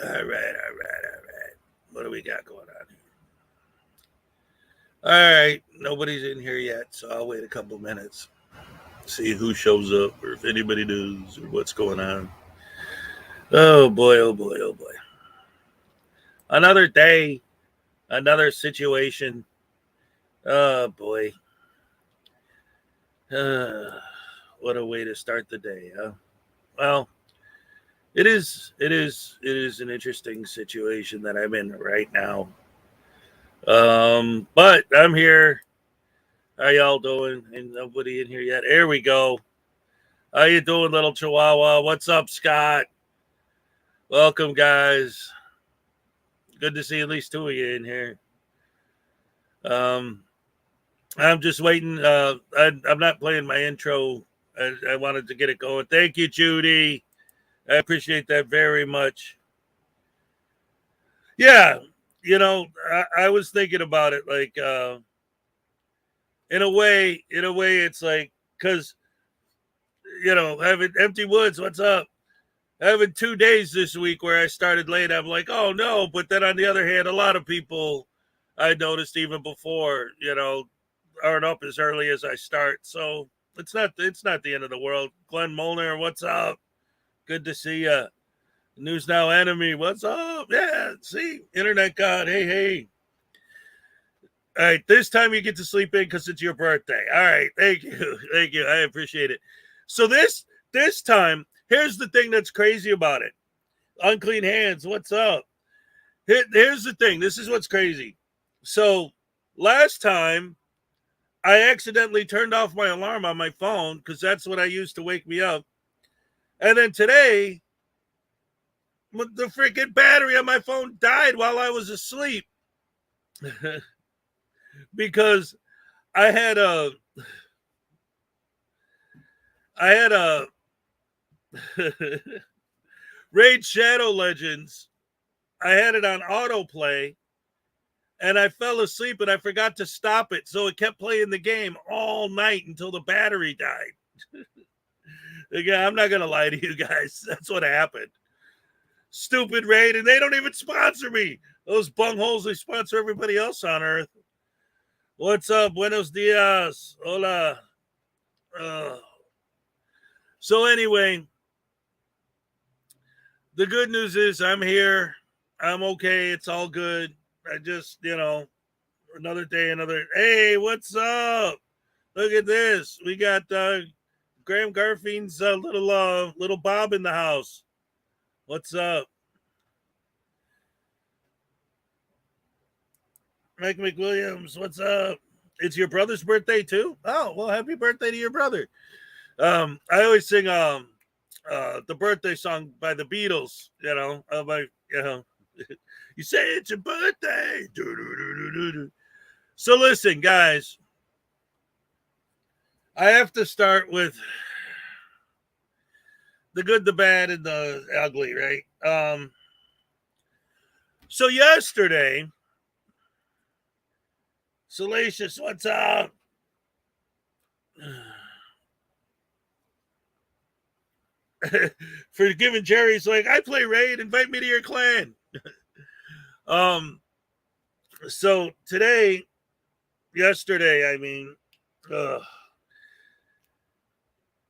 All right. What do we got going on here? All right. Nobody's in here yet, so I'll wait a couple minutes. See who shows up or if anybody does or what's going on. Oh boy, oh boy, oh boy. Another day, another situation. Oh boy. What a way to start the day, huh? Well, it is an interesting situation that I'm in right now. But I'm here. How y'all doing? Ain't nobody in here yet. There we go. How you doing, little Chihuahua? What's up, Scott? Welcome, guys. Good to see at least two of you in here. Um, I'm just waiting. I'm not playing my intro. I wanted to get it going. Thank you, Judy. I appreciate that very much. Yeah, I was thinking about it. Like, in a way, it's like because having empty woods. What's up? Having 2 days this week where I started late. I'm like, oh no. But then on the other hand, a lot of people I noticed even before, aren't up as early as I start. So it's not the end of the world. Glenn Molnar, what's up? Good to see you. News Now enemy, what's up? Yeah, see, internet god, hey. All right, this time you get to sleep in because it's your birthday. All right, thank you, I appreciate it. So this time, here's the thing that's crazy about it. Unclean hands, what's up? Here's the thing. This is what's crazy. So last time, I accidentally turned off my alarm on my phone because that's what I used to wake me up. And then today, the freaking battery on my phone died while I was asleep because I had a Raid Shadow Legends. I had it on autoplay and I fell asleep and I forgot to stop it. So it kept playing the game all night until the battery died. Again, I'm not going to lie to you guys. That's what happened. Stupid Raid, and they don't even sponsor me. Those bungholes, they sponsor everybody else on Earth. What's up? Buenos dias. Hola. So anyway, the good news is I'm here. I'm okay. It's all good. I just, another day, hey, what's up? Look at this. We got Graham Garfield's little Bob in the house. What's up? Mike McWilliams, what's up? It's your brother's birthday too? Oh, well, happy birthday to your brother. I always sing the birthday song by the Beatles, you say it's your birthday. So listen, guys, I have to start with the good, the bad, and the ugly, right? So yesterday, Salacious, what's up? For giving Jerry's like, I play Raid, invite me to your clan. So yesterday,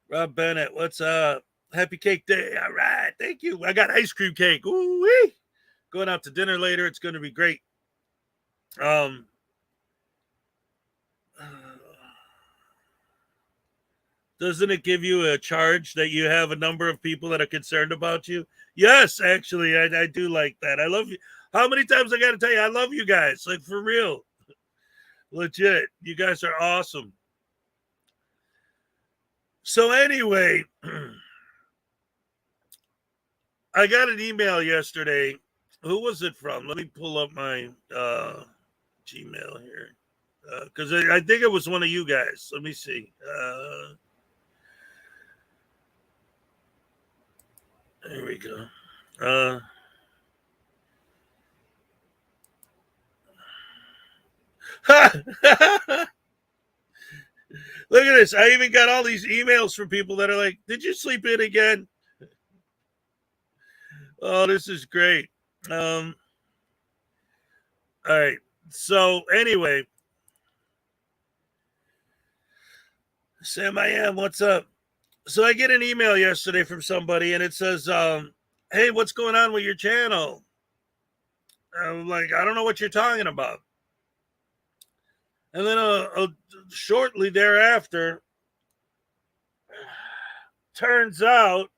Rob Bennett, what's up? Happy cake day. All right, thank you. I got ice cream cake. Ooh-wee. Going out to dinner later. It's going to be great. Doesn't it give you a charge that you have a number of people that are concerned about you? Yes, actually, I do like that. I love you. How many times I got to tell you, I love you guys. Like, for real. Legit. You guys are awesome. So anyway, I got an email yesterday. Who was it from? Let me pull up my Gmail here. Because I think it was one of you guys. Let me see. There we go. Look at this. I even got all these emails from people that are like, did you sleep in again? Oh, this is great. All right. So anyway, Sam, I am. What's up? So I get an email yesterday from somebody, and it says, "Hey, what's going on with your channel?" I'm like, "I don't know what you're talking about." And then shortly thereafter, turns out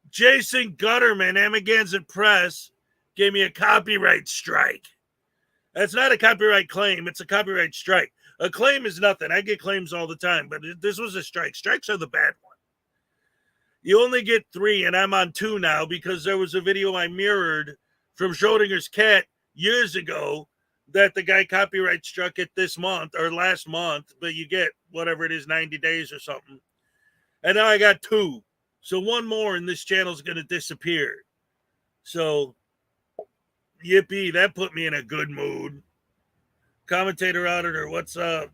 Jason Gutterman, Amagansett Press, gave me a copyright strike. That's not a copyright claim. It's a copyright strike. A claim is nothing. I get claims all the time, but this was a strike. Strikes are the bad one. You only get 3, and I'm on 2 now because there was a video I mirrored from Schrodinger's cat years ago that the guy copyright struck it this month or last month, but you get whatever it is, 90 days or something. And now I got 2. So 1 more and this channel's going to disappear. So, yippee, that put me in a good mood. Commentator, Auditor, what's up?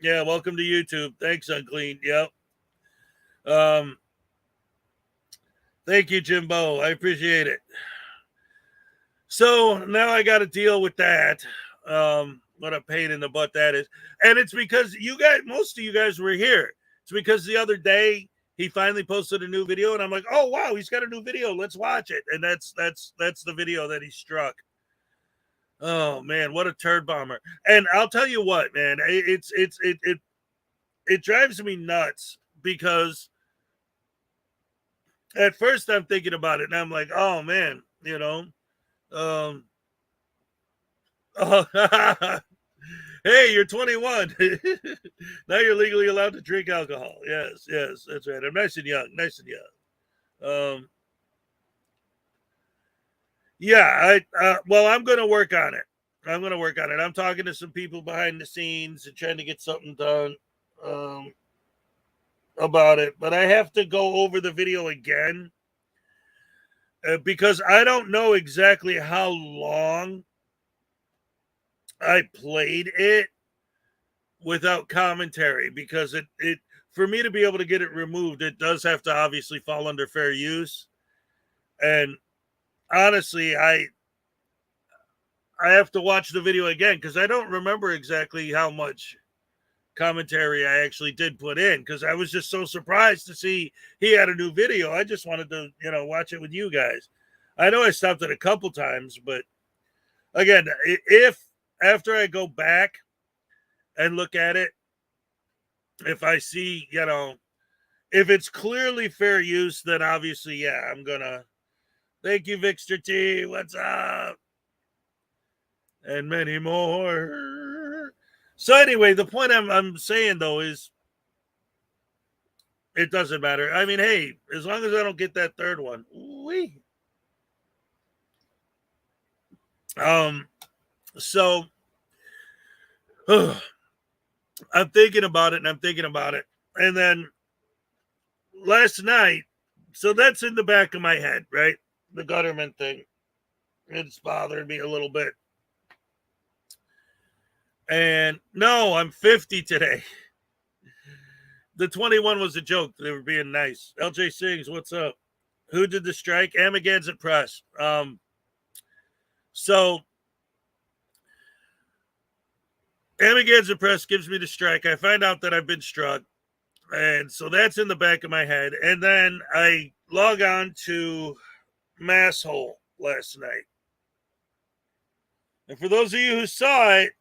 Yeah, welcome to YouTube. Thanks, Unclean. Yep. Thank you, Jimbo. I appreciate it. So now I got to deal with that. What a pain in the butt that is. And it's because you guys, most of you guys were here. It's because the other day he finally posted a new video, and I'm like, oh wow, he's got a new video. Let's watch it. And that's the video that he struck. Oh man, what a turd bomber. And I'll tell you what, man, it drives me nuts because at first I'm thinking about it and I'm like, oh man, you know, oh, hey, you're 21. Now you're legally allowed to drink alcohol. Yes, that's right. I'm nice and young. Yeah, well, I'm going to work on it. I'm talking to some people behind the scenes and trying to get something done about it. But I have to go over the video again because I don't know exactly how long I played it without commentary, because it for me to be able to get it removed, it does have to obviously fall under fair use. And honestly, I have to watch the video again because I don't remember exactly how much commentary I actually did put in, because I was just so surprised to see he had a new video. I just wanted to, watch it with you guys. I know I stopped it a couple times, but again, if after I go back and look at it, if I see, if it's clearly fair use, then obviously, yeah, I'm gonna. Thank you, Victor T. What's up? And many more. So anyway, the point I'm saying though is it doesn't matter. I mean, hey, as long as I don't get that third one, wee. So I'm thinking about it, and then last night, so that's in the back of my head, right? The Gutterman thing. It's bothering me a little bit. And no, I'm 50 today. The 21 was a joke. They were being nice. LJ Sings, what's up? Who did the strike? Amagansett Press. So Amagansett Press gives me the strike. I find out that I've been struck. And so that's in the back of my head. And then I log on to Masshole last night. And for those of you who saw it,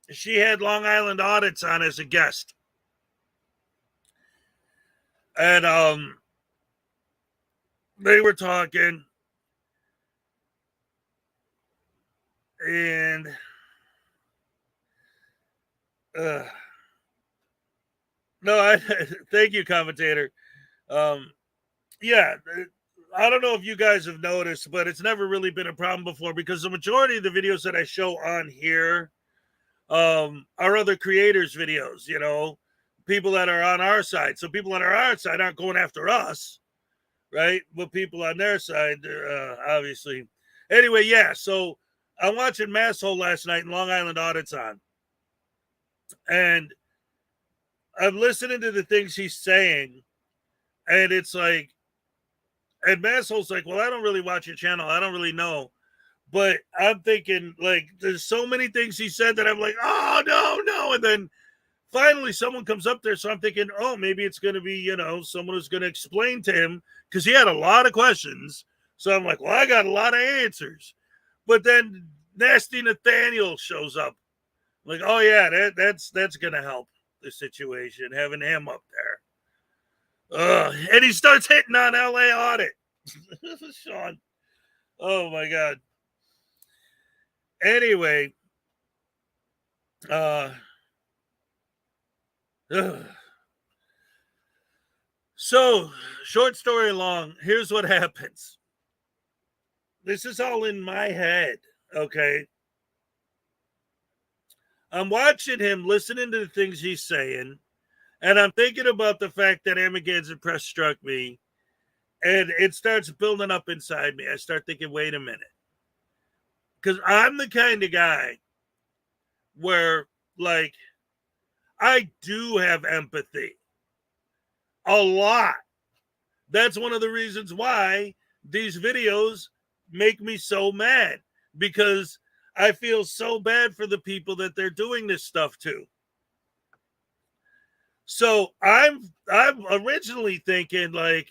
she had Long Island Audits on as a guest. And they were talking. And no, thank you, Commentator. Yeah, I don't know if you guys have noticed, but it's never really been a problem before, because the majority of the videos that I show on here are other creators' videos, people that are on our side. So people on our side aren't going after us, right? But people on their side, obviously. Anyway, yeah, so I'm watching Masshole last night and Long Island Audits on. And I'm listening to the things he's saying, and it's like, And Masshole's like, well, I don't really watch your channel. I don't really know. But I'm thinking, like, there's so many things he said that I'm like, oh, no. And then finally someone comes up there. So I'm thinking, oh, maybe it's going to be, someone who's going to explain to him, because he had a lot of questions. So I'm like, well, I got a lot of answers. But then Nasty Nathaniel shows up. Like, oh, yeah, that's going to help the situation, having him up there. And he starts hitting on LA Audit. Sean. Oh, my God. Anyway, so short story long, here's what happens. This is all in my head, okay? I'm watching him, listening to the things he's saying, and I'm thinking about the fact that Armageddon Press struck me, and it starts building up inside me. I start thinking, wait a minute. Because I'm the kind of guy where, like, I do have empathy. A lot. That's one of the reasons why these videos make me so mad, because I feel so bad for the people that they're doing this stuff to. So I'm originally thinking, like,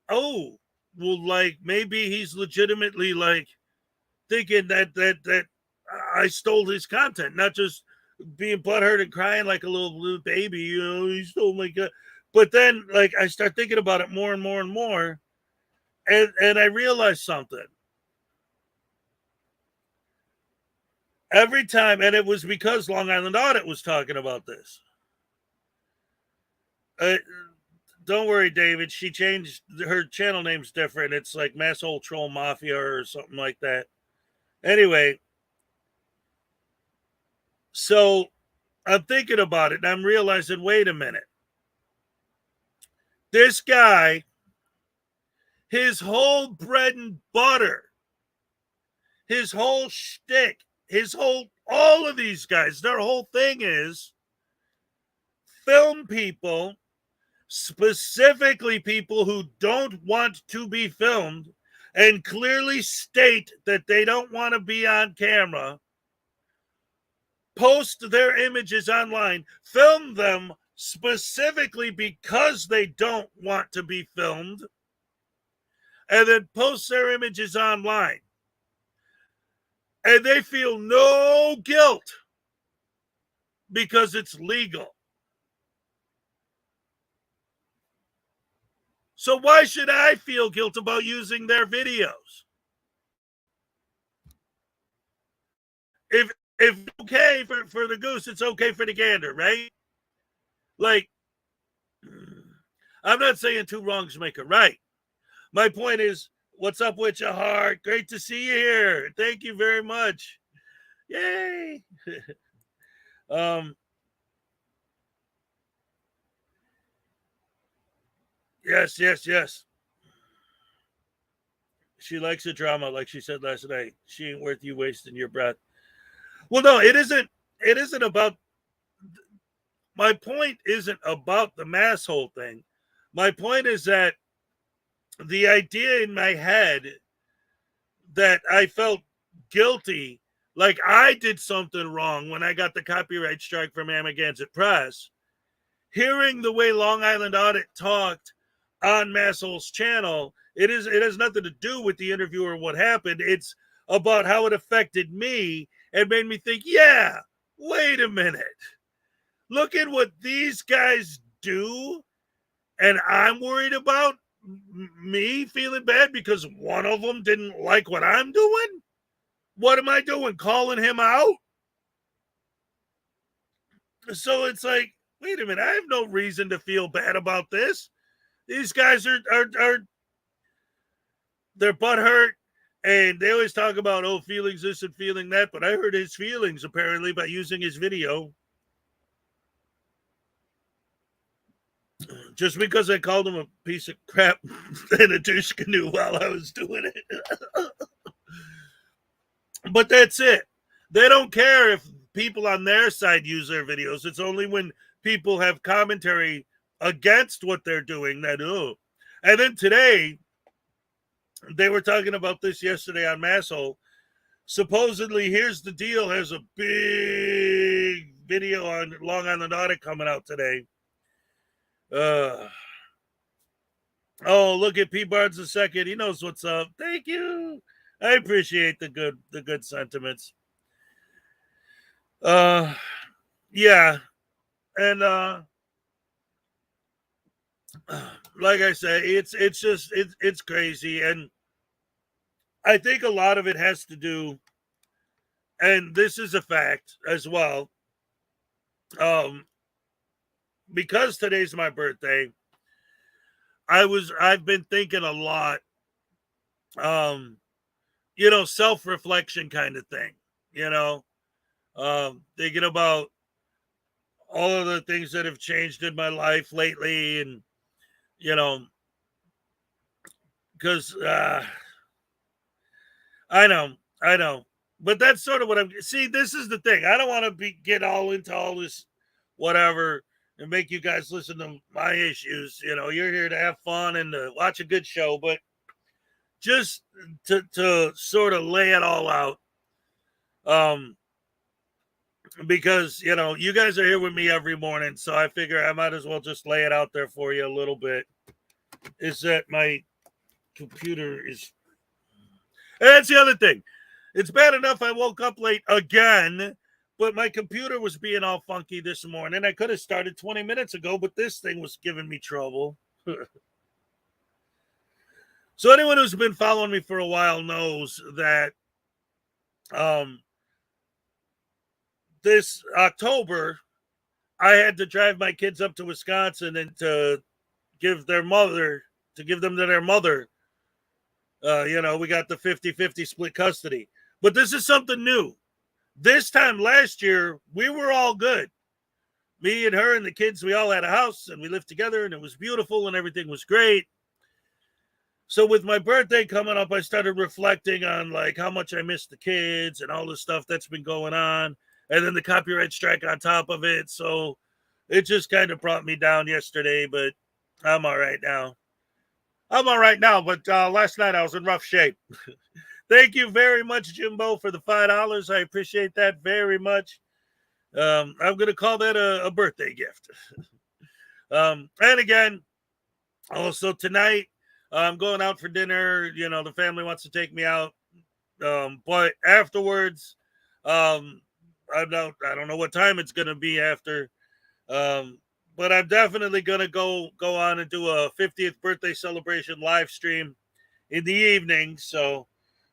oh, well, like, maybe he's legitimately, like, thinking that I stole his content, not just being butthurt and crying like a little baby, he stole my content. But then, like, I start thinking about it more and more and more, and I realized something. Every time, and it was because Long Island Audit was talking about this. Don't worry, David. She changed her channel name's different. It's like Masshole Troll Mafia or something like that. Anyway, so I'm thinking about it, and I'm realizing, wait a minute. This guy, his whole bread and butter, his whole shtick, all of these guys, their whole thing is film people, specifically people who don't want to be filmed, and clearly state that they don't want to be on camera, post their images online, film them specifically because they don't want to be filmed, and then post their images online. And they feel no guilt because it's legal. So why should I feel guilt about using their videos? If it's okay for the goose, it's okay for the gander, right? Like, I'm not saying two wrongs make a right. My point is, what's up with your heart? Great to see you here. Thank you very much. Yay. Yes. She likes the drama, like she said last night. She ain't worth you wasting your breath. Well, no, it isn't about, my point isn't about the Masshole thing. My point is that the idea in my head that I felt guilty, like I did something wrong when I got the copyright strike from Amagansett Press, hearing the way Long Island Audit talked on Masshole's channel, it has nothing to do with the interview or what happened. It's about how it affected me and made me think, yeah, wait a minute. Look at what these guys do, and I'm worried about me feeling bad because one of them didn't like what I'm doing? What am I doing? Calling him out? So it's like, wait a minute, I have no reason to feel bad about this. These guys are they're butthurt, and they always talk about, oh, feelings this and feeling that, but I hurt his feelings apparently by using his video. Just because I called him a piece of crap and a douche canoe while I was doing it. But that's it. They don't care if people on their side use their videos. It's only when people have commentary against what they're doing that, oh. And then today, they were talking about this yesterday on Masshole. Supposedly, here's the deal, has a big video on Long Island Audit coming out today. Oh, look at P. Barnes II. He knows what's up. Thank you. I appreciate the good sentiments. Yeah. And like I say, it's crazy. And I think a lot of it has to do, and this is a fact as well. Because today's my birthday, I've been thinking a lot, self-reflection kind of thing, thinking about all of the things that have changed in my life lately. And, because I know, but that's sort of what see, this is the thing. I don't want to get all into all this whatever and make you guys listen to my issues. You're here to have fun and to watch a good show, but just to sort of lay it all out. Because, you guys are here with me every morning, so I figure I might as well just lay it out there for you a little bit. Is that my computer is... And that's the other thing. It's bad enough I woke up late again, but my computer was being all funky this morning. I could have started 20 minutes ago, but this thing was giving me trouble. So anyone who's been following me for a while knows that this October, I had to drive my kids up to Wisconsin and to give them to their mother. We got the 50-50 split custody. But this is something new. This time last year, we were all good. Me and her and the kids, we all had a house and we lived together and it was beautiful and everything was great. So with my birthday coming up, I started reflecting on like how much I missed the kids and all the stuff that's been going on. And then the copyright strike on top of it. So it just kind of brought me down yesterday, but I'm all right now. But last night I was in rough shape. Thank you very much, Jimbo, for the $5. I appreciate that very much. I'm going to call that a birthday gift. And again, also tonight, I'm going out for dinner. The family wants to take me out. But afterwards, I don't know what time it's going to be after. But I'm definitely going to go on and do a 50th birthday celebration live stream in the evening. So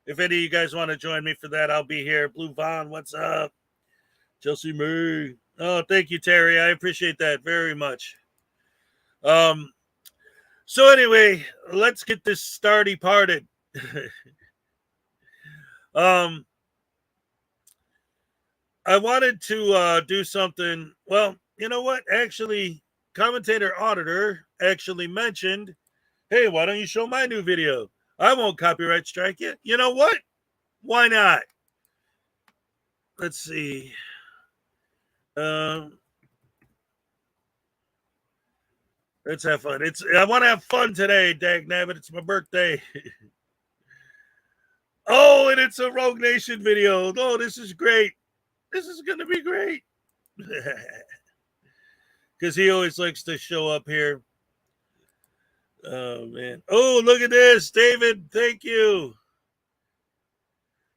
if any of you guys want to join me for that, I'll be here. Blue Vaughn, what's up? Chelsea May. Oh, thank you, Terry. I appreciate that very much. So anyway, let's get this parted. I wanted to do something. Well, you know what? Actually, Commentator Auditor actually mentioned, hey, why don't you show my new video? I won't copyright strike you. You know what? Why not? Let's see. Let's have fun. I want to have fun today, dagnabbit. It's my birthday. Oh, and it's a Rogue Nation video. Oh, this is great. This is going to be great. Because he always likes to show up here. Oh, man. Oh, look at this. David, thank you.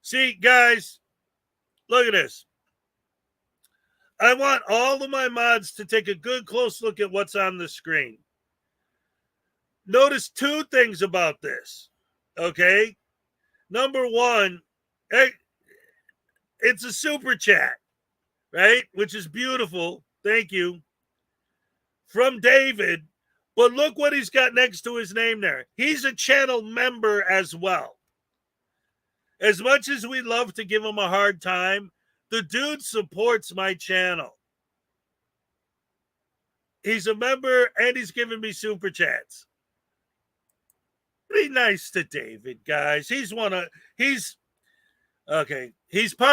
See, guys, look at this. I want all of my mods to take a good close look at what's on the screen. Notice two things about this. Okay? Number one, it's a super chat, right? Which is beautiful. Thank you. From David. But look what he's got next to his name there. He's a channel member as well. As much as we love to give him a hard time, the dude supports my channel. He's a member and he's giving me super chats. Be nice to David, guys. He's part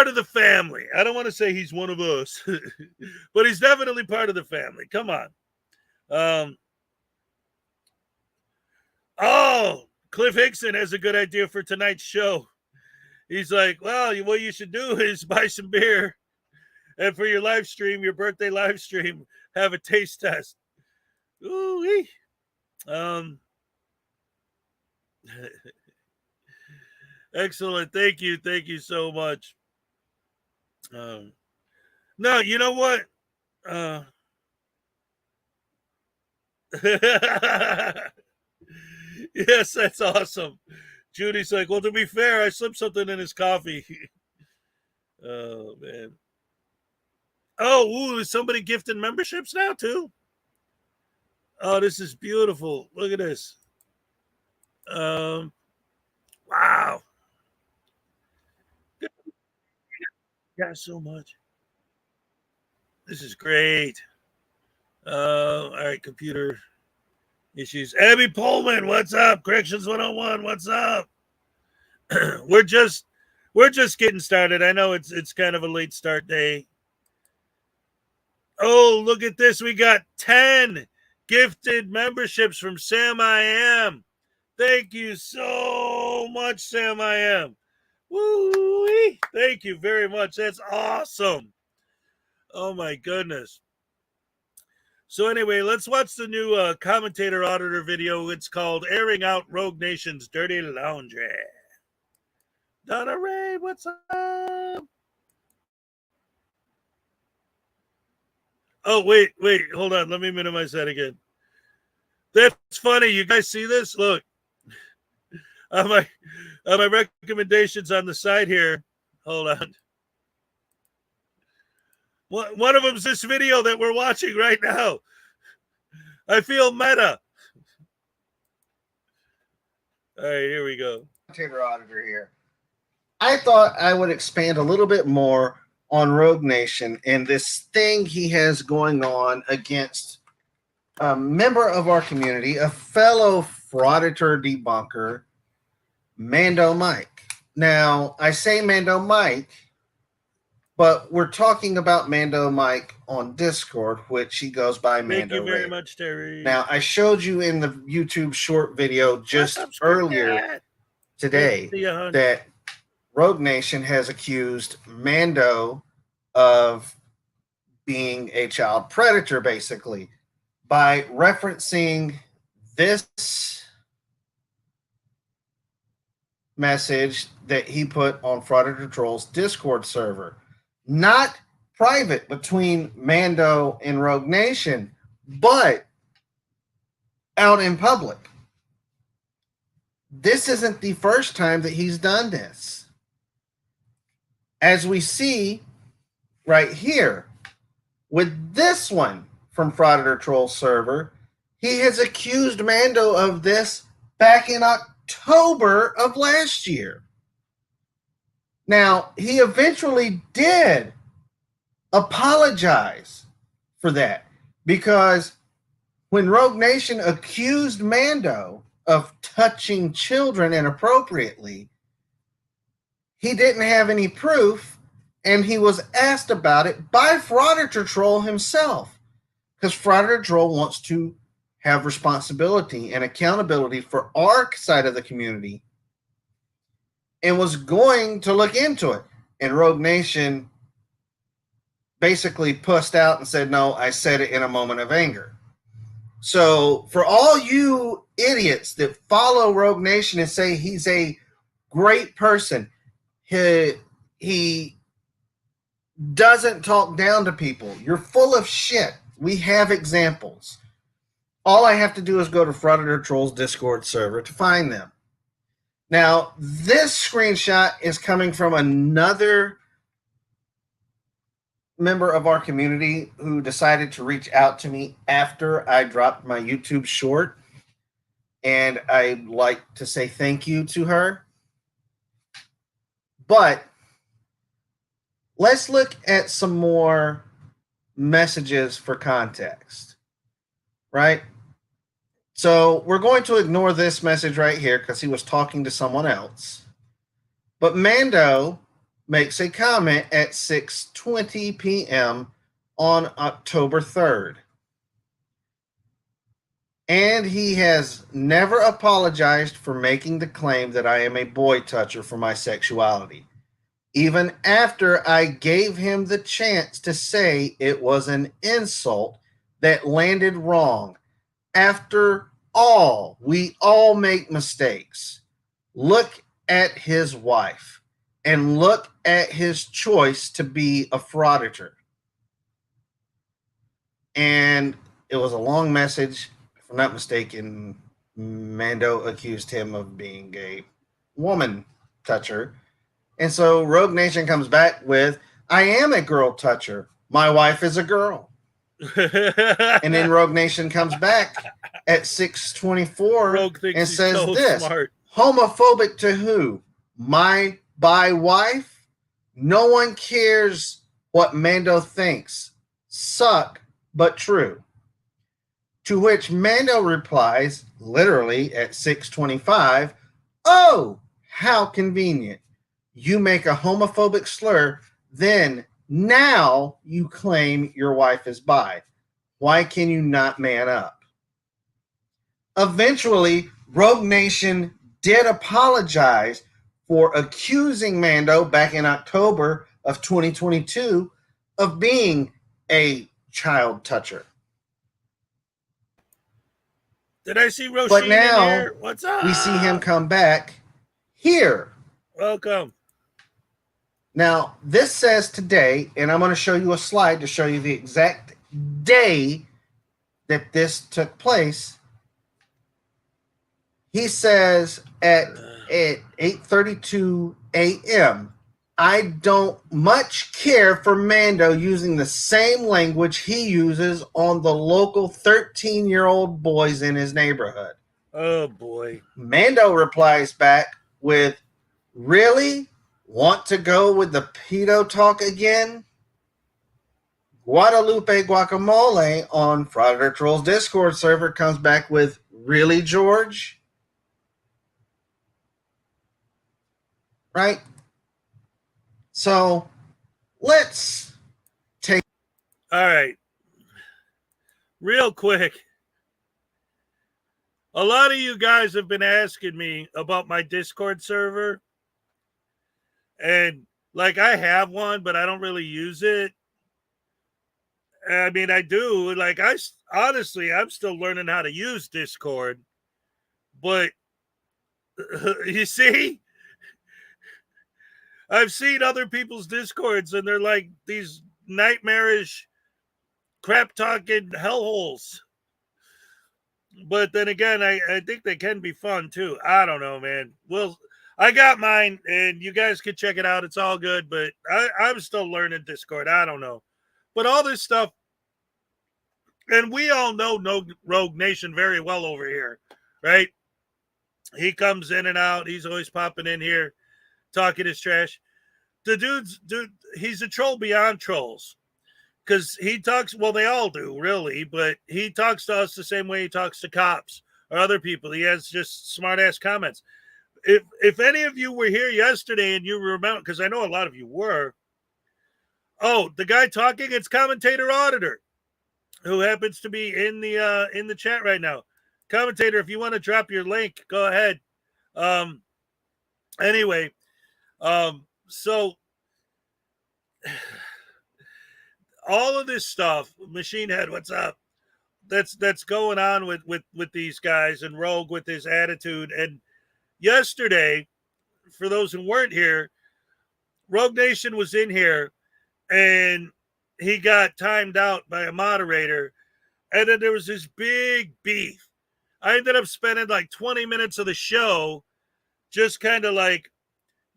of the family. I don't want to say he's one of us, but he's definitely part of the family. Come on. Oh, Cliff Hickson has a good idea for tonight's show. He's like, well, what you should do is buy some beer, and for your live stream, your birthday live stream, have a taste test. Ooh-wee. Excellent. Thank you. Thank you so much. No, you know what? Yes, that's awesome. Judy's like, well, to be fair, I slipped something in his coffee. Oh, man. Oh, ooh, is somebody gifting memberships now, too? Oh, this is beautiful. Look at this. Wow. Yeah, so much. This is great. All right, computer issues. Abby Pullman, what's up? Corrections 101, what's up? we're just getting started. I know it's kind of a late start day. Oh, look at this. We got 10 gifted memberships from Sam I Am. Thank you so much, Sam I Am. Woo-wee. Thank you very much. That's awesome. Oh my goodness. So anyway, let's watch the new Commentator Auditor video. It's called Airing Out Rogue Nation's Dirty Laundry. Donna Ray, what's up? Oh, wait, hold on. Let me minimize that again. That's funny. You guys see this? Look. On my recommendations on the side here. Hold on. One of them's this video that we're watching right now. I feel meta. All right, here we go. Commentator Auditor here. I thought I would expand a little bit more on Rogue Nation and this thing he has going on against a member of our community, a fellow frauditor debunker, Mando Mike. Now, I say Mando Mike, but we're talking about Mando Mike on Discord, which he goes by Mando. Thank you very much, Terry. Now, I showed you in the YouTube short video just earlier today that Rogue Nation has accused Mando of being a child predator, basically, by referencing this message that he put on Frauditor Troll's Discord server. Not private between Mando and Rogue Nation, but out in public. This isn't the first time that he's done this. As we see right here, with this one from Frauditor Troll server, he has accused Mando of this back in October of last year. Now, he eventually did apologize for that, because when Rogue Nation accused Mando of touching children inappropriately, he didn't have any proof, and he was asked about it by Frauditor Troll himself, because Frauditor Troll wants to have responsibility and accountability for our side of the community and was going to look into it. And Rogue Nation basically pussed out and said, no, I said it in a moment of anger. So for all you idiots that follow Rogue Nation and say he's a great person, he doesn't talk down to people, you're full of shit. We have examples. All I have to do is go to Frauditor Troll's Discord server to find them. Now, this screenshot is coming from another member of our community who decided to reach out to me after I dropped my YouTube short. And I'd like to say thank you to her. But let's look at some more messages for context, right? So we're going to ignore this message right here because he was talking to someone else. But Mando makes a comment at 6:20 p.m. on October 3rd. And he has never apologized for making the claim that I am a boy toucher for my sexuality, even after I gave him the chance to say it was an insult that landed wrong. After all, we all make mistakes. Look at his wife and look at his choice to be a frauditor. And it was a long message. If I'm not mistaken, Mando accused him of being a woman toucher. And so Rogue Nation comes back with, I am a girl toucher. My wife is a girl. And then Rogue Nation comes back at 6:24 and says so this. Smart. Homophobic to who? My bi wife? No one cares what Mando thinks. Suck, but true. To which Mando replies, literally at 6:25, oh, how convenient. You make a homophobic slur, then now you claim your wife is bi. Why can you not man up? Eventually, Rogue Nation did apologize for accusing Mando back in October of 2022 of being a child toucher. Did I see Roshin But now in here? What's up? We see him come back here. Welcome. Now, this says today, and I'm going to show you a slide to show you the exact day that this took place. He says at 8:32 a.m., I don't much care for Mando using the same language he uses on the local 13-year-old boys in his neighborhood. Oh, boy. Mando replies back with, really? Want to go with the pedo talk again? Guadalupe Guacamole on Frauditor Trolls Discord server comes back with, really, George? Right? So, let's take... All right. Real quick. A lot of you guys have been asking me about my Discord server. And, like, I have one, but I don't really use it. I mean, I do. Like, honestly, I'm still learning how to use Discord. But, you see, I've seen other people's Discords, and they're like these nightmarish, crap-talking hellholes. But then again, I think they can be fun, too. I don't know, man. Well, I got mine, and you guys can check it out. It's all good, but I'm still learning Discord. I don't know. But all this stuff, and we all know Rogue Nation very well over here, right? He comes in and out. He's always popping in here, talking his trash. Dude, he's a troll beyond trolls. Because he talks, well, they all do, really, but he talks to us the same way he talks to cops or other people. He has just smart-ass comments. If any of you were here yesterday and you remember, because I know a lot of you were, the guy talking, it's Commentator Auditor, who happens to be in the chat right now. Commentator, if you want to drop your link, go ahead. Anyway, so all of this stuff, Machine Head, what's up? That's going on with these guys, and Rogue with his attitude. And yesterday, for those who weren't here, Rogue Nation was in here, and he got timed out by a moderator, and then there was this big beef. I ended up spending like 20 minutes of the show just kind of like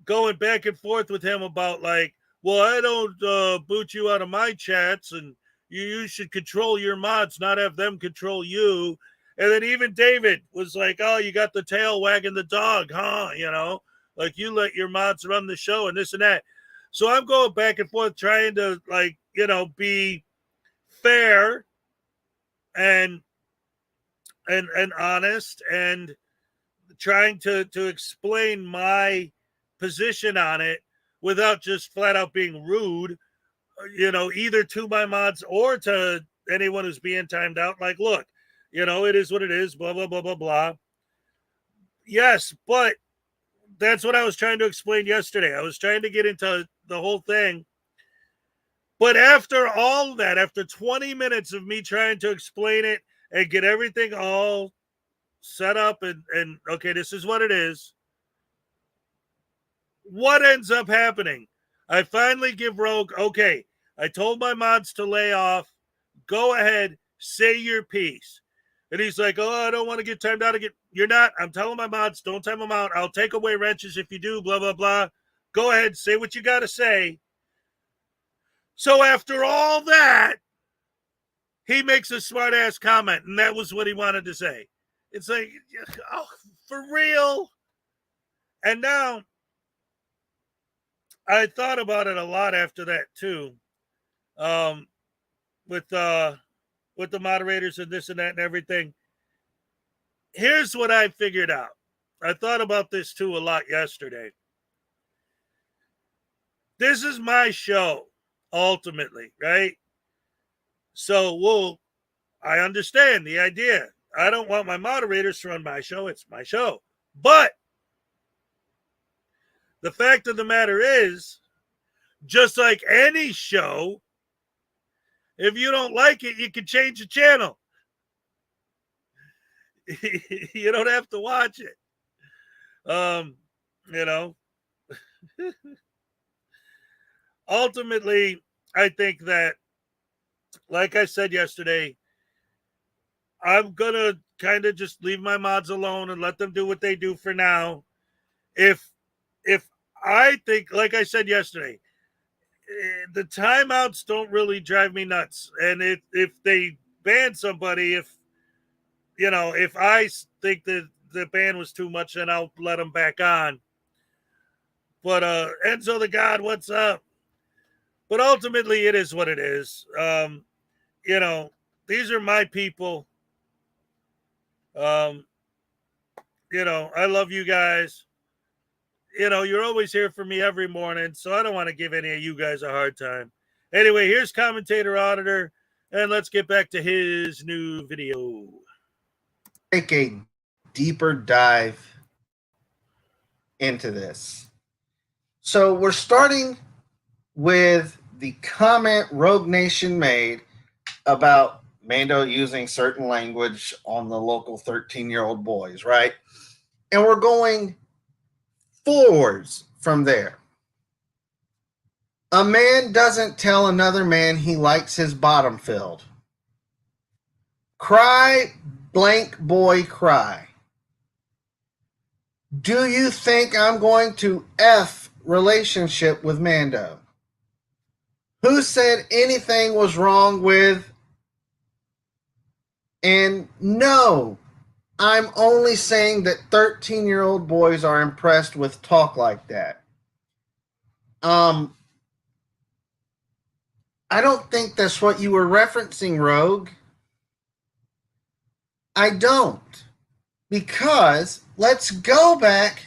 going back and forth with him about like, well, I don't boot you out of my chats, and you should control your mods, not have them control you. And then even David was like, oh, you got the tail wagging the dog, huh? You know, like you let your mods run the show and this and that. So I'm going back and forth trying to, like, you know, be fair and honest, and trying to explain my position on it without just flat out being rude, you know, either to my mods or to anyone who's being timed out. Like, look, You know, it is what it is, blah, blah, blah, blah, blah. Yes, but that's what I was trying to explain yesterday. I was trying to get into the whole thing. But after all that, after 20 minutes of me trying to explain it and get everything all set up and okay, this is what it is. What ends up happening? I finally give Rogue, okay, I told my mods to lay off. Go ahead, say your piece. And he's like, oh, I don't want to get timed out again. You're not. I'm telling my mods, don't time them out. I'll take away wrenches if you do, blah, blah, blah. Go ahead, say what you got to say. So after all that, he makes a smart ass comment, and that was what he wanted to say. It's like, oh, for real? And now, I thought about it a lot after that, too. With the moderators and this and that and everything. Here's what I figured out. I thought about this, too, a lot yesterday. This is my show, ultimately, right? So, I understand the idea. I don't want my moderators to run my show. It's my show. But the fact of the matter is, just like any show, if you don't like it, you can change the channel. You don't have to watch it. You know. Ultimately, I think that, like I said yesterday, I'm going to kind of just leave my mods alone and let them do what they do for now. If I think, like I said yesterday, the timeouts don't really drive me nuts. And if they ban somebody, if I think that the ban was too much, then I'll let them back on. But Enzo the God, what's up? But ultimately, it is what it is. These are my people. I love you guys. You're always here for me every morning, so I don't want to give any of you guys a hard time. Anyway, here's Commentator Auditor, and let's get back to his new video. Take a deeper dive into this. So we're starting with the comment Rogue Nation made about Mando using certain language on the local 13-year-old boys, right? And we're going forwards from there. A man doesn't tell another man he likes his bottom filled. Cry, blank boy, cry. Do you think I'm going to F relationship with Mando? Who said anything was wrong with? And no, I'm only saying that 13-year-old boys are impressed with talk like that. I don't think that's what you were referencing, Rogue. I don't. Because let's go back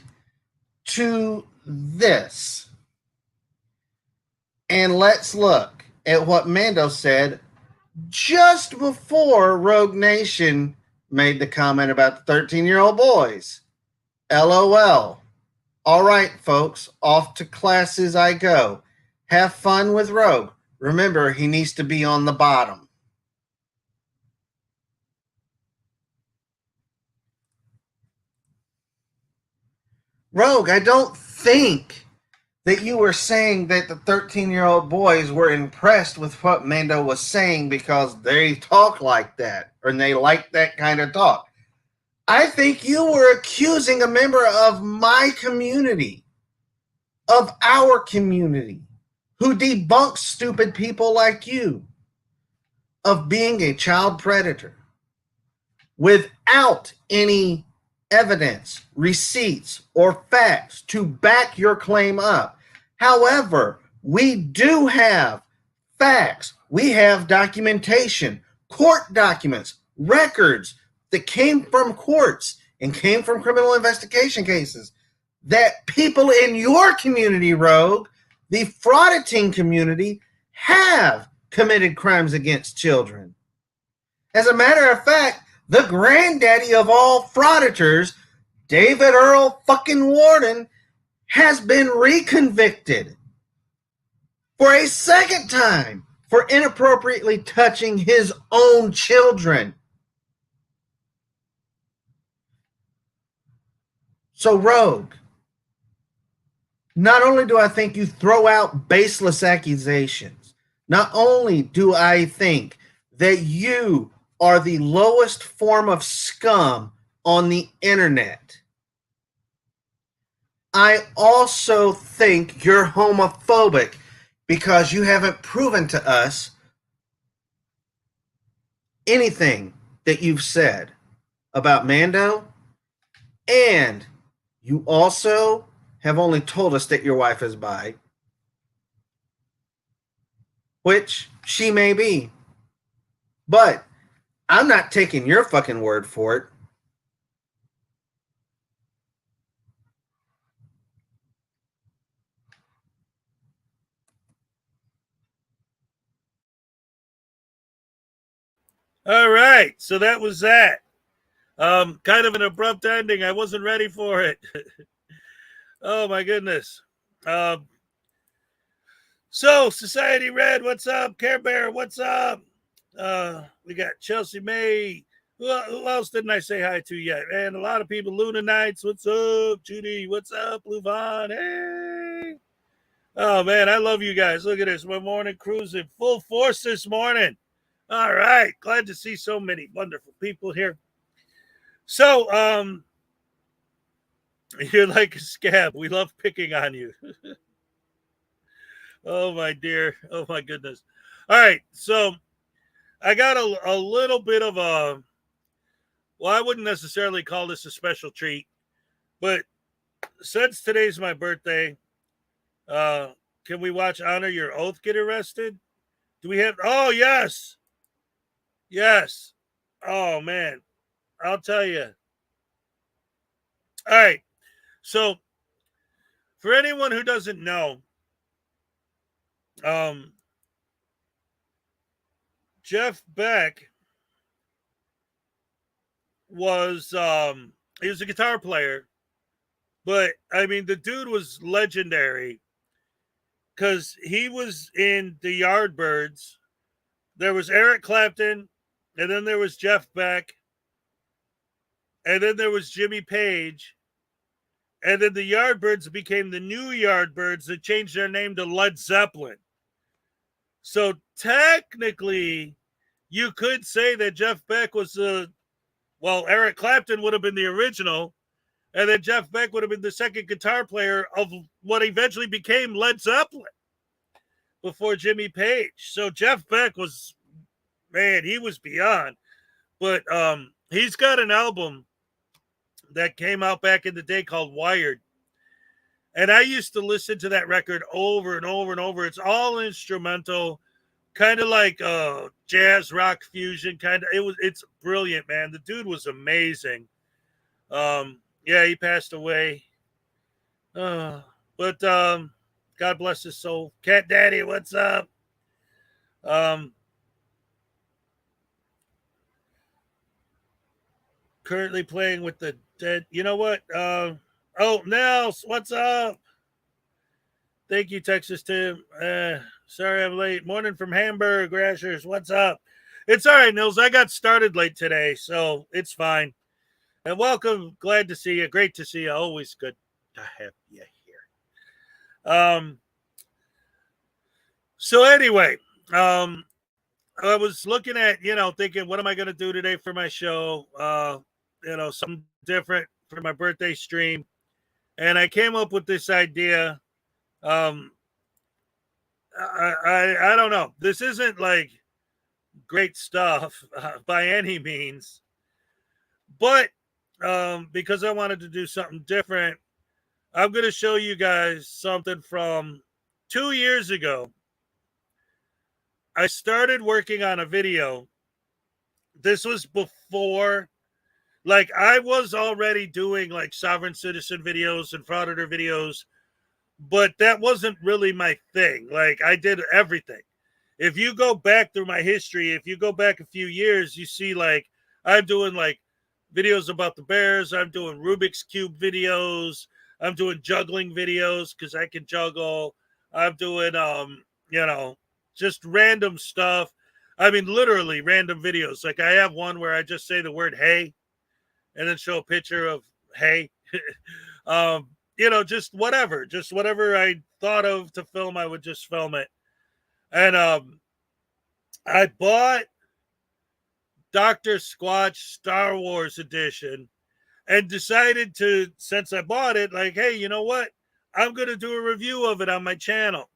to this. And let's look at what Mando said just before Rogue Nation made the comment about the 13-year-old boys. LOL. All right, folks, off to classes I go. Have fun with Rogue. Remember, he needs to be on the bottom. Rogue, I don't think that you were saying that the 13-year-old boys were impressed with what Mando was saying because they talk like that or they like that kind of talk. I think you were accusing a member of my community, of our community, who debunks stupid people like you, of being a child predator without any evidence, receipts, or facts to back your claim up. However, we do have facts. We have documentation, court documents, records that came from courts and came from criminal investigation cases that people in your community, Rogue, the frauditing community, have committed crimes against children. As a matter of fact, the granddaddy of all frauditors, David Earl fucking Warden, has been reconvicted for a second time for inappropriately touching his own children. So, Rogue, not only do I think you throw out baseless accusations, not only do I think that you are the lowest form of scum on the internet, I also think you're homophobic because you haven't proven to us anything that you've said about Mando, and you also have only told us that your wife is bi, which she may be. But I'm not taking your fucking word for it. All right, so that was that. Kind of an abrupt ending. I wasn't ready for it. Oh my goodness. So Society Red, what's up? Care Bear, what's up? We got Chelsea May. Who else didn't I say hi to yet? And a lot of people. Luna Nights, what's up? Judy, what's up? Blue Vaughn, hey. Oh man, I love you guys. Look at this. My morning cruise in full force this morning. All right. Glad to see so many wonderful people here. So, you're like a scab. We love picking on you. Oh my dear. Oh my goodness. All right. So I got a little bit of a, well, I wouldn't necessarily call this a special treat, but since today's my birthday, can we watch Honor Your Oath get arrested? Do we have, oh yes. Yes. Oh man. I'll tell you. All right. So for anyone who doesn't know, Jeff Beck was he was a guitar player, but I mean the dude was legendary because he was in the Yardbirds. There was Eric Clapton, and then there was Jeff Beck, and then there was Jimmy Page, and then the Yardbirds became the new Yardbirds that changed their name to Led Zeppelin. So technically, you could say that Jeff Beck was Eric Clapton would have been the original, and then Jeff Beck would have been the second guitar player of what eventually became Led Zeppelin before Jimmy Page. So Jeff Beck was, man, he was beyond. But he's got an album that came out back in the day called Wired. And I used to listen to that record over and over and over. It's all instrumental, kind of like jazz rock fusion kind of. It's brilliant, man. The dude was amazing. Yeah, he passed away. But God bless his soul. Cat Daddy, what's up? Currently playing with the dead. You know what? Nels, what's up? Thank you, Texas Tim. Sorry I'm late. Morning from Hamburg, Rashers. What's up? It's all right, Nils. I got started late today, so it's fine. And welcome. Glad to see you. Great to see you. Always good to have you here. So anyway, I was looking at, thinking, what am I going to do today for my show? Something different for my birthday stream. And I came up with this idea. I don't know. This isn't like great stuff by any means, but because I wanted to do something different, I'm going to show you guys something from 2 years ago. I started working on a video. This was before, like, I was already doing like sovereign citizen videos and frauditor videos, but that wasn't really my thing. Like, I did everything. If you go back through my history, if you go back a few years, you see like I'm doing like videos about the Bears. I'm doing Rubik's Cube videos. I'm doing juggling videos because I can juggle. I'm doing, just random stuff. I mean, literally random videos. Like I have one where I just say the word hey and then show a picture of hey. Just whatever I thought of to film, I would just film it. And I bought Dr. Squatch Star Wars edition and decided to, since I bought it, like, hey, you know what? I'm going to do a review of it on my channel.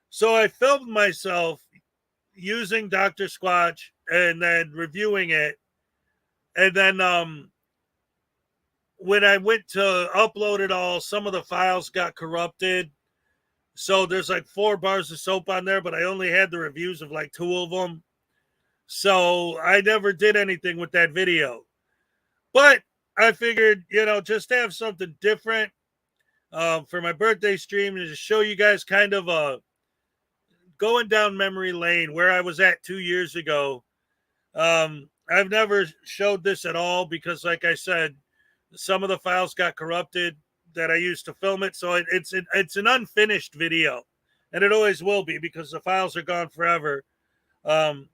So I filmed myself using Dr. Squatch and then reviewing it. And then when I went to upload it all, some of the files got corrupted. So there's like 4 bars of soap on there, but I only had the reviews of like 2 of them. So I never did anything with that video. But I figured, just to have something different for my birthday stream and to show you guys kind of going down memory lane where I was at 2 years ago. I've never showed this at all because, like I said, some of the files got corrupted that I used to film it. So it's an unfinished video, and it always will be because the files are gone forever. But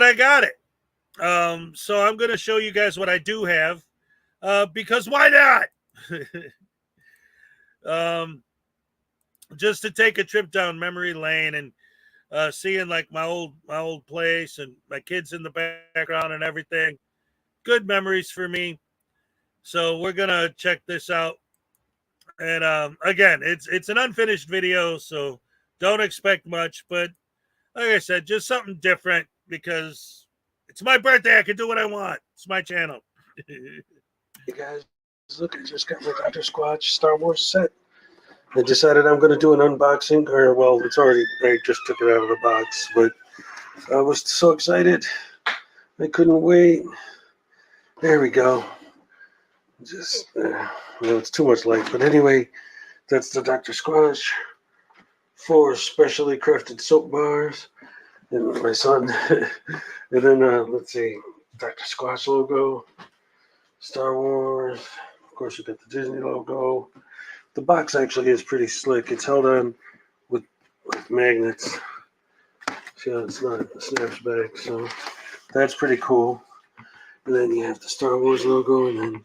I got it. So I'm going to show you guys what I do have because why not? Just to take a trip down memory lane and seeing like my old place and my kids in the background and everything. Good memories for me. So we're gonna check this out. And again, it's an unfinished video, so don't expect much. But like I said, just something different because it's my birthday. I can do what I want. It's my channel. Hey guys, look, I just got my Dr. Squatch Star Wars set. I decided I'm going to do an unboxing, I just took it out of the box, but I was so excited. I couldn't wait. There we go. It's too much light, but anyway, that's the Dr. Squatch. 4 specially crafted soap bars, and my son. And then, let's see, Dr. Squatch logo, Star Wars. Of course, you got the Disney logo. The box actually is pretty slick. It's held on with magnets. See how it's not snaps back, so that's pretty cool. And then you have the Star Wars logo, and then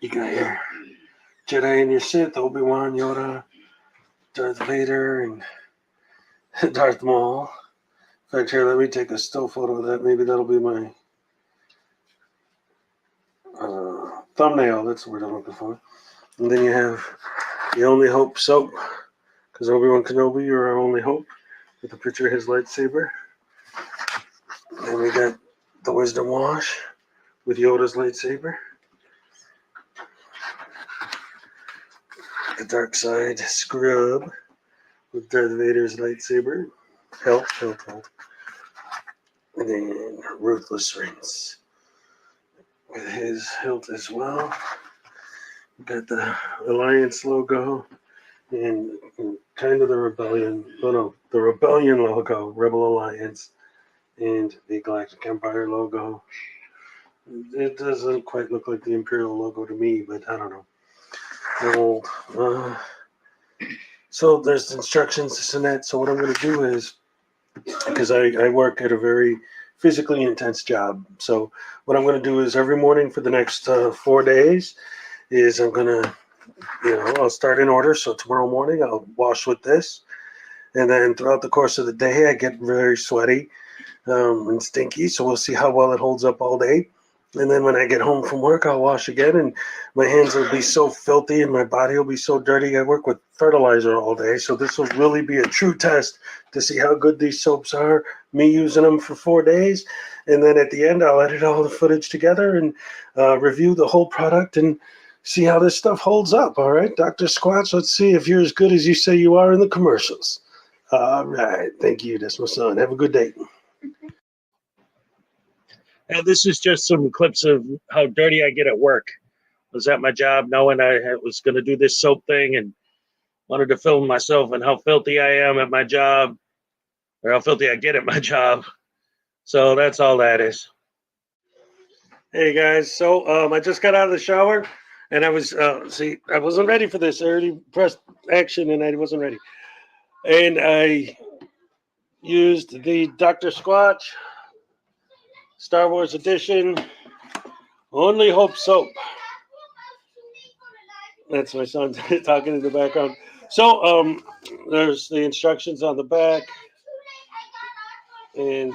you got your Jedi and your Sith, Obi-Wan, Yoda, Darth Vader, and Darth Maul. In fact, here, let me take a still photo of that. Maybe that'll be my thumbnail. That's the word I'm looking for. And then you have the Only Hope soap, because Obi-Wan Kenobi, you're our only hope, with a picture of his lightsaber. And we got the Wisdom Wash with Yoda's lightsaber. The Dark Side Scrub with Darth Vader's lightsaber. Health. And then Ruthless Rinse with his hilt as well. We got the Alliance logo and kind of the Rebellion. The Rebellion logo, Rebel Alliance, and the Galactic Empire logo. It doesn't quite look like the Imperial logo to me, but I don't know. They're old. So there's instructions, this and that. So what I'm going to do is, because I work at a very physically intense job. So what I'm going to do is every morning for the next 4 days is I'm going to, I'll start in order. So tomorrow morning I'll wash with this. And then throughout the course of the day, I get very sweaty and stinky. So we'll see how well it holds up all day. And then when I get home from work, I'll wash again, and my hands will be so filthy and my body will be so dirty. I work with fertilizer all day, so this will really be a true test to see how good these soaps are, me using them for 4 days. And then at the end, I'll edit all the footage together and review the whole product and see how this stuff holds up. All right, Dr. Squatch, let's see if you're as good as you say you are in the commercials. All right, thank you. That's my son. Have a good day. And this is just some clips of how dirty I get at work. I was at my job knowing I was going to do this soap thing and wanted to film myself and how filthy I am at my job, or how filthy I get at my job. So that's all that is. Hey guys, so I just got out of the shower and I was I wasn't ready for this. I already pressed action and I wasn't ready. And I used the Dr. Squatch Star Wars Edition Only Hope soap. That's my son talking in the background. So there's the instructions on the back and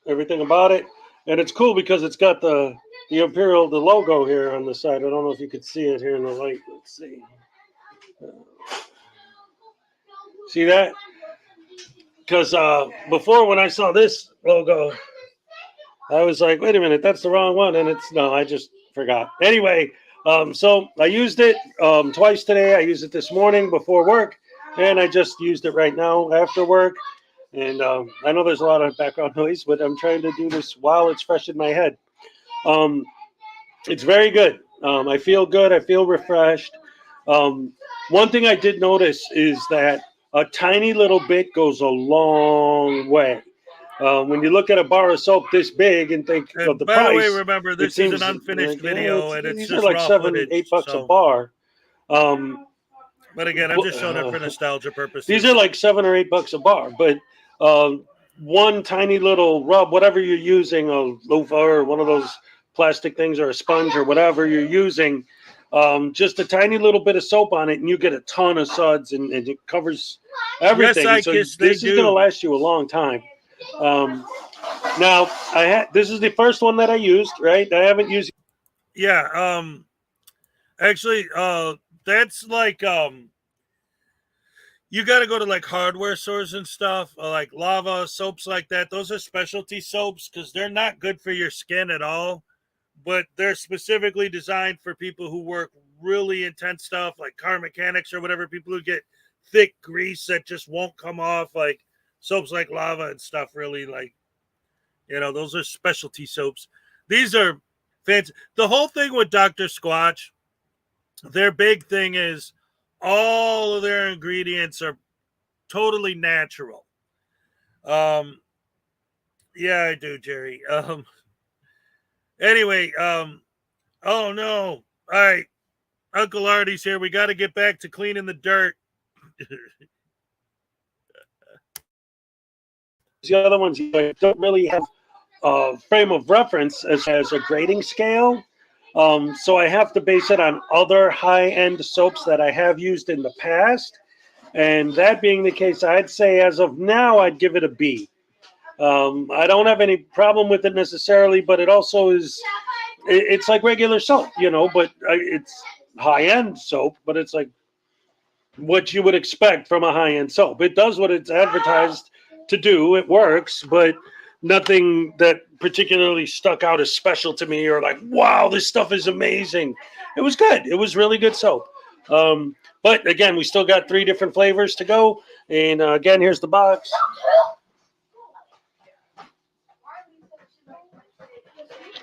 everything about it. And it's cool because it's got the Imperial, the logo here on the side. I don't know if you could see it here in the light. Let's see. See that? Because before when I saw this logo, I was like, wait a minute, that's the wrong one. And it's no, I just forgot. Anyway, so I used it twice today. I used it this morning before work, and I just used it right now after work. And I know there's a lot of background noise, but I'm trying to do this while it's fresh in my head. It's very good. I feel good. I feel refreshed. One thing I did notice is that a tiny little bit goes a long way. When you look at a bar of soap this big and think And of the by the way, price, remember it this is seems an unfinished like, video, and it's these are just like raw $7, footage. $8 a So, bar. but again, I'm just showing it for nostalgia purposes. These are like $7 or $8 a bar, but one tiny little rub, whatever you're using, a loofah or one of those plastic things or a sponge or whatever you're using, just a tiny little bit of soap on it, and you get a ton of suds, and it covers everything. Yes, I so guess this they is going to do. last you a long time. Now, this is the first one that I used, right? I haven't used. Yeah. Actually, that's like you got to go to like hardware stores and stuff, like lava soaps like that. Those are specialty soaps because they're not good for your skin at all, but they're specifically designed for people who work really intense stuff like car mechanics or whatever, people who get thick grease that just won't come off, like soaps like lava and stuff. Really, like, those are specialty soaps. These are fancy. The whole thing with Dr. Squatch, their big thing is all of their ingredients are totally natural. Um, yeah, I do, Jerry. Anyway, oh no. All right, Uncle Artie's here. We got to get back to cleaning the dirt. The other ones don't really have a frame of reference as a grading scale. So I have to base it on other high-end soaps that I have used in the past. And that being the case, I'd say as of now, I'd give it a B. I don't have any problem with it necessarily, but it also is, it's like regular soap, but it's high-end soap, but it's like what you would expect from a high-end soap. It does what it's advertised to do. It works, but nothing that particularly stuck out as special to me or like, wow, this stuff is amazing. It was good. It was really good soap. But again, we still got 3 different flavors to go. And again, here's the box.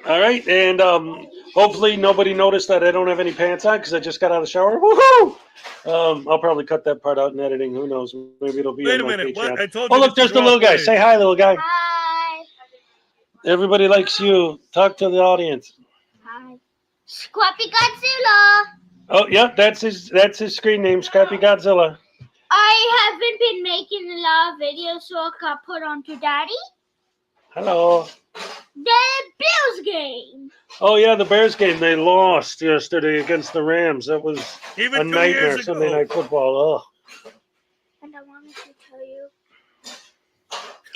All right, and hopefully nobody noticed that I don't have any pants on because I just got out of the shower. Woohoo! I'll probably cut that part out in editing. Who knows? Maybe it'll be Wait on a my minute. Patreon. What? I told Oh, you. look, there's the little guy. Say hi, little guy. Hi. Everybody likes you. Talk to the audience. Hi. Scrappy Godzilla. Oh, yeah, that's his screen name, Scrappy Godzilla. I haven't been making a lot of videos, so I got put onto Daddy. Hello. The Bills game. Oh, yeah, the Bears game. They lost yesterday against the Rams. That was Even a 2 nightmare. years ago. Sunday Night Football. Ugh. And I wanted to tell you.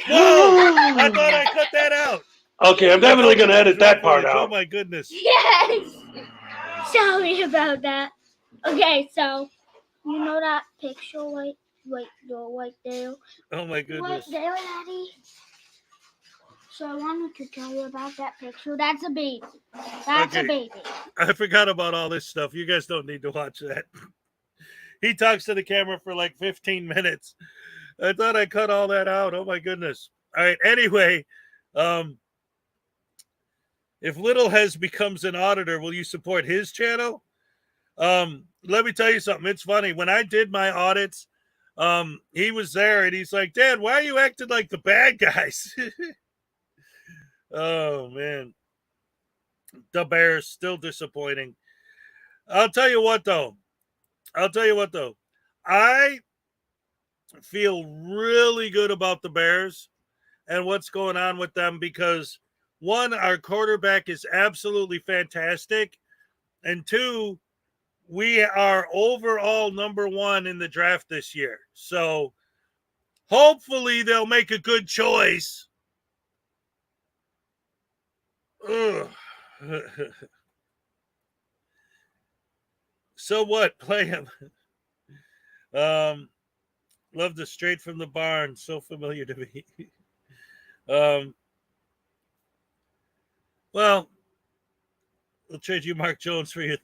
Whoa! I thought I cut that out. Okay, I'm definitely going to edit that part Oh out. my goodness. Yes. Sorry about that. Okay, so you know that picture right there? Oh my goodness. Right there, Daddy. So I wanted to tell you about that picture. That's a baby. That's a baby. I forgot about all this stuff. You guys don't need to watch that. He talks to the camera for like 15 minutes. I thought I cut all that out. Oh my goodness. All right. Anyway, if Little Hez becomes an auditor, will you support his channel? Let me tell you something. It's funny. When I did my audits, he was there and he's like, Dad, why are you acting like the bad guys? Oh man. The Bears still disappointing. I'll tell you what though. I feel really good about the Bears and what's going on with them because one, our quarterback is absolutely fantastic, and two, we are overall number one in the draft this year. So hopefully they'll make a good choice. Ugh. So what? Play him. Love the straight from the barn. So familiar to me. Well, we'll trade you Mark Jones for your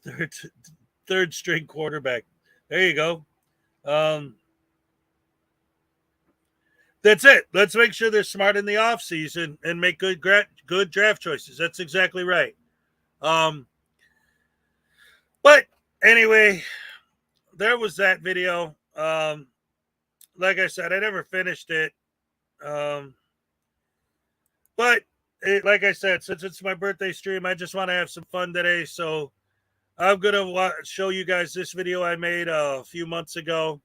third string quarterback. There you go. That's it. Let's make sure they're smart in the offseason and make good draft choices. That's exactly right. But anyway, there was that video. Like I said, I never finished it. But like I said, since it's my birthday stream, I just want to have some fun today. So I'm going to show you guys this video I made a few months ago.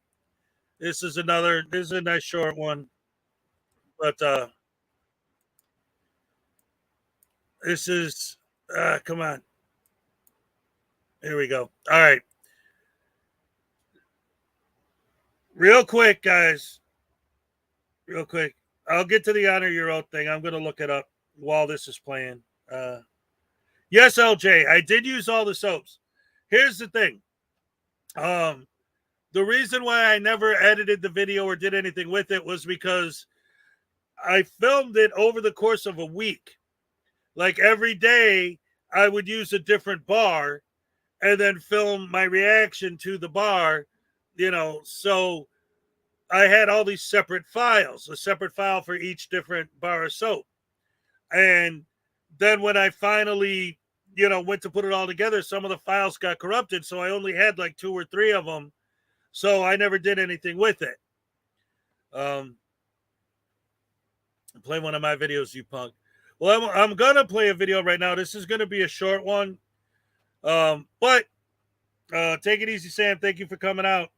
This is a nice short one. But this is, come on. Here we go. All right. Real quick, guys. Real quick. I'll get to the honor your oath thing. I'm going to look it up while this is playing. Yes, LJ, I did use all the soaps. Here's the thing. The reason why I never edited the video or did anything with it was because I filmed it over the course of a week. Like every day, I would use a different bar and then film my reaction to the bar, so I had all these separate files, a separate file for each different bar of soap. And then when I finally, went to put it all together, some of the files got corrupted. So I only had like 2 or 3 of them. So I never did anything with it. Play one of my videos, you punk. Well, I'm going to play a video right now. This is going to be a short one. But take it easy, Sam. Thank you for coming out.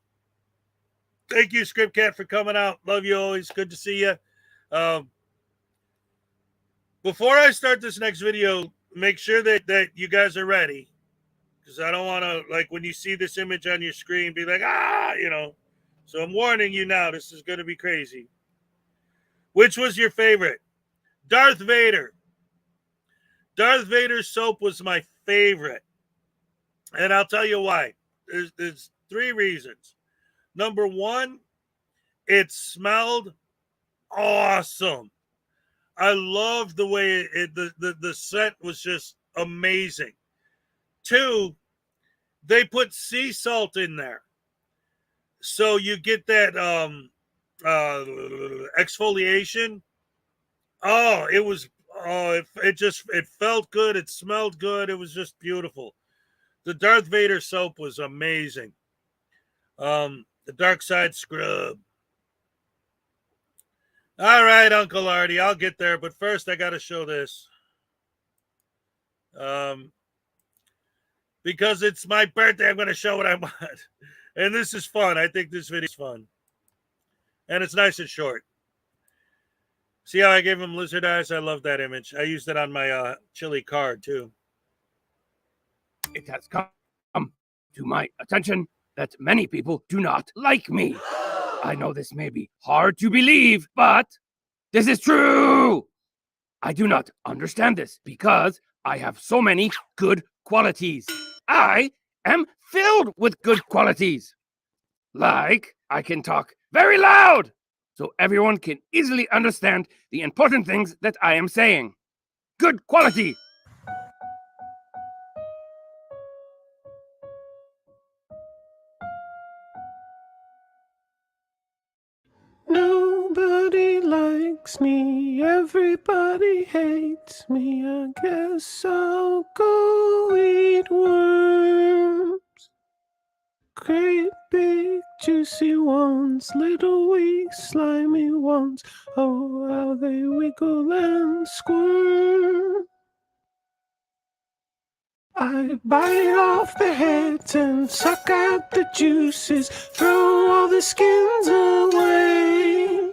Thank you, Script Cat, for coming out. Love you always. Good to see you. Before I start this next video, make sure that you guys are ready. Because I don't want to, like, when you see this image on your screen, be like, So I'm warning you now. This is going to be crazy. Which was your favorite? Darth Vader. Darth Vader's soap was my favorite. And I'll tell you why. There's 3 reasons. Number 1, it smelled awesome. I loved the way the scent was just amazing. 2, they put sea salt in there. So you get that exfoliation. It felt good. It smelled good. It was just beautiful. The Darth Vader soap was amazing. The Dark Side Scrub. All right, Uncle Artie, I'll get there. But first, I got to show this. Because it's my birthday, I'm going to show what I want. And this is fun. I think this video is fun. And it's nice and short. See how I gave him lizard eyes? I love that image. I used it on my chili card, too. It has come to my attention that many people do not like me. I know this may be hard to believe, but this is true. I do not understand this because I have so many good qualities. I am filled with good qualities. Like, I can talk very loud so everyone can easily understand the important things that I am saying. Good quality. Nobody likes me, everybody hates me. I guess I'll go eat worms. Great big juicy ones, little weak slimy ones. Oh, how they wiggle and squirm. I bite off the heads and suck out the juices, throw all the skins away.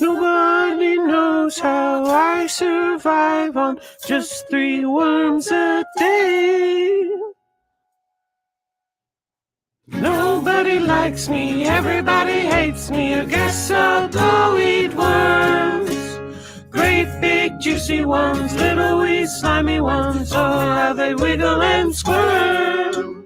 Nobody knows how I survive on just 3 worms a day. Nobody likes me, everybody hates me. I guess I'll go eat worms. Great big juicy ones, little wee slimy ones. Oh, how they wiggle and squirm.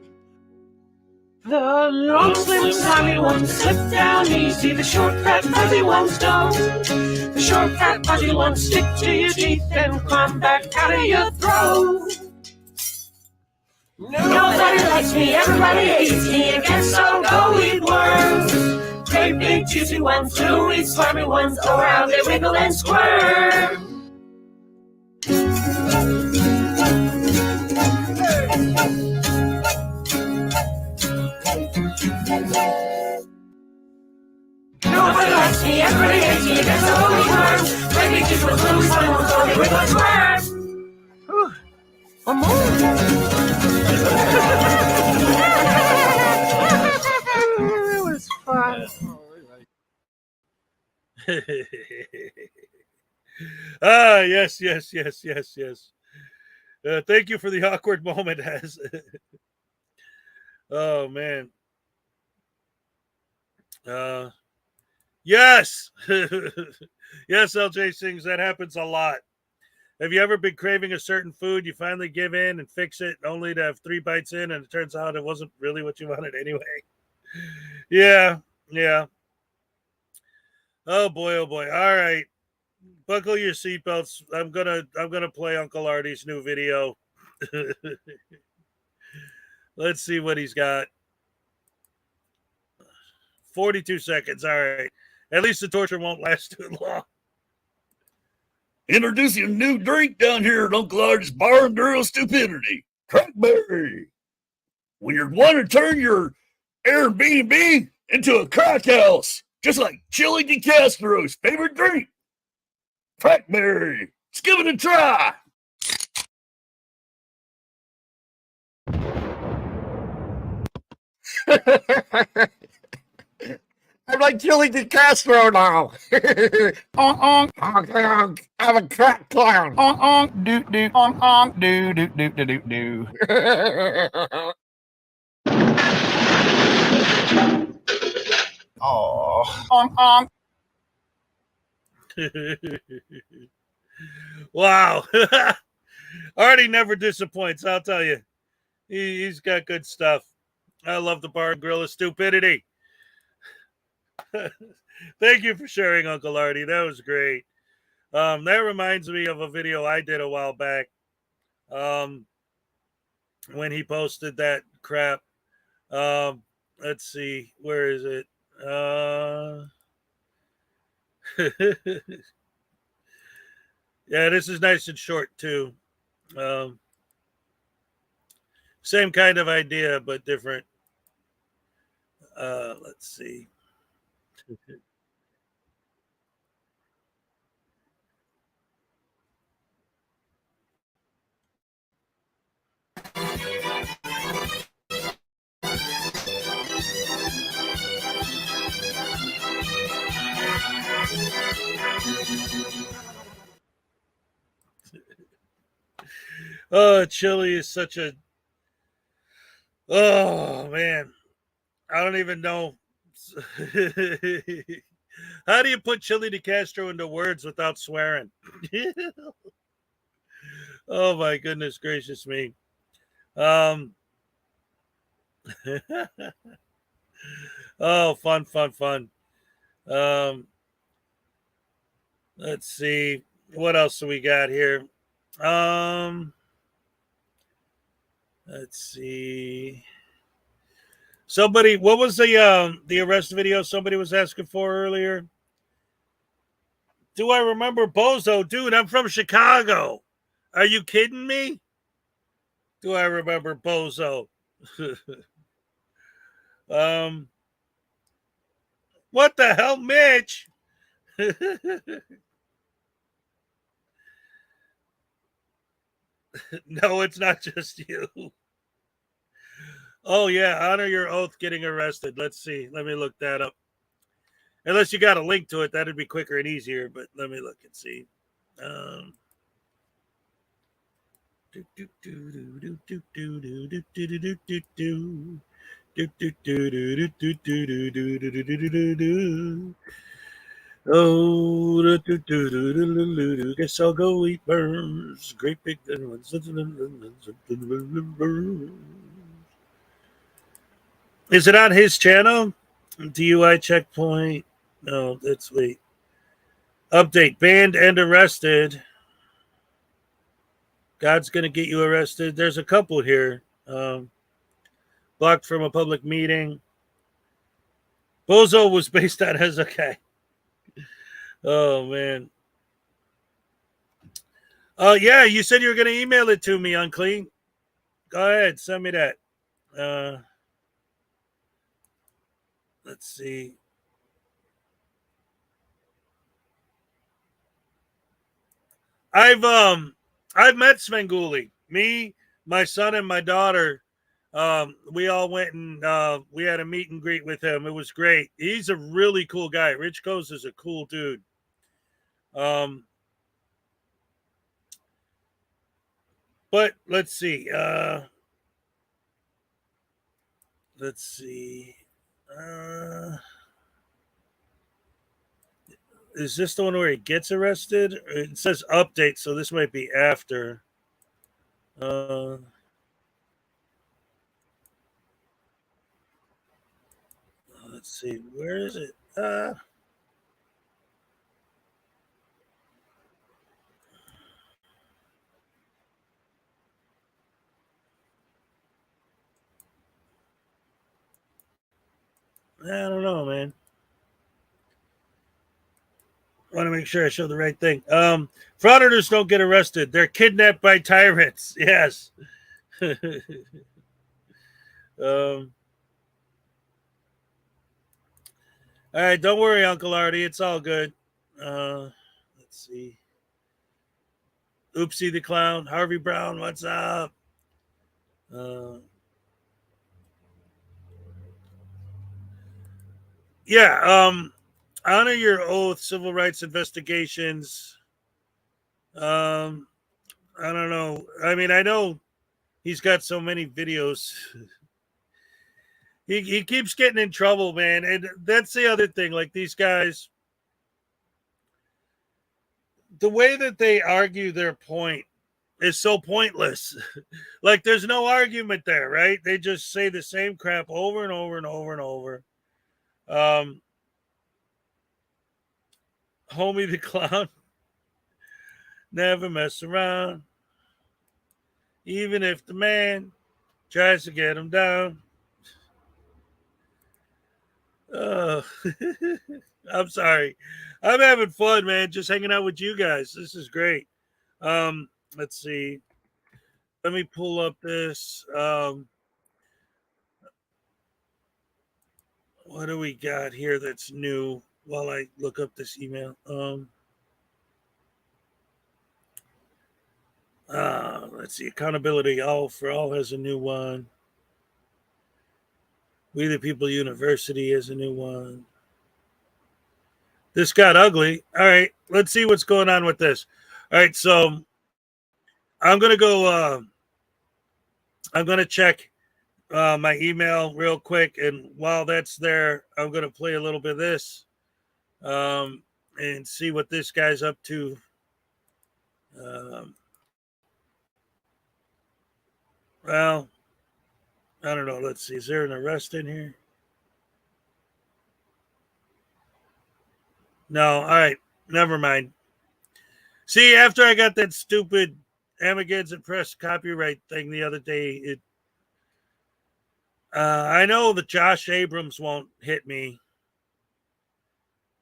The long, slim, slimy ones slip down easy. The short, fat, fuzzy ones don't. The short, fat, fuzzy ones stick to your teeth and climb back out of your throat. Nobody likes me, everybody hates me. I guess I'll go eat worms. Great big juicy ones, little wee slimy ones. Oh, how they wiggle and squirm. Nobody likes me, everybody hates me. I guess I'll go eat worms. Great big juicy ones, little wee slimy ones. Oh, they wiggle and squirm. One more. That was fun. Yes. Thank you for the awkward moment, Has. Oh man. Yes. Yes, LJ sings. That happens a lot. Have you ever been craving a certain food? You finally give in and fix it, only to have 3 bites in, and it turns out it wasn't really what you wanted anyway. Yeah. Oh boy. All right. Buckle your seatbelts. I'm gonna play Uncle Artie's new video. Let's see what he's got. 42 seconds. All right. At least the torture won't last too long. Introducing a new drink down here at Uncle Artie's Bar and Girl Stupidity. Crackberry. When you want to turn your Airbnb into a crack house, just like Chili DeCastro's favorite drink. Crackberry. Let's give it a try. I'm like Chili DeCastro now. I'm a crack clown. Wow. Artie never disappoints, I'll tell you. He's got good stuff. I love the Bar and Grill of Stupidity. Thank you for sharing, Uncle Artie. That was great. That reminds me of a video I did a while back. When he posted that crap. Let's see, where is it? Yeah, this is nice and short too. Same kind of idea, but different. Let's see. Oh, chili is such a. Oh man, I don't even know. How do you put Chili DeCastro into words without swearing? Oh my goodness gracious me. Oh, fun. Let's see. What else do we got here? Let's see. Somebody, what was the arrest video somebody was asking for earlier? Do I remember Bozo? Dude, I'm from Chicago. Are you kidding me? Do I remember Bozo? What the hell, Mitch? No, it's not just you. Oh yeah, honor your oath getting arrested. Let's see. Let me look that up. Unless you got a link to it, that'd be quicker and easier. But let me look and see. Oh, guess I'll go eat worms. Great big ones. Is it on his channel? DUI checkpoint. No, that's wait. Update banned and arrested. God's gonna get you arrested. There's a couple here. Blocked from a public meeting. Bozo was based on Hezokuai. Oh man. Oh yeah, you said you were gonna email it to me, Unclean. Go ahead, send me that. Let's see. I've met Svengoolie. Me, my son, and my daughter. We all went and we had a meet and greet with him. It was great. He's a really cool guy. Rich Coase is a cool dude. But let's see. Let's see. Is this the one where he gets arrested? It says update, so this might be after. Let's see. Where is it? I don't know, man. I want to make sure I show the right thing. Frauditors don't get arrested. They're kidnapped by tyrants. Yes. All right, don't worry, Uncle Artie. It's all good. Let's see. Oopsie the Clown. Harvey Brown, what's up? Yeah, honor your oath, civil rights investigations. I don't know. I mean, I know he's got so many videos. He keeps getting in trouble, man. And that's the other thing. Like these guys, the way that they argue their point is so pointless. Like there's no argument there, right? They just say the same crap over and over and over and over. Homie the Clown. Never mess around. Even if the man tries to get him down. I'm sorry. I'm having fun, man. Just hanging out with you guys. This is great. Let's see. Let me pull up this. What do we got here that's new while I look up this email? Let's see. Accountability All for All has a new one. We the People University has a new one. This got ugly. All right, let's see what's going on with this. All right, so I'm gonna go. I'm gonna check my email real quick, and while that's there, I'm gonna play a little bit of this and see what this guy's up to. Well, I don't know. Let's see. Is there an arrest in here? No. All right. Never mind. See, after I got that stupid Amagansett Press copyright thing the other day, I know that Josh Abrams won't hit me.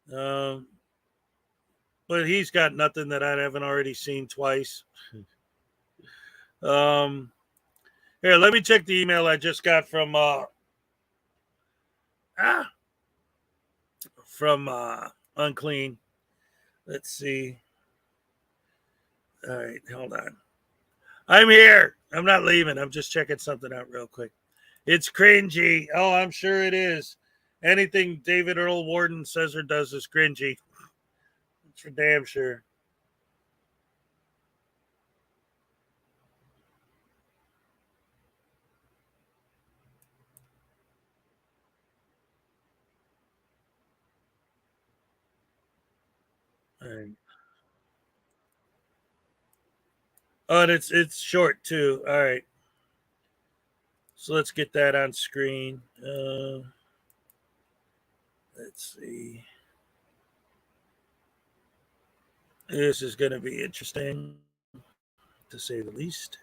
But he's got nothing that I haven't already seen twice. Here, let me check the email I just got from Unclean. Let's see. All right, hold on. I'm here. I'm not leaving. I'm just checking something out real quick. It's cringy. Oh, I'm sure it is. Anything David Earl Warden says or does is cringy. It's for damn sure. All right. Oh, and it's short too. All right. So let's get that on screen. Let's see. This is going to be interesting, to say the least.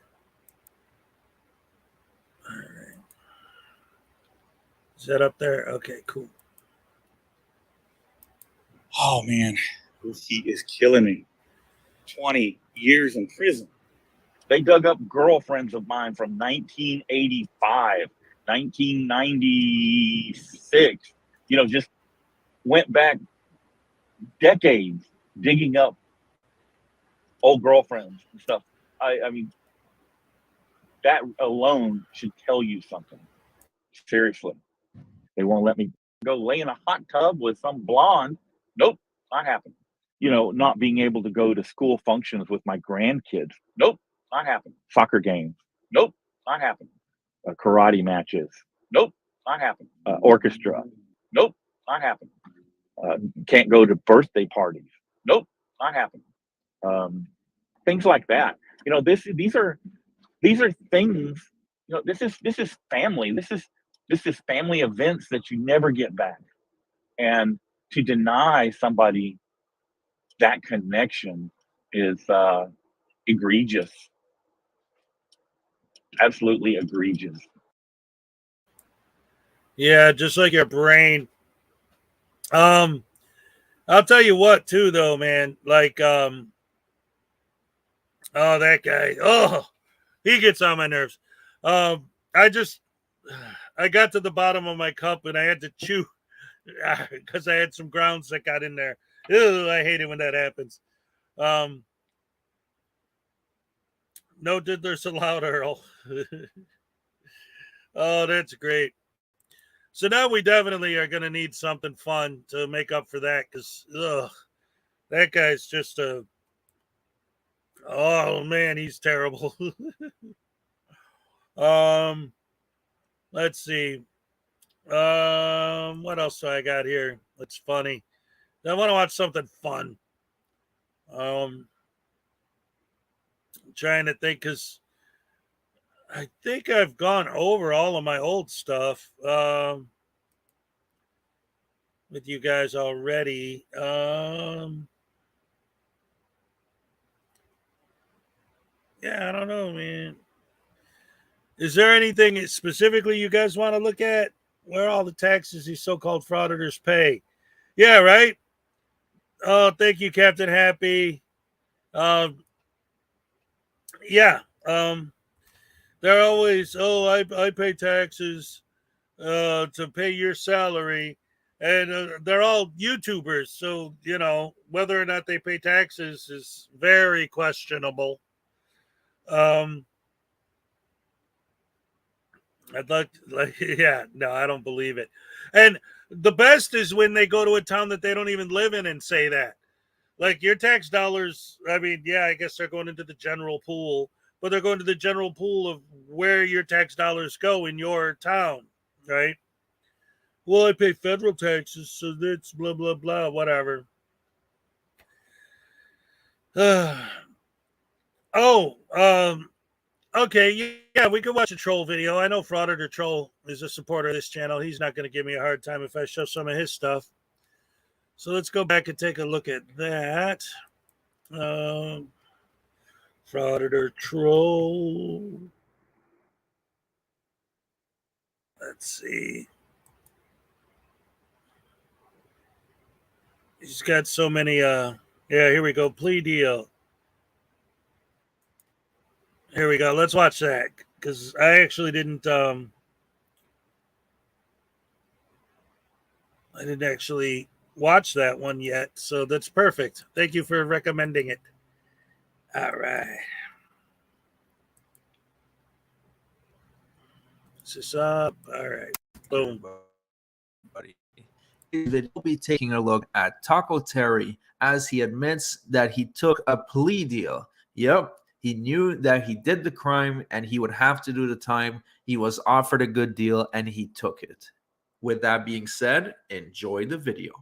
All right. Is that up there? Okay, cool. Oh man, this heat is killing me. 20 years in prison. They dug up girlfriends of mine from 1985, 1996. Just went back decades digging up old girlfriends and stuff. I mean, that alone should tell you something. Seriously. They won't let me go lay in a hot tub with some blonde. Nope, not happening. Not being able to go to school functions with my grandkids. Nope, not happening. Soccer games. Nope, not happening. Karate matches. Nope, not happening. Orchestra. Nope, not happening. Can't go to birthday parties. Nope, not happening. Things like that. These are things. This is family. This is family events that you never get back. And to deny somebody that connection is egregious. Absolutely egregious. Yeah, just like your brain. I'll tell you what, too, though, man. Like, oh, that guy. Oh, he gets on my nerves. I got to the bottom of my cup and I had to chew because I had some grounds that got in there. Ew, I hate it when that happens. No diddler so loud, Earl. Oh, that's great. So now we definitely are going to need something fun to make up for that because, that guy's just a. Oh man, he's terrible. Let's see. What else do I got here? That's funny. I want to watch something fun. I'm trying to think because I think I've gone over all of my old stuff with you guys already. Yeah, I don't know, man. Is there anything specifically you guys want to look at? Where all the taxes these so-called frauditors pay? Yeah, right. Oh, thank you, Captain Happy. Yeah. They're always, oh, I pay taxes to pay your salary, and they're all YouTubers, so whether or not they pay taxes is very questionable. I'd like yeah, no, I don't believe it. And the best is when they go to a town that they don't even live in and say that. Like your tax dollars, I mean, yeah, I guess they're going into the general pool, but they're going to the general pool of where your tax dollars go in your town, right? Well, I pay federal taxes, so that's blah blah blah, whatever. Oh, okay, yeah, we could watch a troll video. I know Frauditor Troll is a supporter of this channel. He's not going to give me a hard time if I show some of his stuff. So let's go back and take a look at that. Frauditor Troll. Let's see. He's got so many. Yeah, here we go. Plea deal. Here we go. Let's watch that because I actually didn't. I didn't actually watch that one yet, so that's perfect. Thank you for recommending it. All right. Is this up? All right. Boom. Buddy. David will be taking a look at Taco Terry as he admits that he took a plea deal. Yep, he knew that he did the crime and he would have to do the time. He was offered a good deal and he took it. With that being said, enjoy the video.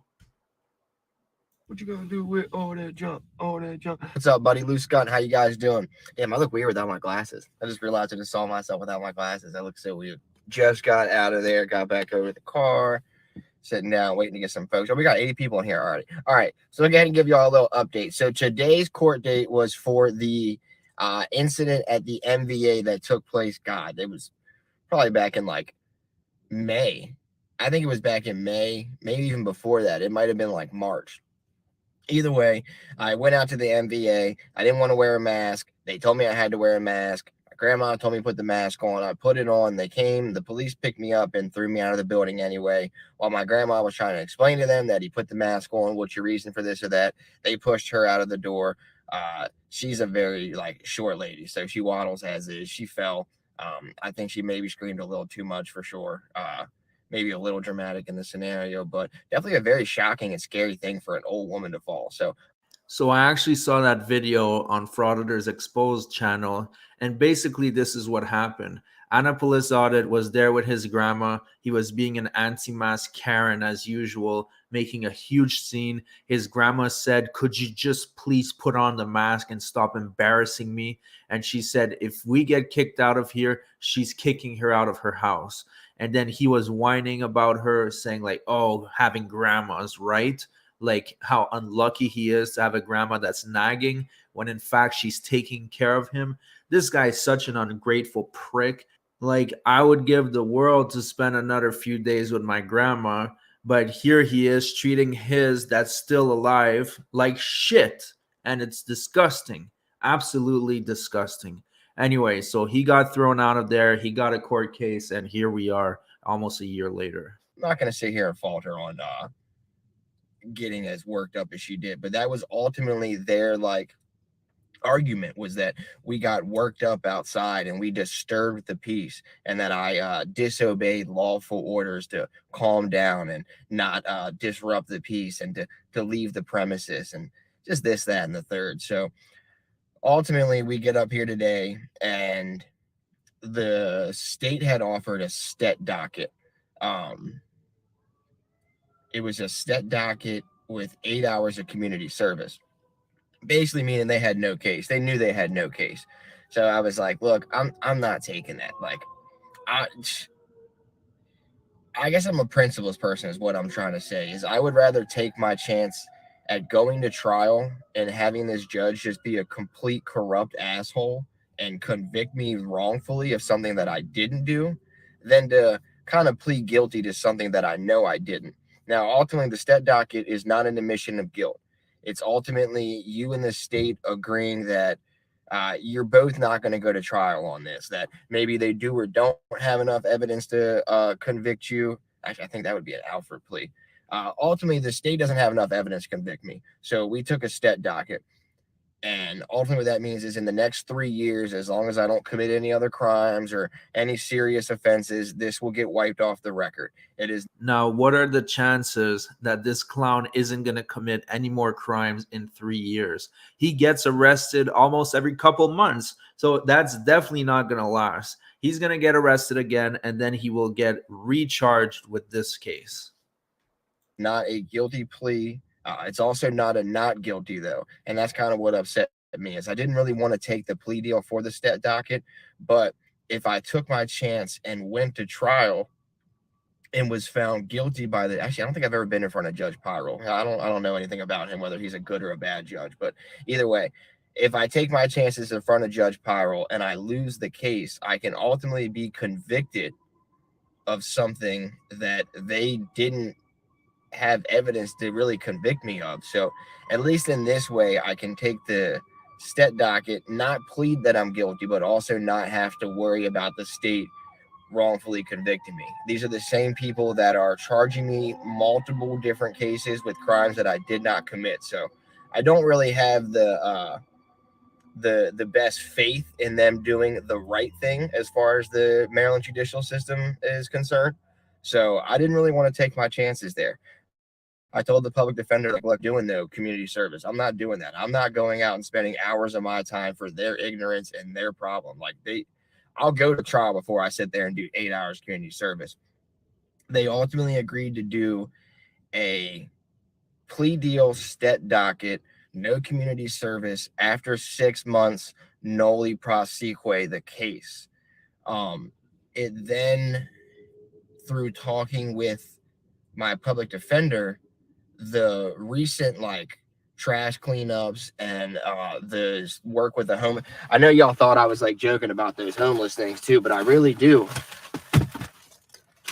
What you gonna do with all that junk? All that junk. What's up, buddy? Loose Gun. How you guys doing? Damn, I look weird without my glasses. I just realized I just saw myself without my glasses. I look so weird. Just got out of there, got back over to the car, sitting down, waiting to get some folks. Oh, we got 80 people in here already. All right, so I'll go ahead and give you all a little update. So today's court date was for the incident at the MVA that took place. God, it was probably back in like May. I think it was back in May, maybe even before that. It might have been like March. Either way, I went out to the MVA. I didn't want to wear a mask. They told me I had to wear a mask. My grandma told me to put the mask on. I put it on. They came. The police picked me up and threw me out of the building anyway. While my grandma was trying to explain to them that he put the mask on. What's your reason for this or that? They pushed her out of the door. She's a very short lady, so she waddles as is. She fell. I think she maybe screamed a little too much for sure. Maybe a little dramatic in the scenario, but definitely a very shocking and scary thing for an old woman to fall. So I actually saw that video on Frauditor's Exposed channel, and basically this is what happened. Annapolis Audit was there with his grandma. He was being an anti-mask Karen as usual, making a huge scene. His grandma said, "Could you just please put on the mask and stop embarrassing me?" And she said, if we get kicked out of here, she's kicking her out of her house. And then he was whining about her, saying oh, having grandmas, right? Like how unlucky he is to have a grandma that's nagging when in fact she's taking care of him. This guy is such an ungrateful prick. I would give the world to spend another few days with my grandma, but here he is treating his that's still alive like shit. And it's disgusting. Absolutely disgusting. Anyway, so he got thrown out of there. He got a court case, and here we are almost a year later. I'm not going to sit here and fault her on getting as worked up as she did, but that was ultimately their argument, was that we got worked up outside and we disturbed the peace, and that I disobeyed lawful orders to calm down and not disrupt the peace and to leave the premises and just this, that, and the third. So ultimately, we get up here today, and the state had offered a stet docket. It was a stet docket with 8 hours of community service, basically meaning they had no case. They knew they had no case. So I was like, look, I'm not taking that. I guess I'm a principles person is what I'm trying to say. Is I would rather take my chance at going to trial and having this judge just be a complete corrupt asshole and convict me wrongfully of something that I didn't do than to kind of plead guilty to something that I know I didn't. Now, ultimately, the stet docket is not an admission of guilt. It's ultimately you and the state agreeing that you're both not going to go to trial on this, that maybe they do or don't have enough evidence to convict you. Actually, I think that would be an Alfred plea. Ultimately, the state doesn't have enough evidence to convict me. So we took a stet docket. And ultimately what that means is in the next 3 years, as long as I don't commit any other crimes or any serious offenses, this will get wiped off the record. It is. Now, what are the chances that this clown isn't going to commit any more crimes in 3 years? He gets arrested almost every couple months. So that's definitely not going to last. He's going to get arrested again, and then he will get recharged with this case. Not a guilty plea. It's also not a not guilty, though. And that's kind of what upset me, is I didn't really want to take the plea deal for the stet docket. But if I took my chance and went to trial and was found guilty by actually, I don't think I've ever been in front of Judge Pyro. I don't know anything about him, whether he's a good or a bad judge. But either way, if I take my chances in front of Judge Pyro and I lose the case, I can ultimately be convicted of something that they didn't have evidence to really convict me of. So at least in this way, I can take the stet docket, not plead that I'm guilty, but also not have to worry about the state wrongfully convicting me. These are the same people that are charging me multiple different cases with crimes that I did not commit. So I don't really have the the best faith in them doing the right thing as far as the Maryland judicial system is concerned. So I didn't really want to take my chances there. I told the public defender, like, look, doing no community service. I'm not doing that. I'm not going out and spending hours of my time for their ignorance and their problem. Like, I'll go to trial before I sit there and do 8 hours community service. They ultimately agreed to do a plea deal, stet docket, no community service after 6 months, noli prosequi the case. It then, through talking with my public defender, the recent like trash cleanups and the work with the home. I know y'all thought I was like joking about those homeless things too, but I really do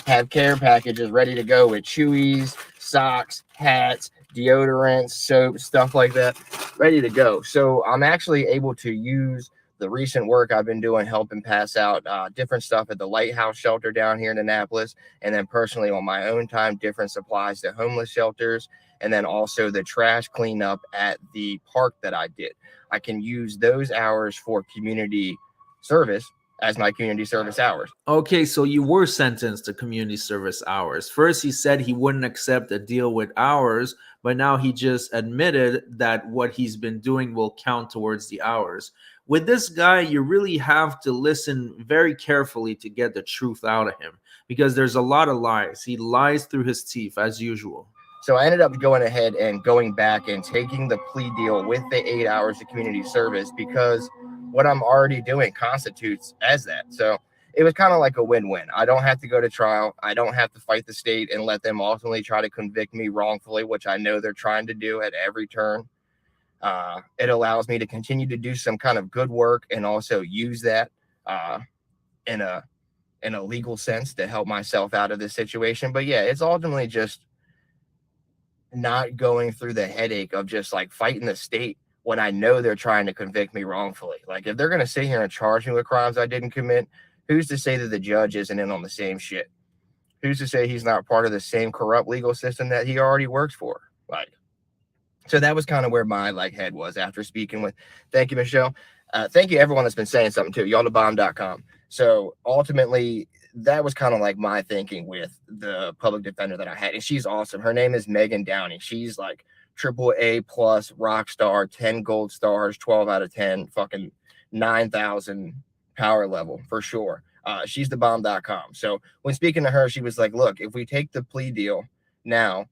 have care packages ready to go with Chewies, socks, hats, deodorants, soap, stuff like that, ready to go. So I'm actually able to use the recent work I've been doing, helping pass out different stuff at the Lighthouse shelter down here in Annapolis, and then personally on my own time, different supplies to homeless shelters, and then also the trash cleanup at the park that I did. I can use those hours for community service as my community service hours. Okay, so you were sentenced to community service hours. First, he said he wouldn't accept a deal with hours, but now he just admitted that what he's been doing will count towards the hours. With this guy, you really have to listen very carefully to get the truth out of him, because there's a lot of lies. He lies through his teeth as usual. So I ended up going ahead and going back and taking the plea deal with the 8 hours of community service, because what I'm already doing constitutes as that. So it was kind of like a win-win. I don't have to go to trial. I don't have to fight the state and let them ultimately try to convict me wrongfully, which I know they're trying to do at every turn. It allows me to continue to do some kind of good work and also use that in a legal sense to help myself out of this situation. But yeah, it's ultimately just not going through the headache of just like fighting the state when I know they're trying to convict me wrongfully. Like, if they're going to sit here and charge me with crimes I didn't commit, who's to say that the judge isn't in on the same shit? Who's to say he's not part of the same corrupt legal system that he already works for? Like, so that was kind of where my like head was after speaking with, thank you, Michelle. Thank you everyone that's been saying something too, y'allthebomb.com. So ultimately, that was kind of like my thinking with the public defender that I had. And she's awesome. Her name is Megan Downey. She's like AAA plus rock star, 10 gold stars, 12 out of 10, fucking 9,000 power level for sure. She's thebomb.com. So when speaking to her, she was like, look, if we take the plea deal now,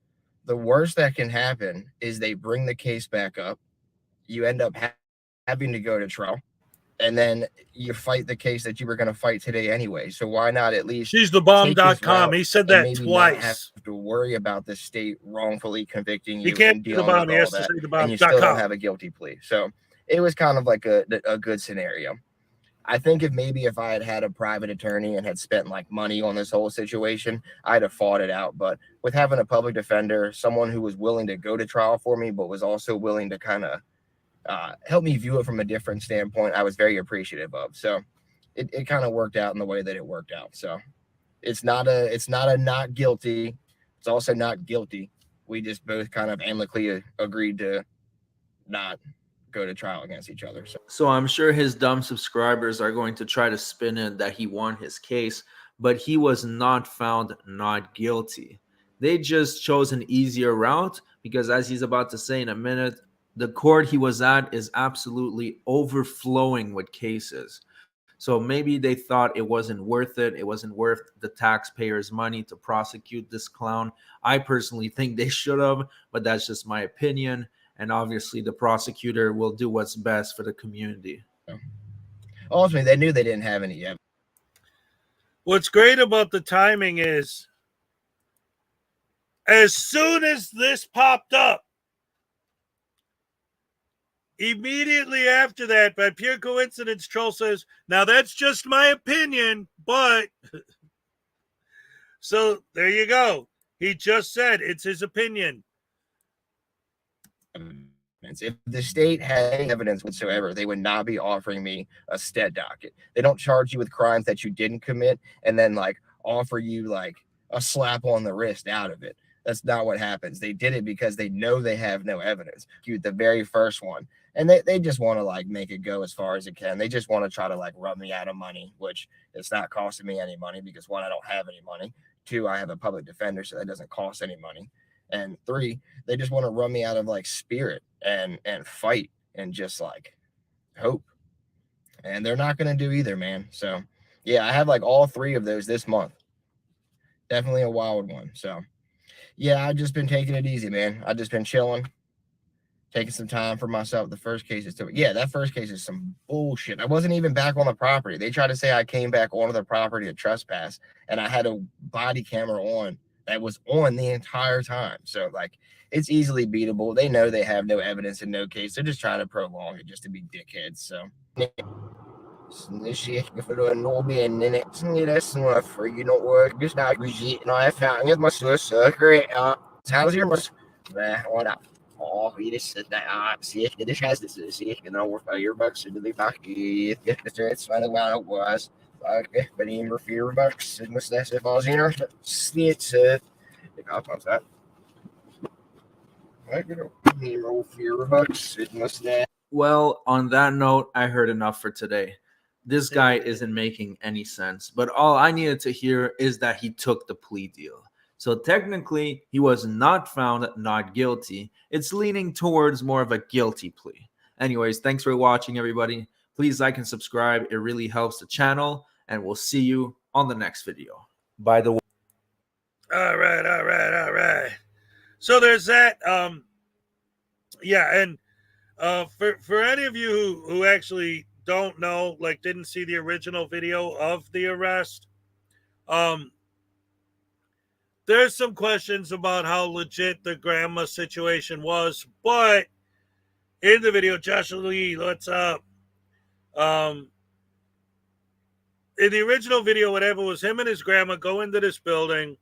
the worst that can happen is they bring the case back up. You end up having to go to trial, and then you fight the case that you were going to fight today anyway. So why not at least She's thebomb.com. He said that twice. Not have to worry about the state wrongfully convicting you. He can't and do dealing the bomb. with He has all to that, say thebomb.com. and you still don't have a guilty plea. So it was kind of like a good scenario. I think if I had had a private attorney and had spent like money on this whole situation, I'd have fought it out. But with having a public defender, someone who was willing to go to trial for me, but was also willing to kind of help me view it from a different standpoint, I was very appreciative of. So it kind of worked out in the way that it worked out. So it's not a not guilty. It's also not guilty. We just both kind of amicably agreed to not go to trial against each other. So I'm sure his dumb subscribers are going to try to spin it that he won his case, but he was not found not guilty. They just chose an easier route because, as he's about to say in a minute, the court he was at is absolutely overflowing with cases. So maybe they thought it wasn't worth it. It wasn't worth the taxpayers' money to prosecute this clown. I personally think they should have, but that's just my opinion. And obviously the prosecutor will do what's best for the community. Ultimately, they knew they didn't have any evidence. What's great about the timing is, as soon as this popped up, immediately after that, by pure coincidence, Troll says, now that's just my opinion, but... So there you go. He just said it's his opinion. If the state had any evidence whatsoever, they would not be offering me a stet docket. They don't charge you with crimes that you didn't commit and then like offer you like a slap on the wrist out of it. That's not what happens. They did it because they know they have no evidence. The very first one, And they just want to like make it go as far as it can. They just want to try to like rub me out of money, which it's not costing me any money because one, I don't have any money. Two, I have a public defender, so that doesn't cost any money. And three, they just want to run me out of like spirit and fight and just like hope. And they're not going to do either, man. So yeah, I have like all three of those this month. Definitely a wild one. So yeah, I've just been taking it easy, man. I've just been chilling, taking some time for myself. The first case is that first case is some bullshit. I wasn't even back on the property. They tried to say I came back onto the property to trespass, and I had a body camera on that was on the entire time. So like, it's easily beatable. They know they have no evidence in no case. They're just trying to prolong it just to be dickheads. So Oh, vi disse sier det kjæste sier over firebucks into the pocket. It's funny when it was. Like, but even for $4, it must have falls in our snitch. The cop wants that. Like, Nemo $4, it must have. Well, on that note, I heard enough for today. This guy isn't making any sense, but all I needed to hear is that he took the plea deal. So technically, he was not found not guilty. It's leaning towards more of a guilty plea. Anyways, thanks for watching, everybody. Please like and subscribe. It really helps the channel, and we'll see you on the next video. By the way, all right. So there's that. Yeah, and for any of you who actually don't know, like didn't see the original video of the arrest, there's some questions about how legit the grandma situation was, but in the video, Joshua Lee, what's up? In the original video, whatever, was him and his grandma go into this building.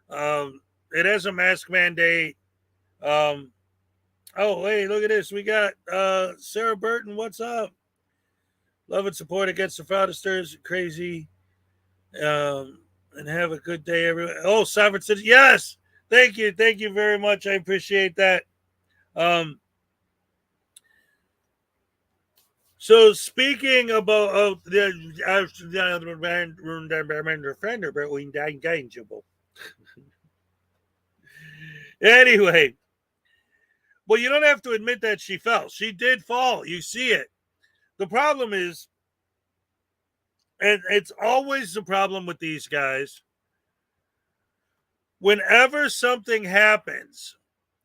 It has a mask mandate. Oh, hey, look at this. We got Sarah Burton. What's up? Love and support against the fraudsters. Crazy. And have a good day, everyone. Oh, Sovereign Citizen. Yes. Thank you. Thank you very much. I appreciate that. So speaking about anyway, well, you don't have to admit that she fell. She did fall. You see it. The problem is, and it's always the problem with these guys, whenever something happens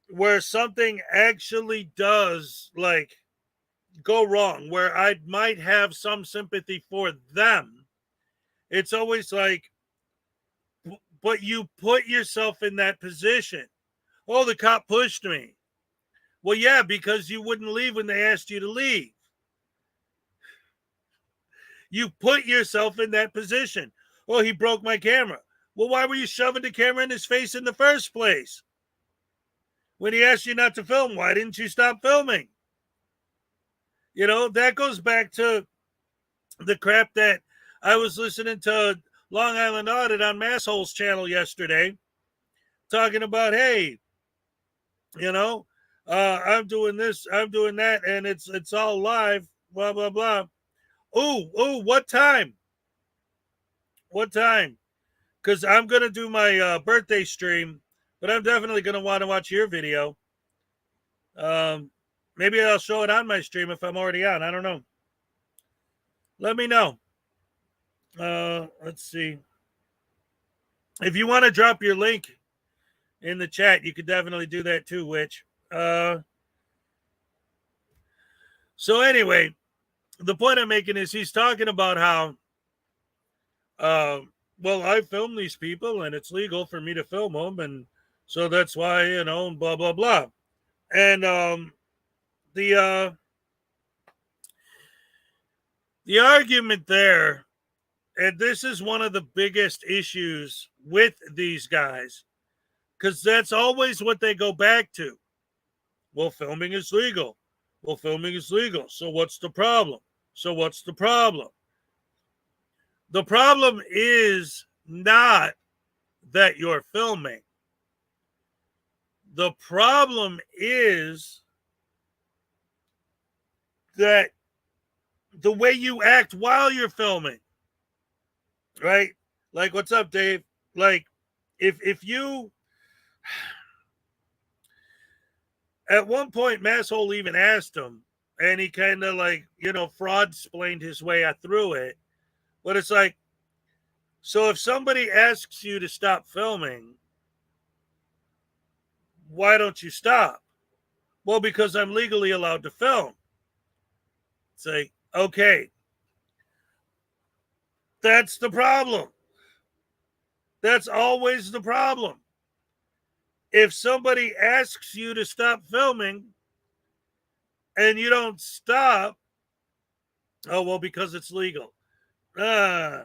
where something actually does like go wrong, where I might have some sympathy for them, it's always like, but you put yourself in that position. Oh, the cop pushed me. Well, yeah, because you wouldn't leave when they asked you to leave. You put yourself in that position. Oh, he broke my camera. Well, why were you shoving the camera in his face in the first place? When he asked you not to film, why didn't you stop filming? You know, that goes back to the crap that I was listening to Long Island Audit on Masshole's channel yesterday, talking about, hey, you know, I'm doing this, I'm doing that, and it's all live, blah, blah, blah. Oh, what time? What time? Because I'm going to do my birthday stream, but I'm definitely going to want to watch your video. Maybe I'll show it on my stream if I'm already on. I don't know. Let me know. Let's see. If you want to drop your link in the chat, you could definitely do that too, Witch. So anyway, the point I'm making is he's talking about how, well, I film these people and it's legal for me to film them. And so that's why, you know, blah, blah, blah. And the argument there, and this is one of the biggest issues with these guys, because that's always what they go back to. Well, filming is legal. Well, filming is legal. So what's the problem? So what's the problem? The problem is not that you're filming. The problem is that the way you act while you're filming, right? Like, what's up, Dave? Like, if you, at one point, Masshole even asked him, and he kind of like, fraud-splained his way through it. But it's like, so if somebody asks you to stop filming, why don't you stop? Well, because I'm legally allowed to film. It's like, okay, that's the problem. That's always the problem. If somebody asks you to stop filming and you don't stop, oh, well, because it's legal. Why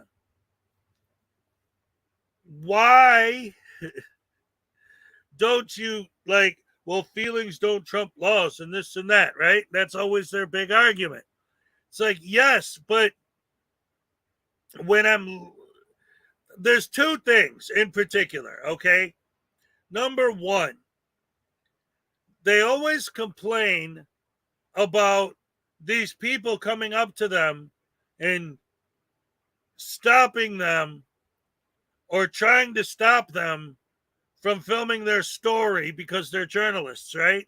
don't you, like, well, feelings don't trump laws and this and that, right? That's always their big argument. It's like, yes, but there's two things in particular, okay? Number one, they always complain about these people coming up to them and stopping them or trying to stop them from filming their story because they're journalists, right?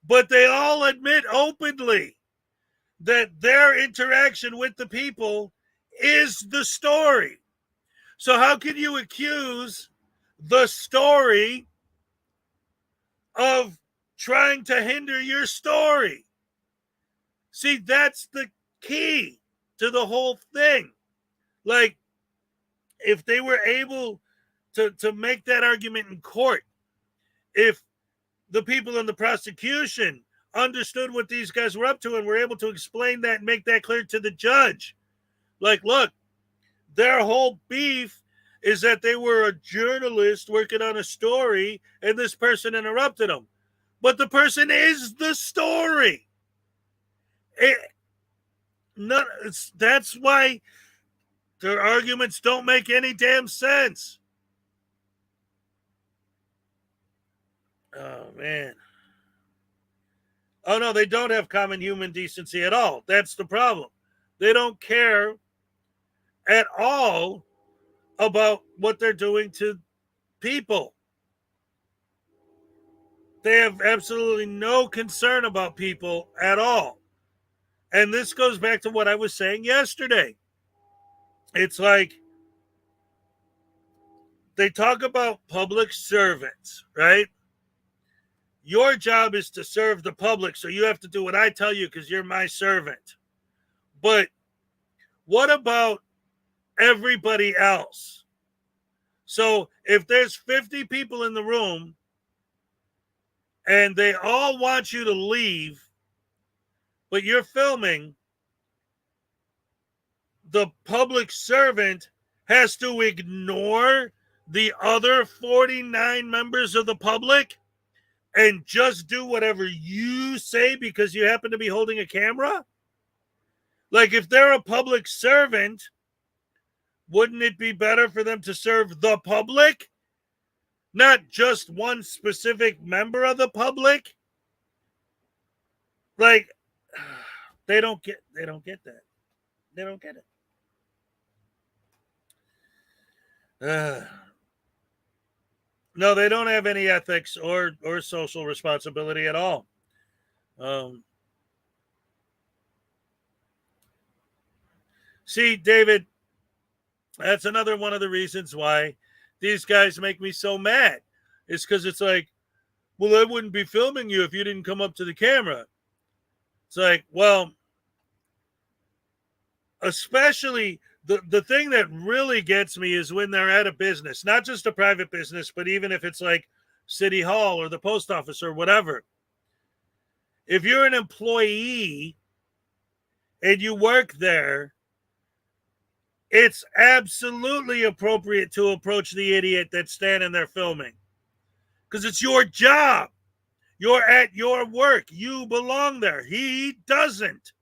But they all admit openly that their interaction with the people is the story. So how can you accuse the story of trying to hinder your story? See, that's the key to the whole thing. Like, if they were able to make that argument in court, if the people in the prosecution understood what these guys were up to and were able to explain that and make that clear to the judge, like, look, their whole beef is that they were a journalist working on a story and this person interrupted them. But the person is the story. That's why their arguments don't make any damn sense. Oh, man. Oh, no, they don't have common human decency at all. That's the problem. They don't care at all about what they're doing to people. They have absolutely no concern about people at all. And this goes back to what I was saying yesterday. It's like they talk about public servants, right? Your job is to serve the public, so you have to do what I tell you because you're my servant. But what about everybody else? So if there's 50 people in the room and they all want you to leave, but you're filming, the public servant has to ignore the other 49 members of the public and just do whatever you say because you happen to be holding a camera? Like, if they're a public servant, wouldn't it be better for them to serve the public, not just one specific member of the public? Like, they don't get that. They don't get it. No, they don't have any ethics or social responsibility at all. See, David, that's another one of the reasons why these guys make me so mad. It's because it's like, well, I wouldn't be filming you if you didn't come up to the camera. It's like, well, especially the thing that really gets me is when they're at a business, not just a private business, but even if it's like City Hall or the post office or whatever. If you're an employee and you work there, it's absolutely appropriate to approach the idiot that's standing there filming. Because it's your job. You're at your work. You belong there. He doesn't.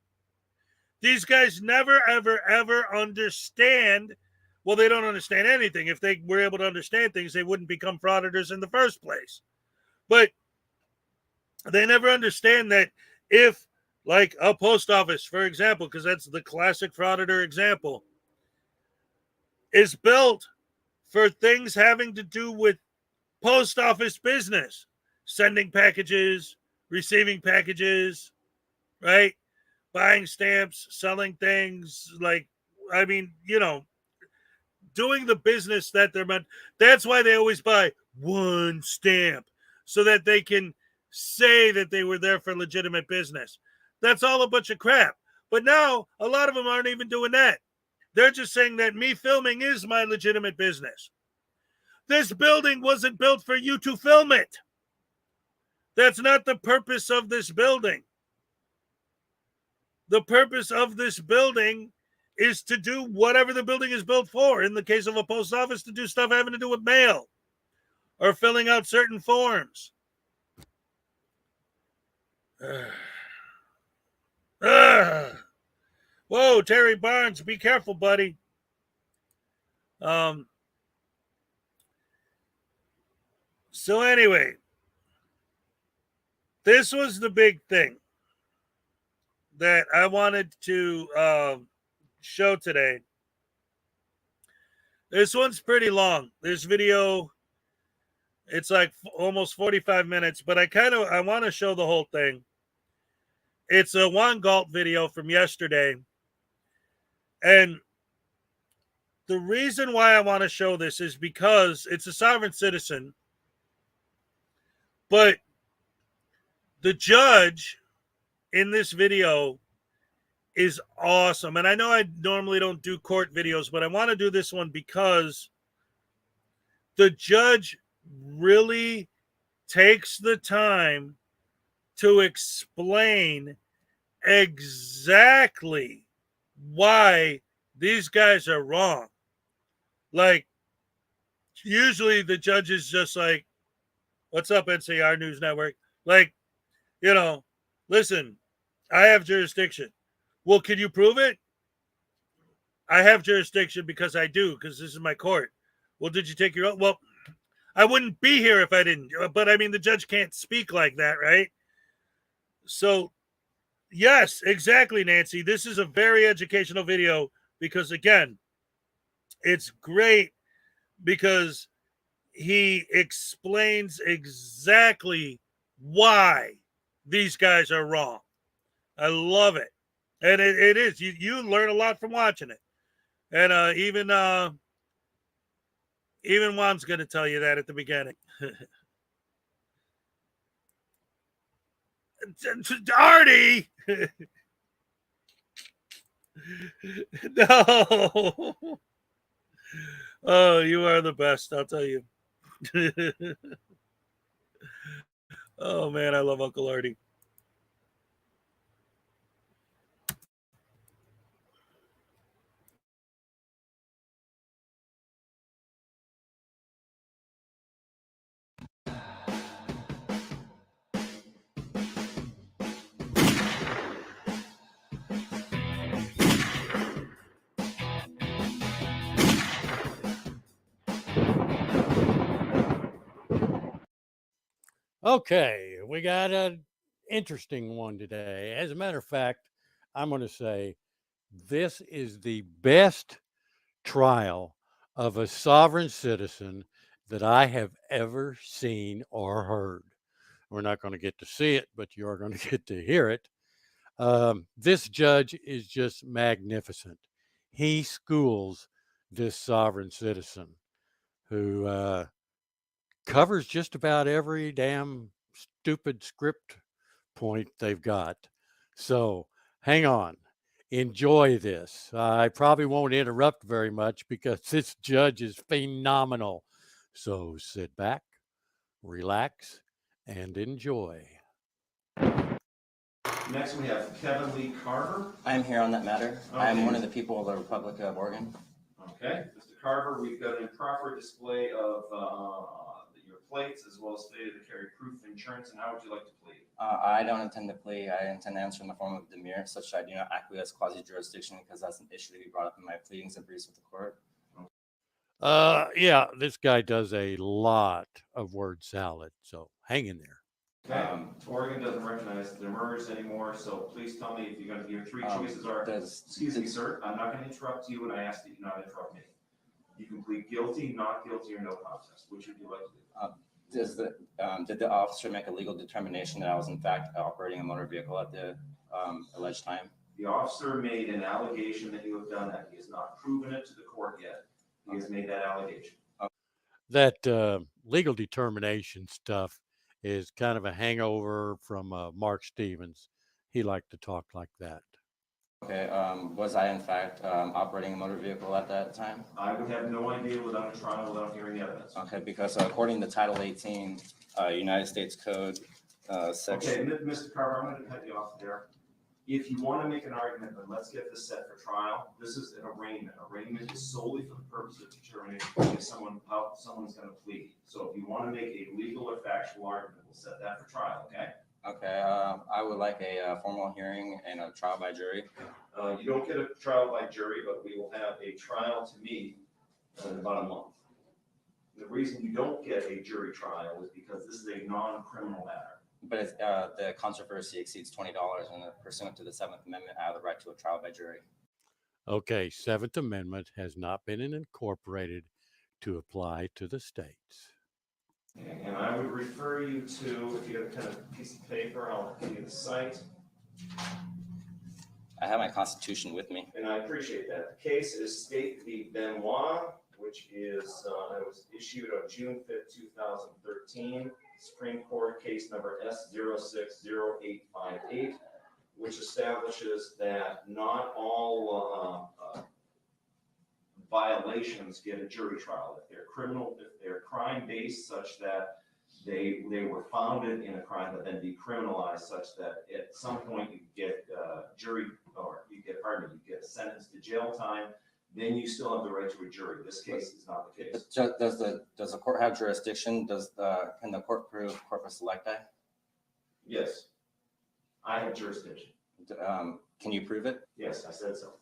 These guys never, ever, ever understand. Well, they don't understand anything. If they were able to understand things, they wouldn't become frauditors in the first place. But they never understand that if Like a post office, for example, because that's the classic frauditor example, is built for things having to do with post office business, sending packages, receiving packages, right? Buying stamps, selling things, like, I mean, doing the business that they're meant. That's why they always buy one stamp, so that they can say that they were there for legitimate business. That's all a bunch of crap. But now a lot of them aren't even doing that. They're just saying that me filming is my legitimate business. This building wasn't built for you to film it. That's not the purpose of this building. The purpose of this building is to do whatever the building is built for. In the case of a post office, to do stuff having to do with mail or filling out certain forms. Whoa, Terry Barnes, be careful, buddy. So anyway, this was the big thing that I wanted to show today. This one's pretty long. This video, it's like almost 45 minutes, but I want to show the whole thing. It's a Juan Galt video from yesterday. And the reason why I want to show this is because it's a sovereign citizen, but the judge in this video is awesome. And I know I normally don't do court videos, but I want to do this one because the judge really takes the time to explain exactly why these guys are wrong. Like, usually the judge is just like, what's up, NCR News Network? Like, listen, I have jurisdiction. Well, can you prove it? I have jurisdiction because I do, because this is my court. Well, did you take your oath? Well, I wouldn't be here if I didn't. But I mean, the judge can't speak like that, right? So, yes, exactly, Nancy. This is a very educational video because, again, it's great because he explains exactly why these guys are wrong. I love it. And it is. You learn a lot from watching it. And even Juan's going to tell you that at the beginning. Artie! No. Oh, you are the best, I'll tell you. Oh, man, I love Uncle Artie. Okay, we got an interesting one today. As a matter of fact, I'm going to say this is the best trial of a sovereign citizen that I have ever seen or heard. We're not going to get to see it, but you are going to get to hear it. This judge is just magnificent. He schools this sovereign citizen who covers just about every damn stupid script point they've got. So hang on, enjoy this. I probably won't interrupt very much because this judge is phenomenal. So sit back, relax, and enjoy. Next, we have Kevin Lee Carver. I'm here on that matter. Okay. I'm one of the people of the Republic of Oregon. Okay, Mr. Carver, we've got an improper display of your plates as well as failure to carry proof of insurance. And how would you like to plead? I don't intend to plea. I intend to answer in the form of demur, such that I do not acquiesce quasi-jurisdiction because that's an issue to be brought up in my pleadings and briefs with the court. Yeah, this guy does a lot of word salad, so hang in there. Okay, Oregon doesn't recognize the demurs anymore, so please tell me if you're gonna, your three choices are, excuse me, sir, I'm not gonna interrupt you, and I ask that you not interrupt me. You can plead guilty, not guilty, or no contest. Which would you like to do? Did the officer make a legal determination that I was in fact operating a motor vehicle at the alleged time? The officer made an allegation that you have done that. He has not proven it to the court yet. He has made that allegation. That legal determination stuff is kind of a hangover from Mark Stevens. He liked to talk like that. Okay, was I in fact operating a motor vehicle at that time? I would have no idea without a trial, without hearing the evidence. Okay, because according to Title 18, United States Code, section. Okay, Mr. Carver, I'm gonna cut you off there. If you want to make an argument, then let's get this set for trial. This is an arraignment. Arraignment is solely for the purpose of determining if how someone's going to plead. So if you want to make a legal or factual argument, we'll set that for trial, okay? Okay, I would like a formal hearing and a trial by jury. You don't get a trial by jury, but we will have a trial to meet in about a month. The reason you don't get a jury trial is because this is a non-criminal matter. But it's, the controversy exceeds $20, and pursuant to the 7th Amendment, I have the right to a trial by jury. Okay, 7th Amendment has not been incorporated to apply to the states. And I would refer you to, if you have a kind of piece of paper, I'll give you the site. I have my Constitution with me. And I appreciate that. The case is State v. Benoit, which is, it was issued on June 5th, 2013. Supreme Court case number S060858, which establishes that not all violations get a jury trial. If they're criminal, if they're crime-based such that they were founded in a crime but then decriminalized such that at some point you get you get sentenced to jail time, then you still have the right to a jury. This case is not the case. Does the court have jurisdiction? Can the court prove corpus electi? Yes, I have jurisdiction. Can you prove it? Yes, I said so.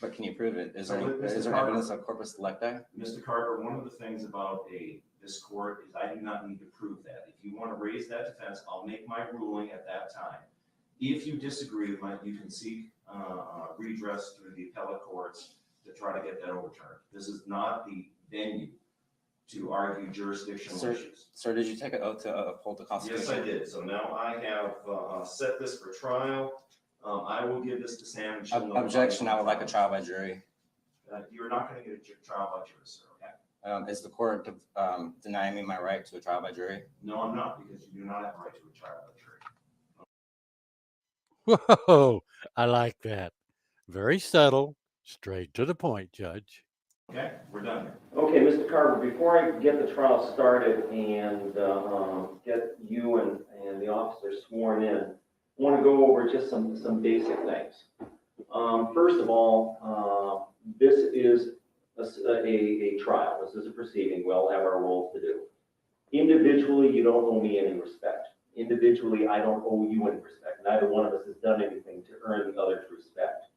But can you prove it? Is there Carver, evidence of corpus electi? Mr. Carver, one of the things about this court is I do not need to prove that. If you want to raise that defense, I'll make my ruling at that time. If you disagree with my, you can seek redress through the appellate courts to try to get that overturned. This is not the venue to argue jurisdictional issues. Sir, did you take an oath to uphold the Constitution? Yes, I did. So now I have set this for trial. I will give this to Sam. And she'll Objection, I would like a trial by jury. You're not going to get a trial by jury, sir, okay? Is the court denying me my right to a trial by jury? No, I'm not, because you do not have a right to a trial by jury. Whoa, I like that. Very subtle, straight to the point, Judge. Okay, we're done here. Okay, Mr. Carver, before I get the trial started and get you and the officer sworn in, I want to go over just some basic things. First of all, this is a trial. This is a proceeding. We all have our roles to do. Individually, you don't owe me any respect. Individually, I don't owe you any respect. Neither one of us has done anything to earn the other's respect.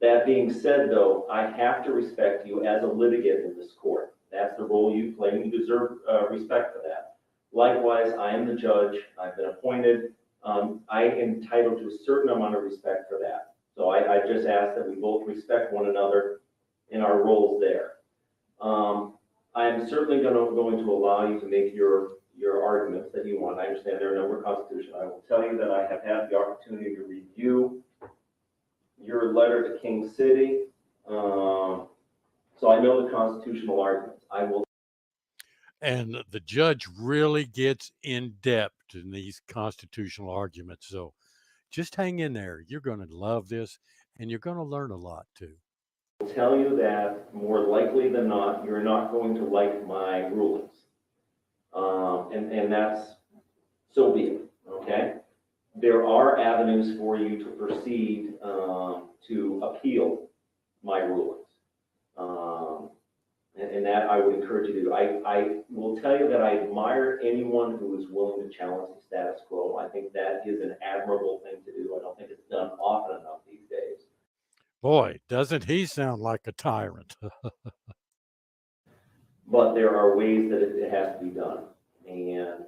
That being said, though, I have to respect you as a litigant in this court. That's the role you play, and you deserve respect for that. Likewise, I am the judge. I've been appointed. I am entitled to a certain amount of respect for that. So I just ask that we both respect one another in our roles there. I am certainly going to allow you to make your arguments that you want. I understand there are a number of constitutional. I will tell you that I have had the opportunity to review your letter to King City. So I know the constitutional arguments. I will. And the judge really gets in depth in these constitutional arguments. So just hang in there. You're going to love this, and you're going to learn a lot too. I will tell you that more likely than not, you're not going to like my rulings. And that's, so be it, okay? There are avenues for you to proceed to appeal my rulings. And that I would encourage you to do. I will tell you that I admire anyone who is willing to challenge the status quo. I think that is an admirable thing to do. I don't think it's done often enough these days. Boy, doesn't he sound like a tyrant? But there are ways that it has to be done. And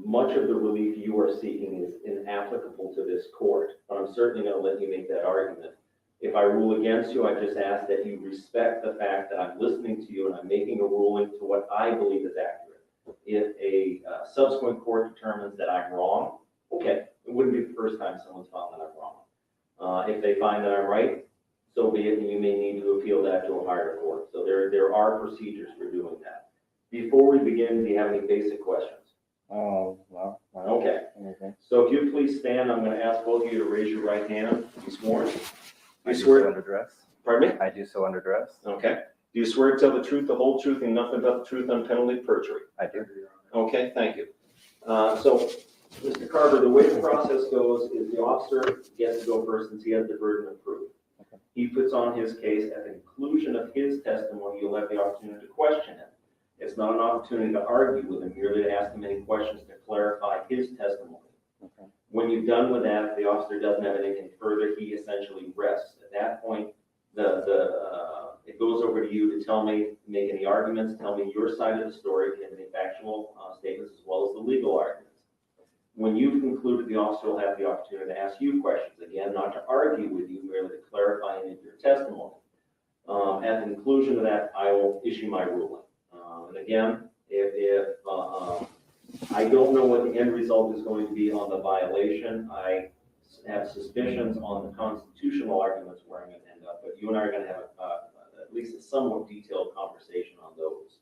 much of the relief you are seeking is inapplicable to this court, but I'm certainly going to let you make that argument. If I rule against you, I just ask that you respect the fact that I'm listening to you and I'm making a ruling to what I believe is accurate. If a subsequent court determines that I'm wrong, okay, it wouldn't be the first time someone's found that I'm wrong. If they find that I'm right, so be it, and you may need to appeal that to a higher court. So there are procedures for doing that. Before we begin, do you have any basic questions? Oh, well. Okay. So if you please stand, I'm going to ask both of you to raise your right hand. Be sworn. I do so under duress. Pardon me? I do so under duress. Okay. Do you swear to tell the truth, the whole truth, and nothing but the truth on penalty of perjury? I do. Okay, thank you. So, Mr. Carver, the way the process goes is the officer gets to go first since he has the burden of proof. Okay. He puts on his case. At the conclusion of his testimony, you'll have the opportunity to question him. It's not an opportunity to argue with him, merely to ask him any questions to clarify his testimony. Okay. When you're done with that, the officer doesn't have anything further. He essentially rests. At that point, it goes over to you to tell me, make any arguments, tell me your side of the story, give any factual statements as well as the legal arguments. When you've concluded, the officer will have the opportunity to ask you questions. Again, not to argue with you, merely to clarify any of your testimony. At the conclusion of that, I will issue my ruling. And again, if I don't know what the end result is going to be on the violation, I have suspicions on the constitutional arguments where I'm going to end up, but you and I are going to have at least a somewhat detailed conversation on those.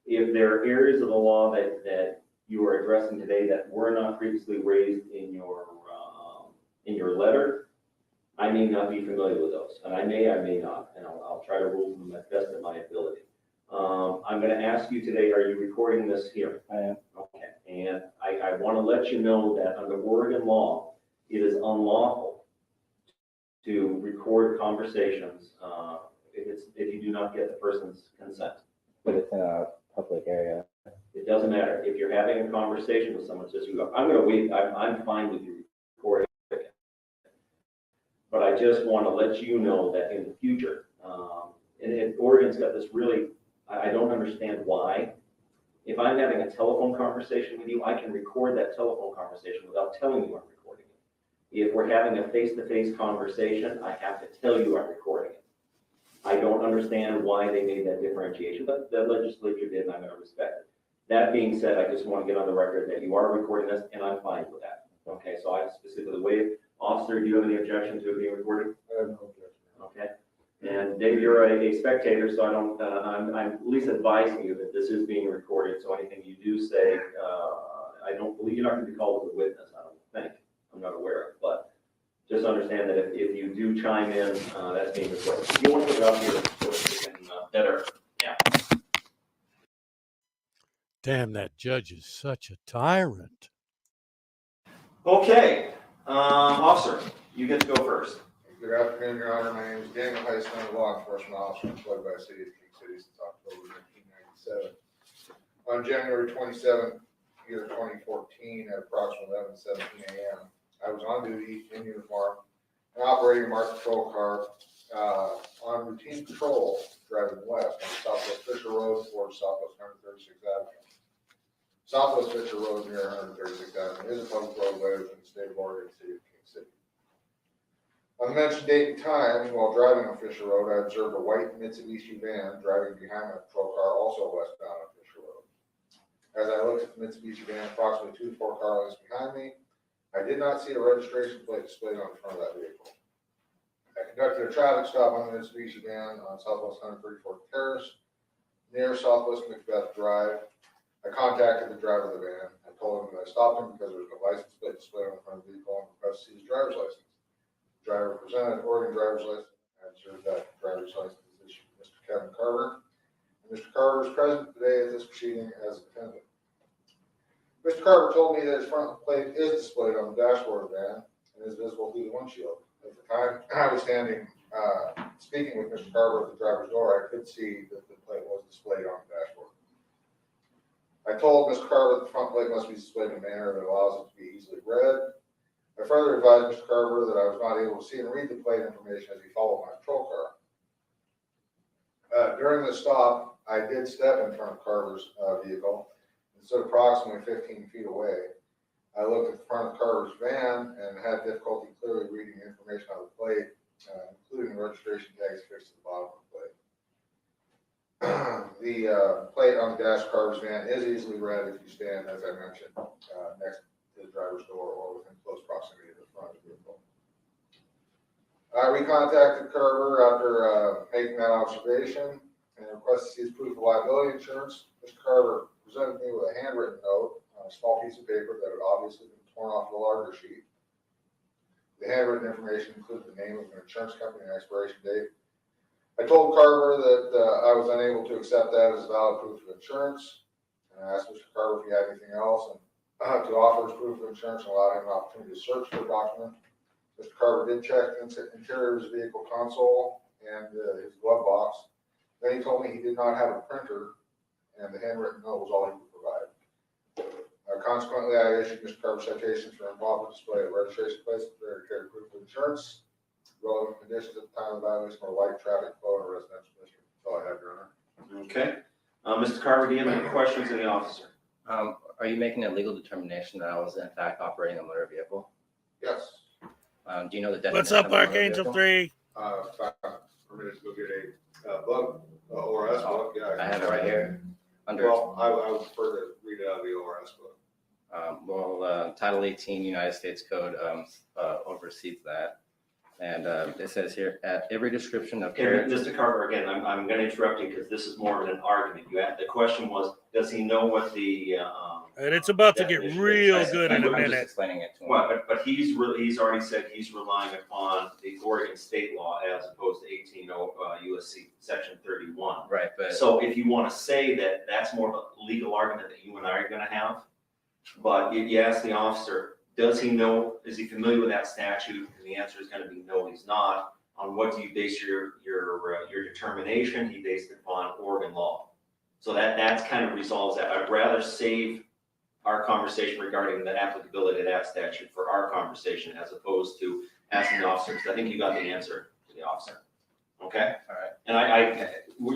If there are areas of the law that you are addressing today that were not previously raised in your letter, I may not be familiar with those, and I may not, and I'll try to rule them at best of my ability. I'm going to ask you today, are you recording this here? I am. Okay, and I want to let you know that under Oregon law, it is unlawful to record conversations if you do not get the person's consent. But it's in a public area. It doesn't matter. If you're having a conversation with someone, says you go, I'm going to wait, I'm fine with you recording it. But I just want to let you know that in the future, and Oregon's got this really, I don't understand why. If I'm having a telephone conversation with you, I can record that telephone conversation without telling you I'm recording it. If we're having a face-to-face conversation, I have to tell you I'm recording it. I don't understand why they made that differentiation, but the legislature did, and I'm going to respect it. That being said, I just want to get on the record that you are recording this, and I'm fine with that. Okay, so I specifically waive. Officer, do you have any objection to it being recorded? I have no objection. Okay. And Dave, you're a spectator, so I don't. I'm at least advising you that this is being recorded. So anything you do say, I don't believe you're not going to be called as a witness. I don't think. I'm not aware of, but just understand that if you do chime in, that's being recorded. If you want to put it up here so we can better. Yeah. Damn, that judge is such a tyrant. Okay, officer, you get to go first. Good afternoon, Your Honor. My name is Daniel Heisman, law enforcement officer employed by the city of King City since October 1997. On January 27th, year 2014, at approximately 11:17 a.m., I was on duty in uniform and operating a marked patrol car on routine patrol driving west on Southwest Fisher Road towards Southwest 136th Avenue. Southwest Fisher Road near 136th Avenue is a public roadway within the state of Oregon, city of King City. On the mentioned date and time, while driving on Fisher Road, I observed a white Mitsubishi van driving behind my patrol car, also westbound on Fisher Road. As I looked at the Mitsubishi van approximately 2 to 4 car lengths behind me, I did not see a registration plate displayed on the front of that vehicle. I conducted a traffic stop on the Mitsubishi van on Southwest 134th Terrace near Southwest Macbeth Drive. I contacted the driver of the van. I told him that I stopped him because there was no license plate displayed on the front of the vehicle and requested to see his driver's license. The driver presented an Oregon driver's license. I observed that driver's license is issued to Mr. Kevin Carver. And Mr. Carver is present today at this proceeding as a defendant. Mr. Carver told me that his front plate is displayed on the dashboard of the van and is visible through the windshield. At the time I was standing speaking with Mr. Carver at the driver's door, I could see that the plate was displayed on the dashboard. I told Mr. Carver that the front plate must be displayed in a manner that allows it to be easily read. I further advised Mr. Carver that I was not able to see and read the plate information as he followed my patrol car. During the stop, I did step in front of Carver's vehicle and stood approximately 15 feet away. I looked at the front of Carver's van and had difficulty clearly reading the information on the plate, including the registration tags fixed at the bottom of the plate. The plate on the dash of Carver's van is easily read if you stand, as I mentioned, next to the driver's door or within close proximity to the front of the vehicle. We contacted Carver after making that observation and requested to see his proof of liability insurance. Mr. Carver presented me with a handwritten note on a small piece of paper that had obviously been torn off the larger sheet. The handwritten information included the name of an insurance company and expiration date. I told Carver that I was unable to accept that as valid proof of insurance, and I asked Mr. Carver if he had anything else and to offer his proof of insurance and allow him an opportunity to search for the document. Mr. Carver did check the interior of his vehicle console and his glove box. Then he told me he did not have a printer, and the handwritten note was all he could provide. Consequently, I issued Mr. Carver citations for improper display of registration plates, failure to carry proof of insurance. Relevant conditions at the time of the violation were light traffic flow in a residential district. That's all I have, Your Honor. Okay. Mr. Carver, do you have any questions of the officer? Are you making a legal determination that I was in fact operating a motor vehicle? Yes. Do you know the definition? What's up, of a motor Archangel vehicle? 3? Permitted to go get a bug ORS book. Yeah, I have it right here. Well, I would prefer to read it out of the ORS book. Title 18 United States Code oversees that. And it says here, at every description of Okay, carriage. Mr. Carver, again, I'm going to interrupt you because this is more of an argument. The question was, does he know what the And it's about to get real good in a I'm just minute. explaining it to him. Well, but he's already said he's relying upon the Oregon state law as opposed to 18 USC section 31. Right, but So if you want to say that that's more of a legal argument that you and I are going to have, but you ask the officer, does he know, is he familiar with that statute? And the answer is going to be no, he's not. On what do you base your determination? He based it upon Oregon law. So that's kind of resolves that. I'd rather save our conversation regarding the applicability of that statute for our conversation as opposed to asking the officer, because I think you got the answer to the officer. Okay? All right. And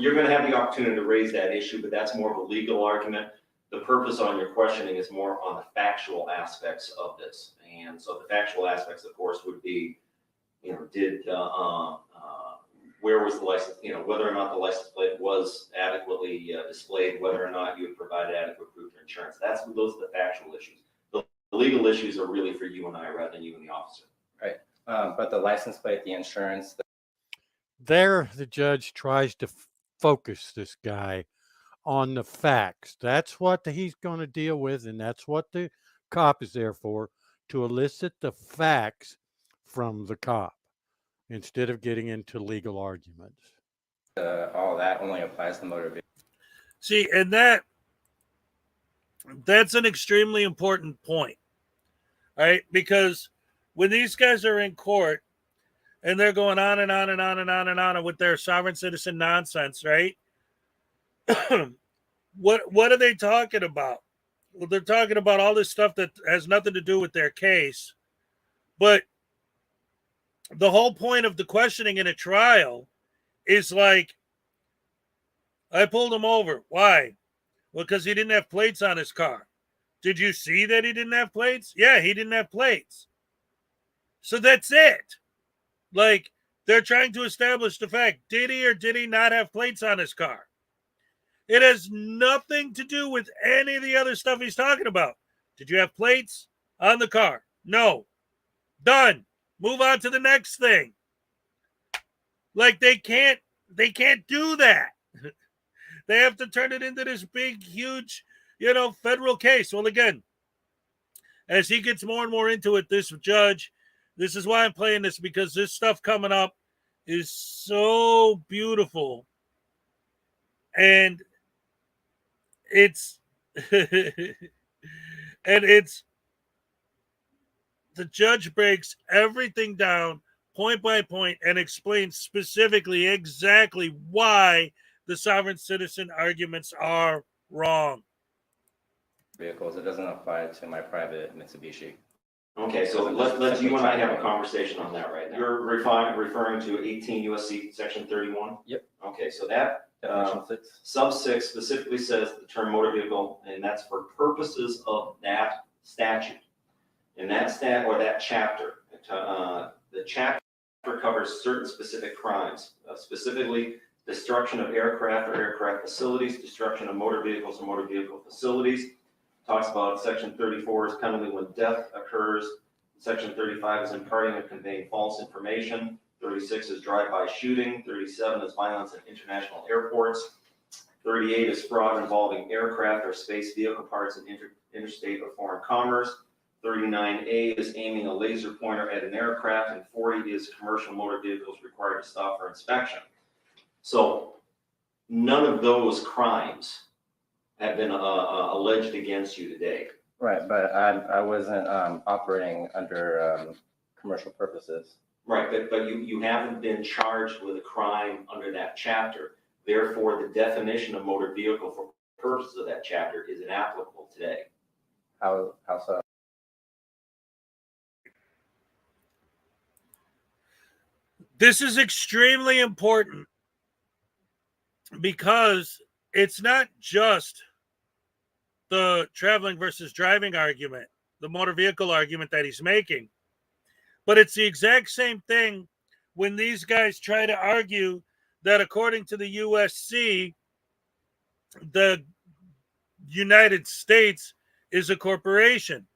you're going to have the opportunity to raise that issue, but that's more of a legal argument. The purpose on your questioning is more on the factual aspects of this. And so the factual aspects, of course, would be, where was the license, whether or not the license plate was adequately displayed, whether or not you had provided adequate proof of insurance. Those are the factual issues. The legal issues are really for you and I rather than you and the officer. right. But the license plate, the insurance. There, the judge tries to focus this guy on the facts. That's what he's going to deal with, and that's what the cop is there for, to elicit the facts from the cop instead of getting into legal arguments. All that only applies to motor vehicle. See, and that's an extremely important point, right? Because when these guys are in court and they're going on and on and on and on and on with their sovereign citizen nonsense, right? What are they talking about? Well, they're talking about all this stuff that has nothing to do with their case. But the whole point of the questioning in a trial is like, I pulled him over. Why? Well, because he didn't have plates on his car. Did you see that he didn't have plates? Yeah, he didn't have plates. So that's it. Like, they're trying to establish the fact, did he or did he not have plates on his car? It has nothing to do with any of the other stuff he's talking about. Did you have plates on the car? No. Done. Move on to the next thing. Like they can't do that. They have to turn it into this big, huge, federal case. Well, again, as he gets more and more into it, this judge, this is why I'm playing this, because this stuff coming up is so beautiful. And it's the judge breaks everything down point by point and explains specifically exactly why the sovereign citizen arguments are wrong. Vehicles, it doesn't apply to my private Mitsubishi. Okay, so let's you and I have a conversation on that right now. You're referring to 18 USC section 31? Yep. Okay, so that Definition 6. sub 6 specifically says the term motor vehicle, and that's for purposes of that statute. And that chapter, the chapter covers certain specific crimes, specifically destruction of aircraft or aircraft facilities, destruction of motor vehicles and motor vehicle facilities. Talks about section 34 is penalty when death occurs. Section 35 is imparting or conveying false information. 36 is drive-by shooting. 37 is violence at international airports. 38 is fraud involving aircraft or space vehicle parts in interstate or foreign commerce. 39A is aiming a laser pointer at an aircraft, and 40 is commercial motor vehicles required to stop for inspection. So none of those crimes have been alleged against you today. Right, but I wasn't operating under commercial purposes. Right, but you haven't been charged with a crime under that chapter. Therefore, the definition of motor vehicle for purposes of that chapter is inapplicable today. How so? This is extremely important because it's not just the traveling versus driving argument, the motor vehicle argument that he's making, but it's the exact same thing when these guys try to argue that according to the USC, the United States is a corporation.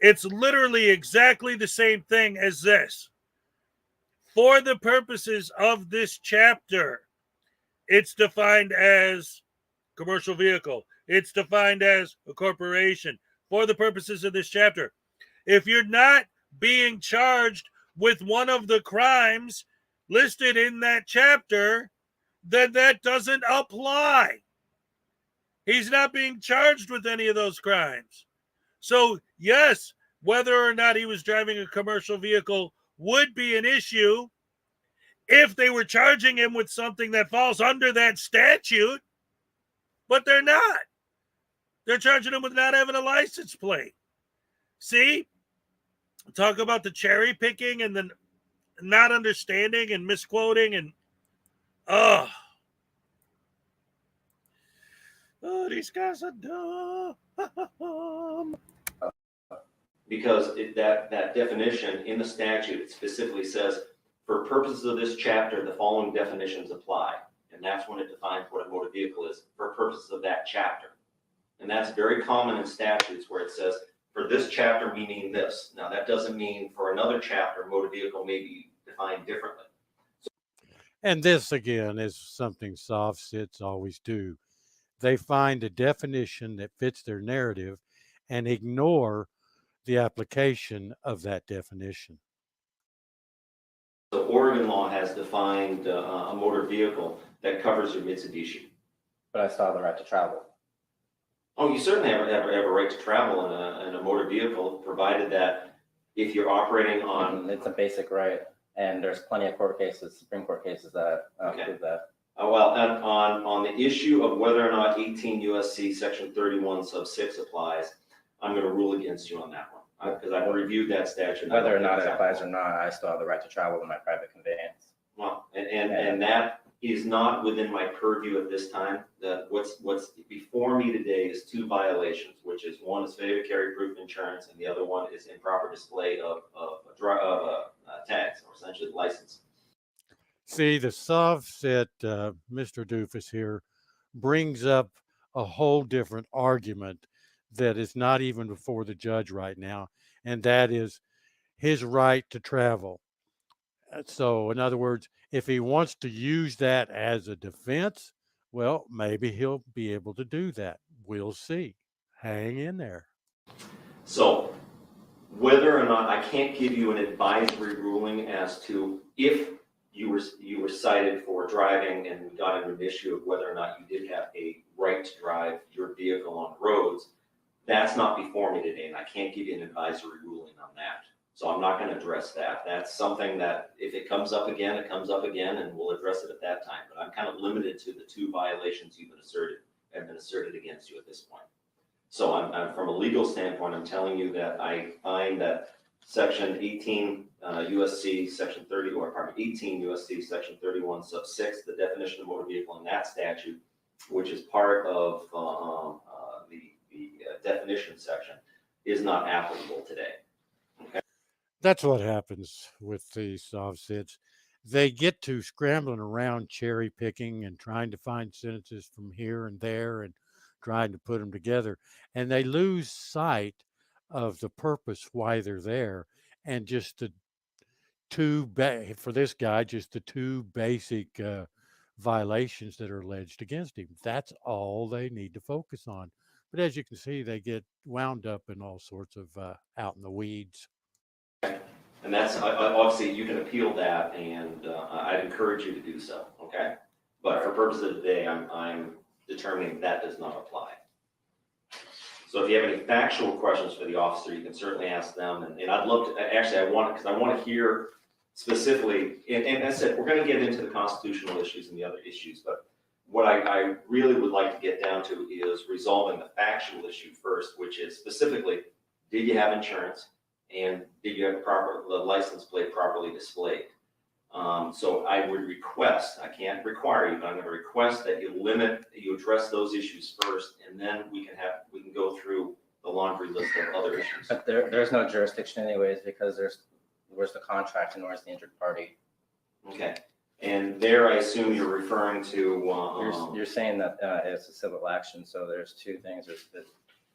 It's literally exactly the same thing as this. For the purposes of this chapter, it's defined as commercial vehicle. It's defined as a corporation for the purposes of this chapter. If you're not being charged with one of the crimes listed in that chapter, then that doesn't apply. He's not being charged with any of those crimes. So, yes, whether or not he was driving a commercial vehicle would be an issue if they were charging him with something that falls under that statute, but they're not. They're charging him with not having a license plate. See? Talk about the cherry picking and the not understanding and misquoting and oh, these guys are dumb. Because that definition in the statute, it specifically says, for purposes of this chapter, the following definitions apply. And that's when it defines what a motor vehicle is for purposes of that chapter. And that's very common in statutes where it says, for this chapter, we mean this. Now, that doesn't mean for another chapter, motor vehicle may be defined differently. And this, again, is something soft sits always do. They find a definition that fits their narrative and ignore the application of that definition. So Oregon law has defined a motor vehicle that covers your Mitsubishi. But I still have the right to travel. Oh, you certainly have a right to travel in a motor vehicle, provided that if you're operating on... It's a basic right, and there's plenty of court cases, Supreme Court cases that prove that. Well, and on the issue of whether or not 18 USC section 31 sub 6 applies, I'm going to rule against you on that one because I've reviewed that statute. Whether or not it applies or not, I still have the right to travel in my private conveyance. Well, and that is not within my purview at this time. That what's before me today is two violations, which is one is failure to carry proof of insurance, and the other one is improper display of tags, or essentially license. See, the soft set, Mr. Doofus here, brings up a whole different argument that is not even before the judge right now, and that is his right to travel. So, in other words, if he wants to use that as a defense, well, maybe he'll be able to do that. We'll see. Hang in there. So, whether or not I can't give you an advisory ruling as to if you were cited for driving and got into an issue of whether or not you did have a right to drive your vehicle on roads, that's not before me today, and I can't give you an advisory ruling on that. So I'm not going to address that. That's something that if it comes up again, it comes up again, and we'll address it at that time. But I'm kind of limited to the two violations have been asserted against you at this point. So I'm from a legal standpoint, I'm telling you that I find that section 18 USC section 30, or pardon me, 18 USC section 31 sub 6, the definition of motor vehicle in that statute, which is part of the definition section, is not applicable today. That's what happens with these offsets. They get to scrambling around, cherry picking and trying to find sentences from here and there and trying to put them together. And they lose sight of the purpose why they're there and just the for this guy, just the two basic violations that are alleged against him. That's all they need to focus on. But as you can see, they get wound up in all sorts of out in the weeds. And that's, obviously, you can appeal that, and I'd encourage you to do so, okay? But for purposes of the day, I'm determining that does not apply. So if you have any factual questions for the officer, you can certainly ask them. And I'd love to, actually, I want to hear specifically, and as I said, we're going to get into the constitutional issues and the other issues, but what I really would like to get down to is resolving the factual issue first, which is specifically, did you have insurance? And did you have the license plate properly displayed? So I would request, I can't require you, but I'm going to request that you address those issues first, and then we can go through the laundry list of other issues. But there's no jurisdiction anyways, because where's the contract and where's the injured party? Okay. And there, I assume you're referring to. You're saying that it's a civil action, so there's two things.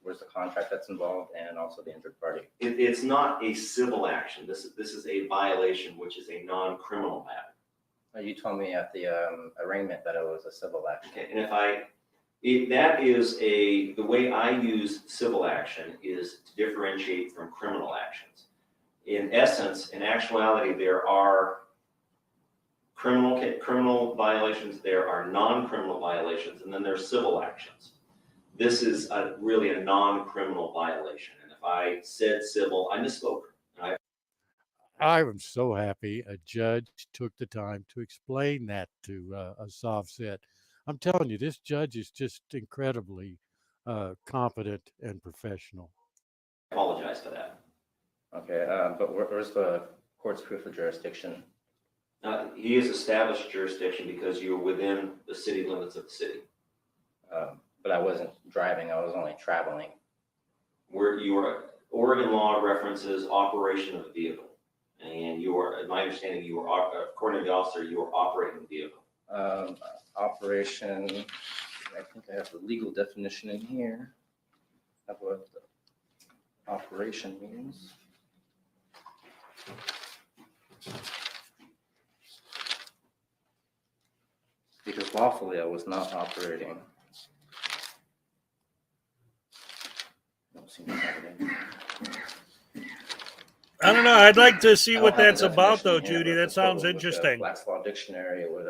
Where's the contract that's involved and also the injured party? It's not a civil action. This is a violation, which is a non-criminal matter. You told me at the arraignment that it was a civil action. Okay, and that is the way I use civil action is to differentiate from criminal actions. In essence, in actuality, there are criminal violations, there are non-criminal violations, and then there's civil actions. This is really a non-criminal violation. And if I said civil, I misspoke. I am so happy a judge took the time to explain that to a soft set. I'm telling you, this judge is just incredibly competent and professional. I apologize for that. Okay, but where's the court's proof of jurisdiction? He has established jurisdiction because you're within the city limits of the city. But I wasn't driving, I was only traveling. Oregon law references operation of the vehicle. And my understanding, according to the officer, you were operating the vehicle. Operation, I think I have the legal definition in here of what operation means. Because lawfully I was not operating. I don't know. I'd like to see what that's about, though, Judy. That sounds interesting. Black's Law Dictionary would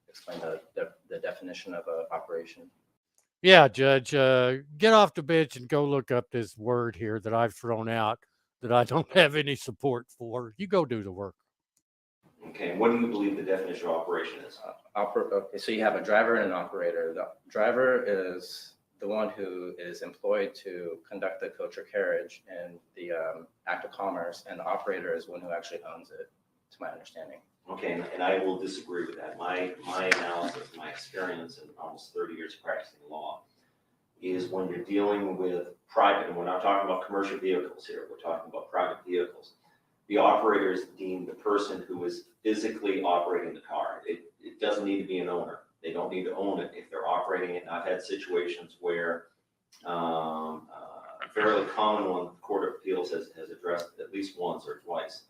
explain the definition of operation. Yeah, Judge, get off the bench and go look up this word here that I've thrown out that I don't have any support for. You go do the work. Okay, what do you believe the definition of operation is? Okay, so you have a driver and an operator. The driver is the one who is employed to conduct the coach or carriage in the act of commerce, and the operator is one who actually owns it, to my understanding. Okay, and I will disagree with that. My analysis, my experience in almost 30 years of practicing law is when you're dealing with private, and we're not talking about commercial vehicles here, we're talking about private vehicles. The operator is deemed the person who is physically operating the car. It doesn't need to be an owner. They don't need to own it if they're operating it. And I've had situations where a fairly common one, the Court of Appeals has addressed at least once or twice.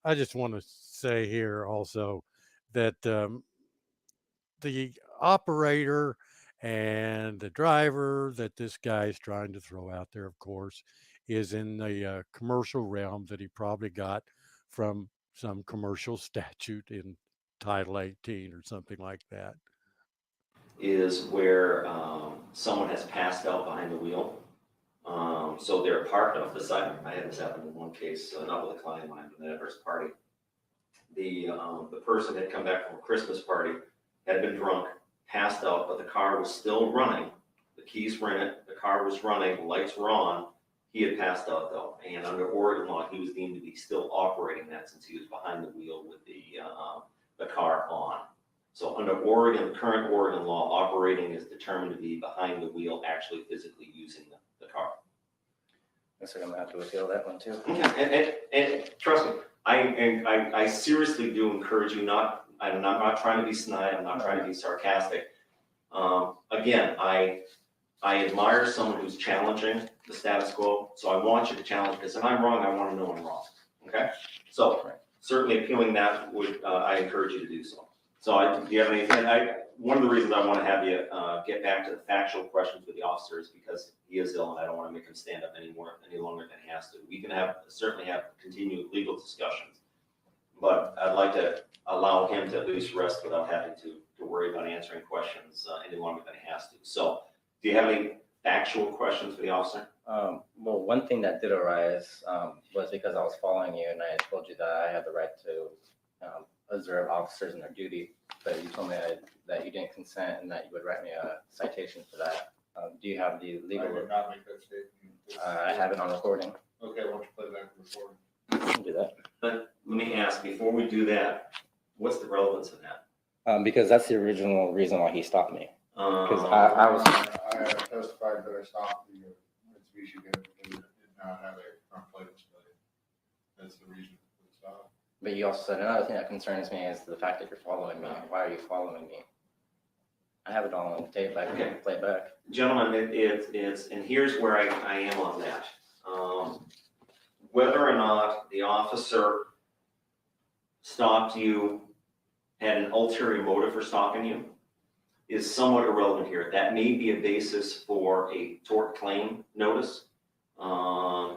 I just want to say here also that the operator and the driver that this guy is trying to throw out there, of course, is in the commercial realm that he probably got from some commercial statute in Title 18 or something like that. Is where someone has passed out behind the wheel. So they're parked off the side. I had this happen in one case, not with a client of mine, but an adverse party. The person had come back from a Christmas party, had been drunk, passed out, but the car was still running. The keys were in it, the car was running, the lights were on. He had passed out though, and under Oregon law, he was deemed to be still operating that since he was behind the wheel with the car on. So under current Oregon law, operating is determined to be behind the wheel, actually physically using the car. guess I'm gonna have to appeal that one too. And trust me, I seriously do encourage you not, I'm not trying to be snide, I'm not trying to be sarcastic. Again, I admire someone who's challenging the status quo, so I want you to challenge, because if I'm wrong, I want to know I'm wrong, okay? So certainly appealing that would, I encourage you to do so. So do you have any, and one of the reasons I want to have you get back to the factual questions with the officer is because he is ill and I don't want to make him stand up any longer than he has to. We can certainly have continued legal discussions, but I'd like to allow him to at least rest without having to worry about answering questions any longer than he has to. So do you have any factual questions for the officer? Well, one thing that did arise was because I was following you and I told you that I had the right to observe officers in their duty, but you told me that you didn't consent and that you would write me a citation for that. Do you have the legal? I did not make that statement. I have it on recording. Okay, why don't you play back the recording? I can do that. But let me ask, before we do that, what's the relevance of that? Because that's the original reason why he stopped me. Because I have testified that I stopped the Mitsubishi because it did not have a front plate display. That's the reason for the stop. But you also said another thing that concerns me is the fact that you're following me. Why are you following me? I have it all on tape. I can play it back. Gentlemen, it's and here's where I am on that. Whether or not the officer stopped you, had an ulterior motive for stopping you, is somewhat irrelevant here. That may be a basis for a tort claim notice.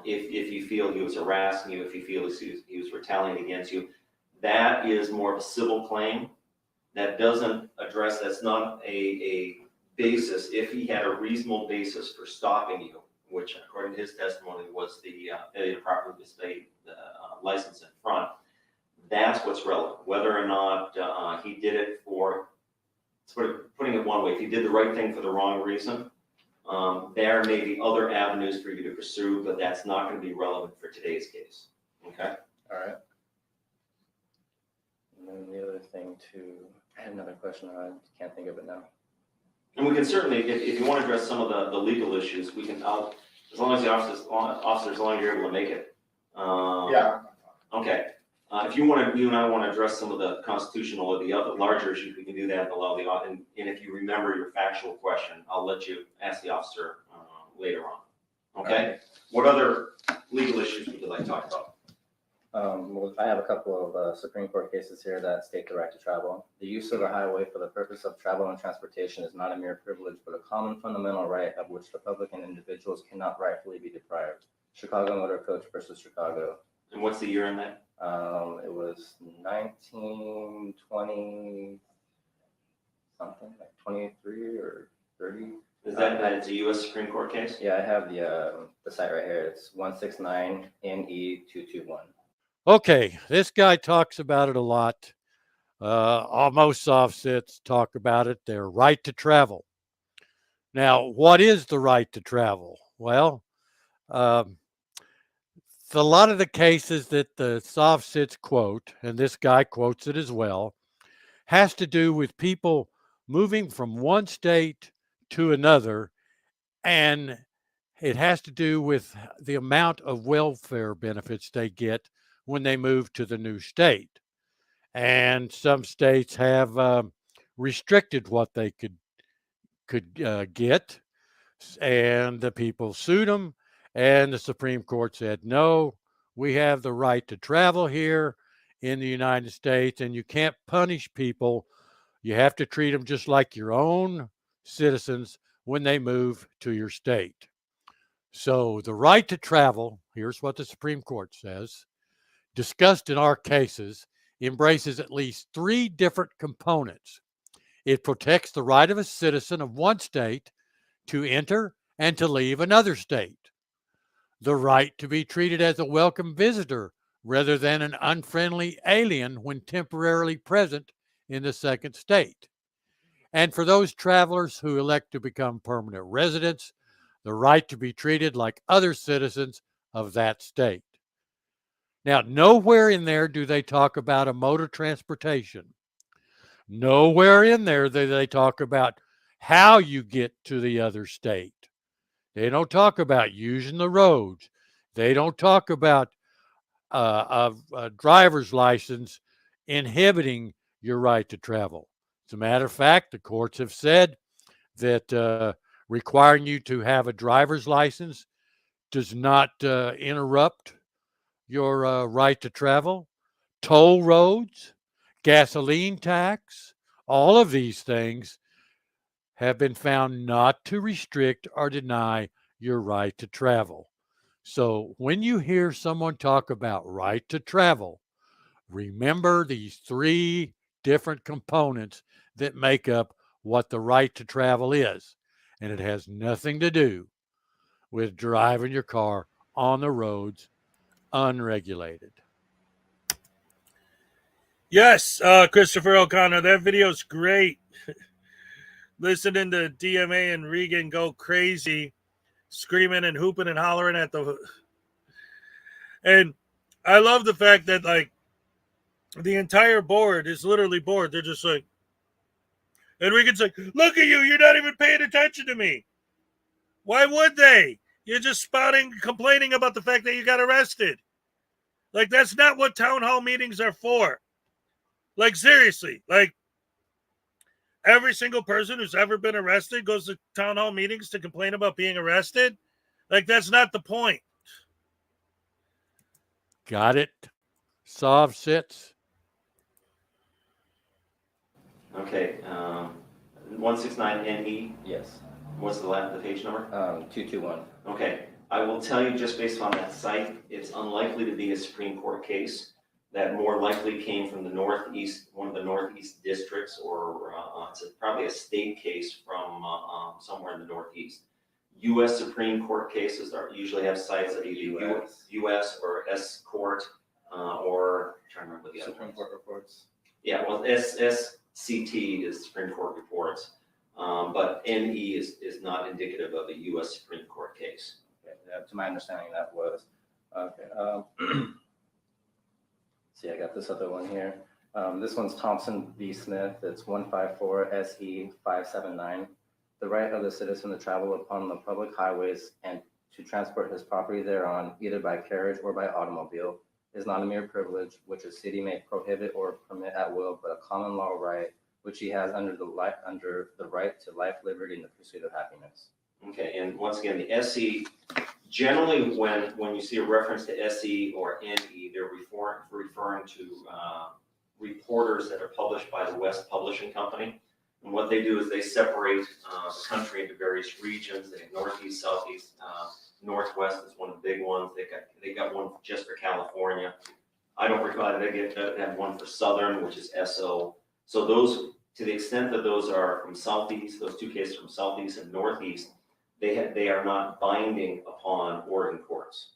If you feel he was harassing you, if you feel he was retaliating against you, that is more of a civil claim. That doesn't address, that's not a basis. If he had a reasonable basis for stopping you, which according to his testimony was the failure to properly display the license in front, that's what's relevant. Whether or not he did it for, putting it one way, if he did the right thing for the wrong reason, there may be other avenues for you to pursue, but that's not going to be relevant for today's case. Okay? All right. And then the other thing too, I had another question. I can't think of it now. And we can certainly, if you want to address some of the legal issues, we can, as long as the officers, as long as you're able to make it. Yeah. Okay. If you and I want to address some of the constitutional or the other larger issues, we can do that and allow and if you remember your factual question, I'll let you ask the officer later on. Okay? Right. What other legal issues would you like to talk about? Well, I have a couple of Supreme Court cases here that state the right to travel. The use of the highway for the purpose of travel and transportation is not a mere privilege, but a common fundamental right of which the public and individuals cannot rightfully be deprived. Chicago Motor Coach versus Chicago. And what's the year in that? It was 1920 something, like 23 or 30. Is that it's a U.S. Supreme Court case? Yeah, I have the site right here. It's 169 NE221. Okay, this guy talks about it a lot. Most offsets talk about it. Their right to travel. Now, what is the right to travel? Well, a lot of the cases that the soft sits quote, and this guy quotes it as well, has to do with people moving from one state to another, and it has to do with the amount of welfare benefits they get when they move to the new state. And some states have restricted what they could get, and the people sued them. And the Supreme Court said, no, we have the right to travel here in the United States, and you can't punish people. You have to treat them just like your own citizens when they move to your state. So the right to travel, here's what the Supreme Court says, discussed in our cases, embraces at least three different components. It protects the right of a citizen of one state to enter and to leave another state. The right to be treated as a welcome visitor rather than an unfriendly alien when temporarily present in the second state. And for those travelers who elect to become permanent residents, the right to be treated like other citizens of that state. Now, nowhere in there do they talk about a mode of transportation. Nowhere in there do they talk about how you get to the other state. They don't talk about using the roads, They don't talk about a driver's license inhibiting your right to travel. As a matter of fact, the courts have said that requiring you to have a driver's license does not interrupt your right to travel. Toll roads, gasoline tax, all of these things have been found not to restrict or deny your right to travel. So when you hear someone talk about right to travel, remember these three different components that make up what the right to travel is. And it has nothing to do with driving your car on the roads unregulated. Yes, Christopher O'Connor, that video's great. Listening to DMA and Regan go crazy, screaming and hooping and hollering at the. And I love the fact that, like, the entire board is literally bored. They're just like, and Regan's like, look at you, you're not even paying attention to me. Why would they? You're just spouting, complaining about the fact that you got arrested. Like, that's not what town hall meetings are for. Like, seriously, like, every single person who's ever been arrested goes to town hall meetings to complain about being arrested. Like, that's not the point. Got it? Sov sits. Okay, 169NE. Yes. What's the page number? 221. Okay, I will tell you just based on that site, it's unlikely to be a Supreme Court case. That more likely came from the Northeast, one of the Northeast districts, or it's probably a state case from somewhere in the Northeast. U.S. Supreme Court cases usually have sites at either U.S. or S Court, or I'm trying to remember the other Supreme Court reports. Yeah, well, SCT is Supreme Court reports, but NE is not indicative of a U.S. Supreme Court case. Okay. Yeah, to my understanding, that was okay. See, I got this other one here. This one's Thompson v. Smith. It's 154 SE 579. The right of the citizen to travel upon the public highways and to transport his property thereon, either by carriage or by automobile, is not a mere privilege which a city may prohibit or permit at will, but a common law right which he has under the right to life, liberty, and the pursuit of happiness. Okay, and once again, the SE, generally when you see a reference to SE or NE, they're referring to reporters that are published by the West Publishing Company. And what they do is they separate the country into various regions. They have Northeast, Southeast, Northwest is one of the big ones. They got one just for California. I don't recall, they have one for Southern, which is SO. So those, to the extent that those are from Southeast, those two cases from Southeast and Northeast, they are not binding upon Oregon courts.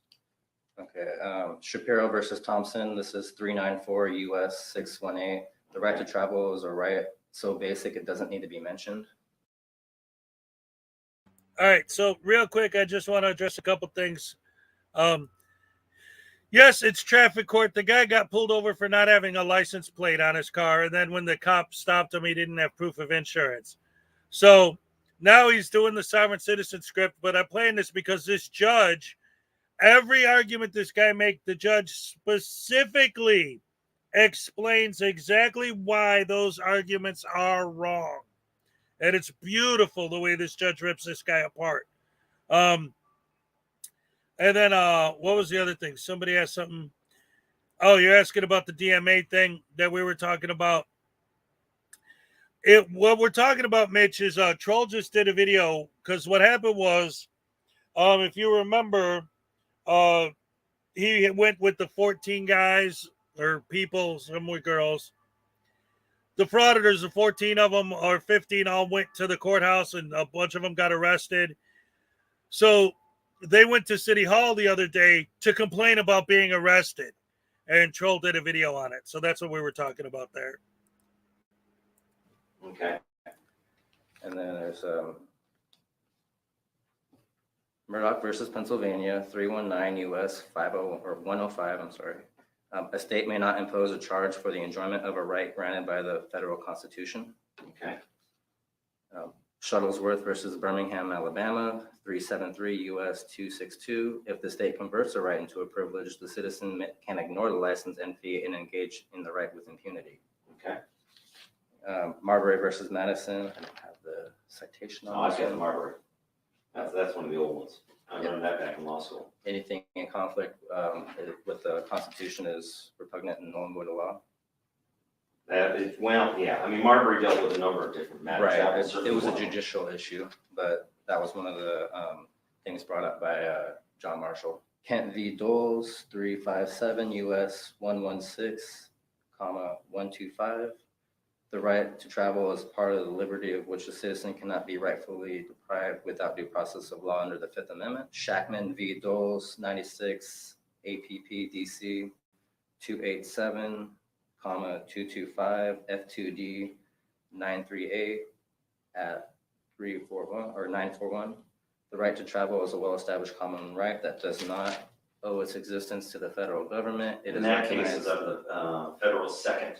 Okay, Shapiro versus Thompson. This is 394 U.S. 618. The right to travel is a right so basic it doesn't need to be mentioned. All right, so real quick, I just want to address a couple things. Yes, it's traffic court. The guy got pulled over for not having a license plate on his car, and then when the cop stopped him, he didn't have proof of insurance. So now he's doing the sovereign citizen script, but I'm playing this because this judge, every argument this guy makes, the judge specifically explains exactly why those arguments are wrong. And it's beautiful the way this judge rips this guy apart. And then what was the other thing? Somebody asked something. Oh, you're asking about the DMA thing that we were talking about. What we're talking about, Mitch, is Troll just did a video because what happened was, if you remember, he went with the 14 guys or people, some were girls. The frauditors, the 14 of them or 15 all went to the courthouse and a bunch of them got arrested. So they went to City Hall the other day to complain about being arrested. And Troll did a video on it. So that's what we were talking about there. Okay. And then there's Murdoch versus Pennsylvania, 319 U.S. 50 or 105. I'm sorry. A state may not impose a charge for the enjoyment of a right granted by the federal Constitution. Okay. Shuttlesworth versus Birmingham, Alabama, 373 U.S. 262. If the state converts a right into a privilege, the citizen can ignore the license and fee and engage in the right with impunity. Okay. Marbury versus Madison. I don't have the citation Oh, on I've this got one. Marbury. That's one of the old ones. I learned that back in law school. Anything in conflict with the Constitution is repugnant and null and void of law. Well, yeah. I mean, Marbury dealt with a number of different matters. Right. That It was a one. judicial issue, but that was one of the things brought up by John Marshall. Kent v. Doles, 357 U.S. 116, 125. The right to travel is part of the liberty of which a citizen cannot be rightfully deprived without due process of law under the Fifth Amendment. Shackman v. Doles, 96, APP DC, 287, 225, F2D, 938 at 341 or 941. The right to travel is a well-established common right that does not owe its existence to the federal government. It In is that case, recognized. is of the federal second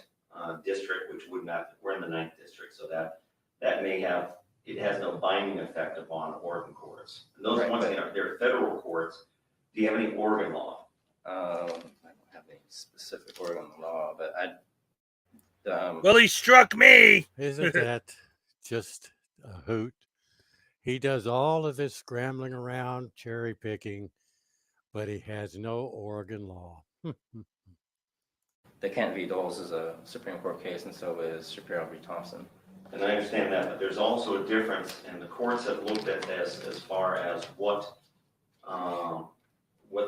district, which would not, we're in the 9th district, so that may have, it has no binding effect upon Oregon courts. And those Right, ones, but- they're federal courts. Do you have any Oregon law? I don't have any specific Oregon law, but Well, he struck me. Isn't that just a hoot? He does all of this scrambling around, cherry picking, but he has no Oregon law. the Kent v. Doles is a Supreme Court case, and so is Shapiro v. Thompson. And I understand that, but there's also a difference, and the courts have looked at this as far as what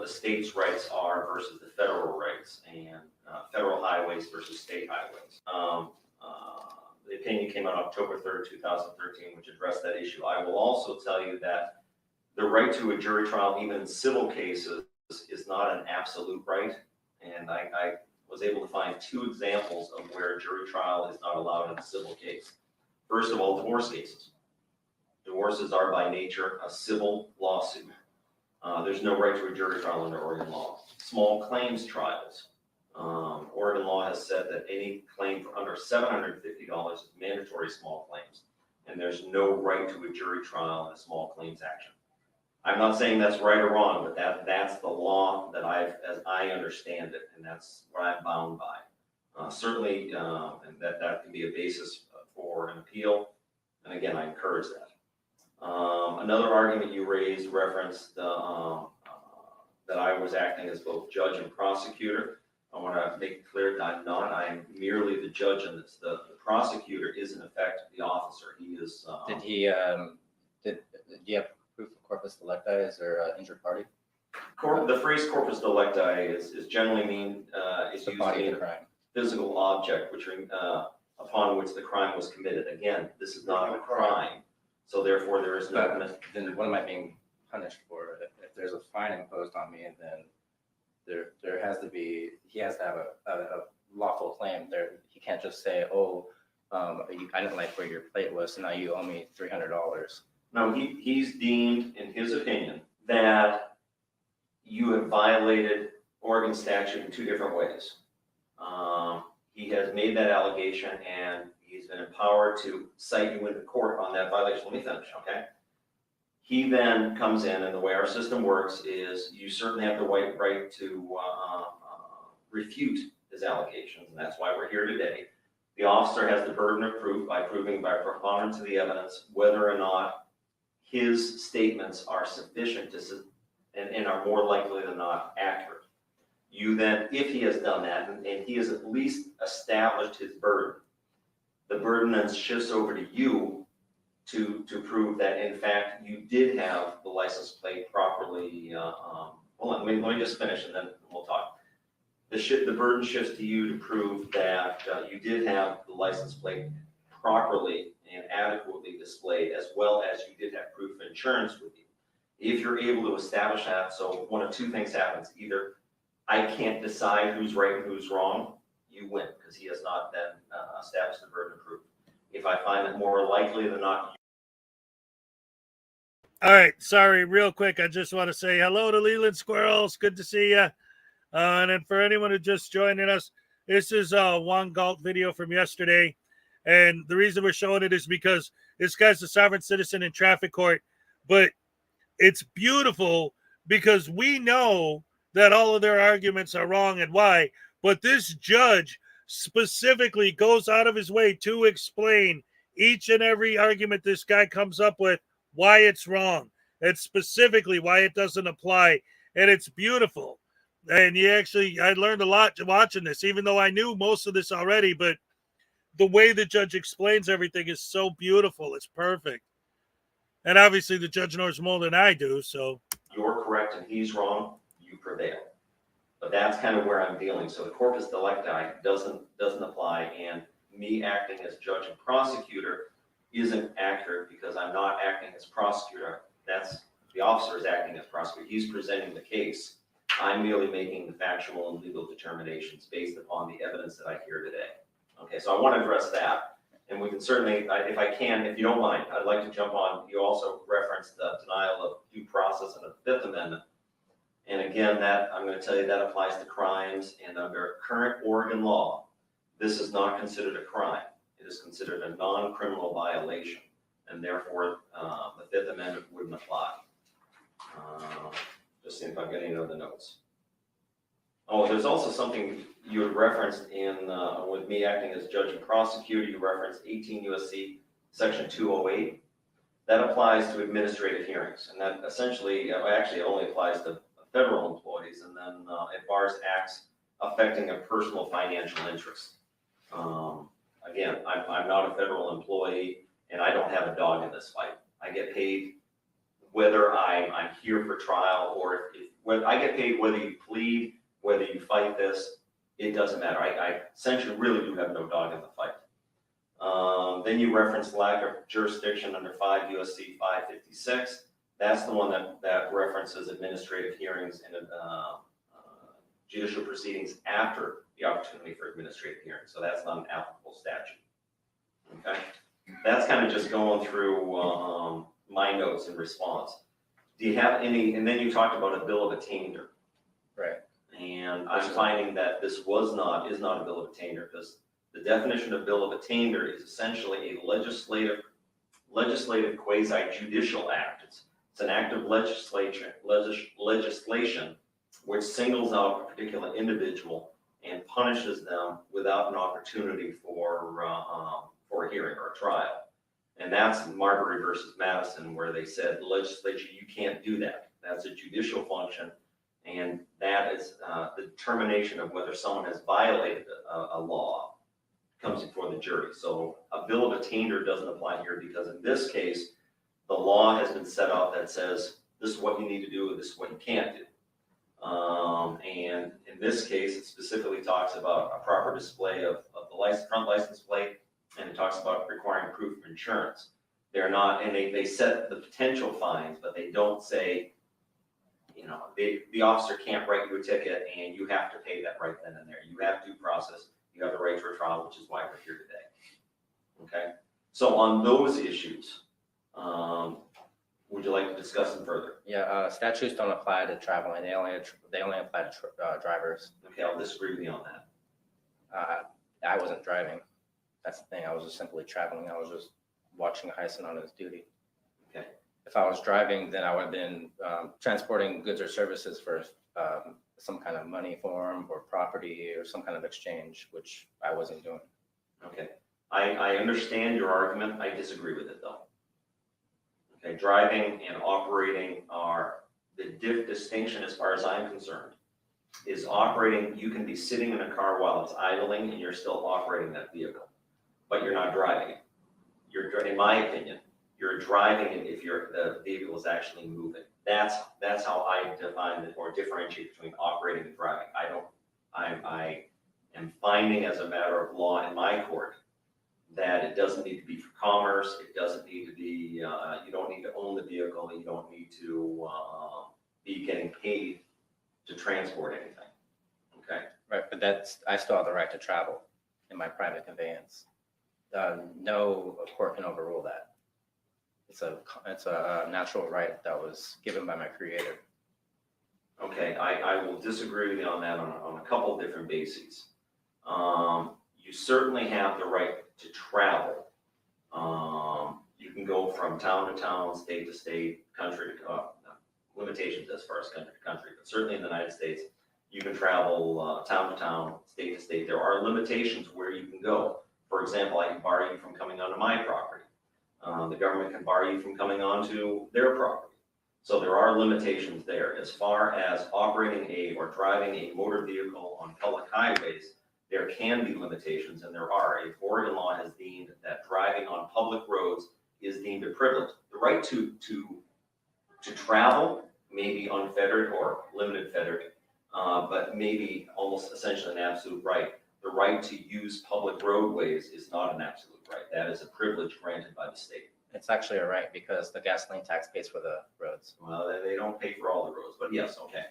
the state's rights are versus the federal rights, and federal highways versus state highways. The opinion came out October 3rd, 2013, which addressed that issue. I will also tell you that the right to a jury trial, even in civil cases, is not an absolute right. And I was able to find 2 examples of where a jury trial is not allowed in a civil case. First of all, divorce cases. Divorces are by nature a civil lawsuit. There's no right to a jury trial under Oregon law. Small claims trials. Oregon law has said that any claim for under $750 is mandatory small claims, and there's no right to a jury trial in a small claims action. I'm not saying that's right or wrong, but that's the law that as I understand it, and that's what I'm bound by. Certainly, and that can be a basis for an appeal, and again, I encourage that. Another argument you raised referenced that I was acting as both judge and prosecutor. I want to make it clear that I'm not. I am merely the judge, and it's the prosecutor is in effect the officer. He is. Did he? Do you have proof of corpus delicti? Is there an injured party? The phrase corpus delicti is generally is The used body in of the crime. physical object, which upon which the crime was committed. Again, this is not a crime, so therefore there is no. But then what am I being punished for? If there's a fine imposed on me, then there has to be, he has to have a lawful claim. He can't just say, oh, I didn't like where your plate was, so now you owe me $300. No, he's deemed, in his opinion, that you have violated Oregon statute in 2 different ways. He has made that allegation, and he's been empowered to cite you into court on that violation. Let me finish, okay? He then comes in, and the way our system works is you certainly have the right to refute his allegations, and that's why we're here today. The officer has the burden of proof by proving by preponderance of the evidence whether or not his statements are sufficient and are more likely than not accurate. You then, if he has done that, and he has at least established his burden, the burden then shifts over to you to prove that, in fact, you did have the license plate properly. Hold on, let me just finish and then we'll talk. The burden shifts to you to prove that you did have the license plate properly and adequately displayed, as well as you did have proof of insurance with you. If you're able to establish that, so one of 2 things happens. Either I can't decide who's right and who's wrong, you win, because he has not then established the burden of proof. If I find it more likely than not. All right, sorry, real quick. I just want to say hello to Leland Squirrels. Good to see you. And then for anyone who just joining us, this is a Juan Galt video from yesterday. And the reason we're showing it is because this guy's a sovereign citizen in traffic court, but it's beautiful because we know that all of their arguments are wrong and why, but this judge specifically goes out of his way to explain each and every argument this guy comes up with, why it's wrong, and specifically why it doesn't apply. And it's beautiful. And I learned a lot watching this, even though I knew most of this already, but the way the judge explains everything is so beautiful. It's perfect. And obviously the judge knows more than I do, so. You're correct and he's wrong, you prevail. But that's kind of where I'm dealing. So the corpus delicti doesn't apply, and me acting as judge and prosecutor isn't accurate because I'm not acting as prosecutor. That's the officer is acting as prosecutor. He's presenting the case. I'm merely making the factual and legal determinations based upon the evidence that I hear today. Okay, so I want to address that. And we can certainly, if I can, if you don't mind, I'd like to jump on. You also referenced the denial of due process under the Fifth Amendment. And again, that I'm going to tell you that applies to crimes, and under current Oregon law, this is not considered a crime. It is considered a non-criminal violation, and therefore the Fifth Amendment wouldn't apply. Just see if I've got any other notes. Oh, there's also something you had referenced in with me acting as judge and prosecutor. You referenced 18 U.S.C. Section 208. That applies to administrative hearings, and that essentially, actually, it only applies to federal employees, and then it bars acts affecting a personal financial interest. Again, I'm not a federal employee, and I don't have a dog in this fight. I get paid whether I'm here for trial or whether I get paid whether you plead, whether you fight this, it doesn't matter. I essentially really do have no dog in the fight. Then you referenced lack of jurisdiction under 5 U.S.C. 556. That's the one that references administrative hearings and judicial proceedings after the opportunity for administrative hearings. So that's not an applicable statute. Okay, that's kind of just going through my notes in response. Do you have any? And then you talked about a bill of attainder. Right. And I'm finding that this is not a bill of attainder because the definition of bill of attainder is essentially a legislative quasi-judicial act. It's an act of legislation which singles out a particular individual and punishes them without an opportunity for a hearing or a trial. And that's Marbury versus Madison, where they said, the legislature, you can't do that. That's a judicial function. And that is the determination of whether someone has violated a law comes before the jury. So a bill of attainder doesn't apply here because in this case, the law has been set up that says this is what you need to do and this is what you can't do. And in this case, it specifically talks about a proper display of the front license plate, and it talks about requiring proof of insurance. They're not, and they set the potential fines, but they don't say, you know, the officer can't write you a ticket and you have to pay that right then and there. You have due process. You have the right to a trial, which is why we're here today. Okay. So on those issues, would you like to discuss them further? Yeah, statutes don't apply to traveling. They only apply to drivers. Okay, I'll disagree with you on that. I wasn't driving. That's the thing. I was just simply traveling. I was just watching Heisen on his duty. Okay. If I was driving, then I would have been transporting goods or services for some kind of money form or property or some kind of exchange, which I wasn't doing. Okay. I understand your argument. I disagree with it though. Okay, driving and operating are the distinction as far as I'm concerned is operating. You can be sitting in a car while it's idling and you're still operating that vehicle, but you're not driving it. You're, in my opinion, you're driving it if the vehicle is actually moving. That's how I define it or differentiate between operating and driving. I am finding as a matter of law in my court that it doesn't need to be for commerce. It doesn't need to be, you don't need to own the vehicle. You don't need to be getting paid to transport anything. Okay. Right, but I still have the right to travel in my private conveyance. No court can overrule that. It's a natural right that was given by my creator. Okay, I will disagree with you on that on a couple of different bases. You certainly have the right to travel. You can go from town to town, state to state, country to limitations as far as country to country, but certainly in the United States, you can travel town to town, state to state. There are limitations where you can go. For example, I can bar you from coming onto my property. The government can bar you from coming onto their property. So there are limitations there. As far as operating or driving a motor vehicle on public highways, there can be limitations, and there are. If Oregon law has deemed that driving on public roads is deemed a privilege, the right to travel may be unfettered or limited fettered, but maybe almost essentially an absolute right. The right to use public roadways is not an absolute right. That is a privilege granted by the state. It's actually a right because the gasoline tax pays for the roads. Well, they don't pay for all the roads, but yes, okay.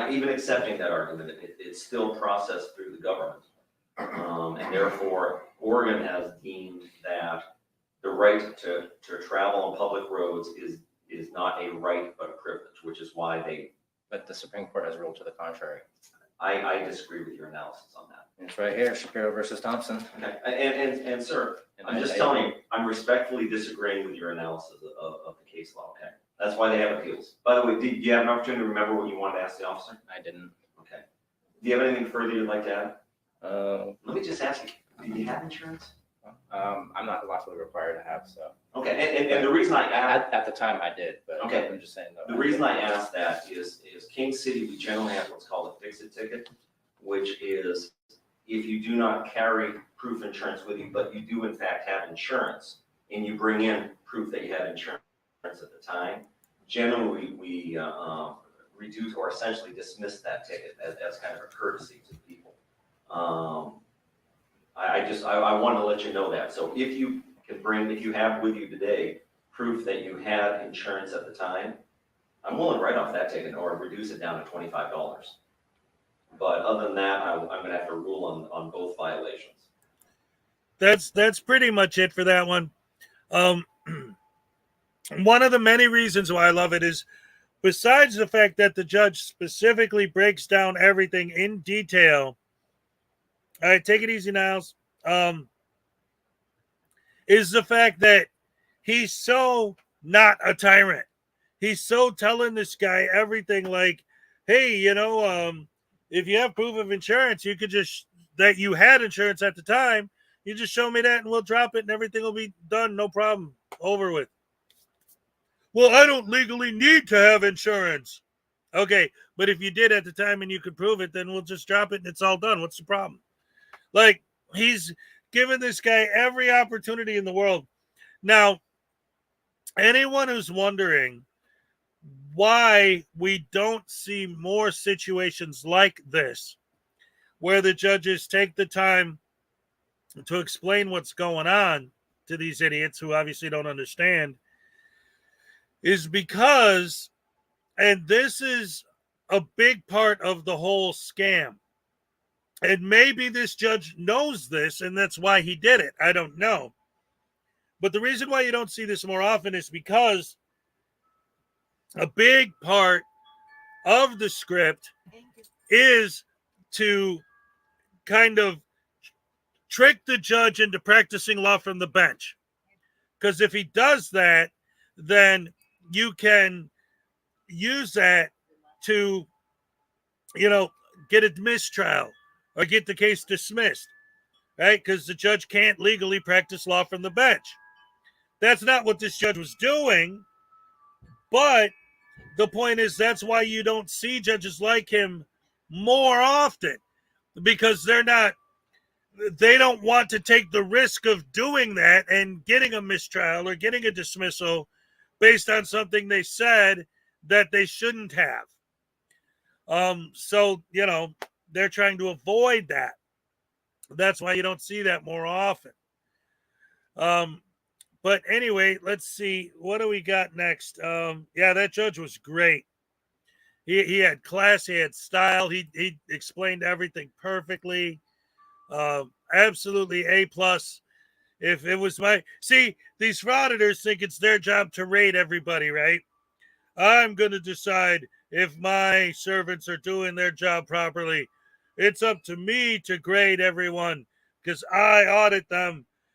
Even accepting that argument, it's still processed through the government. And therefore, Oregon has deemed that the right to travel on public roads is not a right but a privilege, which is why But the Supreme Court has ruled to the contrary. I disagree with your analysis on that. It's right here, Shapiro versus Thompson. Okay, and sir, I'm just telling you, I'm respectfully disagreeing with your analysis of the case law, okay? That's why they have appeals. By the way, did you have an opportunity to remember what you wanted to ask the officer? I didn't. Okay. Do you have anything further you'd like to add? Let me just ask you, do you have insurance? I'm not lawfully required to have, so. Okay, and the reason I asked. At the time I did, but Okay. I'm just saying. The reason I asked that is King City, we generally have what's called a fix-it ticket, which is if you do not carry proof insurance with you, but you do in fact have insurance, and you bring in proof that you had insurance at the time, generally we reduce or essentially dismiss that ticket as kind of a courtesy to people. I want to let you know that. So if you have with you today proof that you had insurance at the time, I'm willing to write off that ticket or reduce it down to $25. But other than that, I'm going to have to rule on both violations. That's pretty much it for that one. One of the many reasons why I love it is, besides the fact that the judge specifically breaks down everything in detail. All right, take it easy now. Is the fact that he's so not a tyrant. He's so telling this guy everything like, hey, if you have proof of insurance, you could just, that you had insurance at the time, you just show me that and we'll drop it and everything will be done. No problem. Over with. Well, I don't legally need to have insurance. Okay, but if you did at the time and you could prove it, then we'll just drop it and it's all done. What's the problem? Like, he's given this guy every opportunity in the world. Now, anyone who's wondering why we don't see more situations like this, where the judges take the time to explain what's going on to these idiots who obviously don't understand, is because, and this is a big part of the whole scam, and maybe this judge knows this and that's why he did it. I don't know. But the reason why you don't see this more often is because a big part of the script is to kind of trick the judge into practicing law from the bench. Because if he does that, then you can use that to, get a mistrial or get the case dismissed, right? Because the judge can't legally practice law from the bench. That's not what this judge was doing, but the point is that's why you don't see judges like him more often, because they don't want to take the risk of doing that and getting a mistrial or getting a dismissal based on something they said that they shouldn't have. So, they're trying to avoid that. That's why you don't see that more often. But anyway, let's see. What do we got next? That judge was great. He had class, he had style. He explained everything perfectly. Absolutely A+. If it was these frauditors think it's their job to rate everybody, right? I'm going to decide if my servants are doing their job properly. It's up to me to grade everyone because I audit them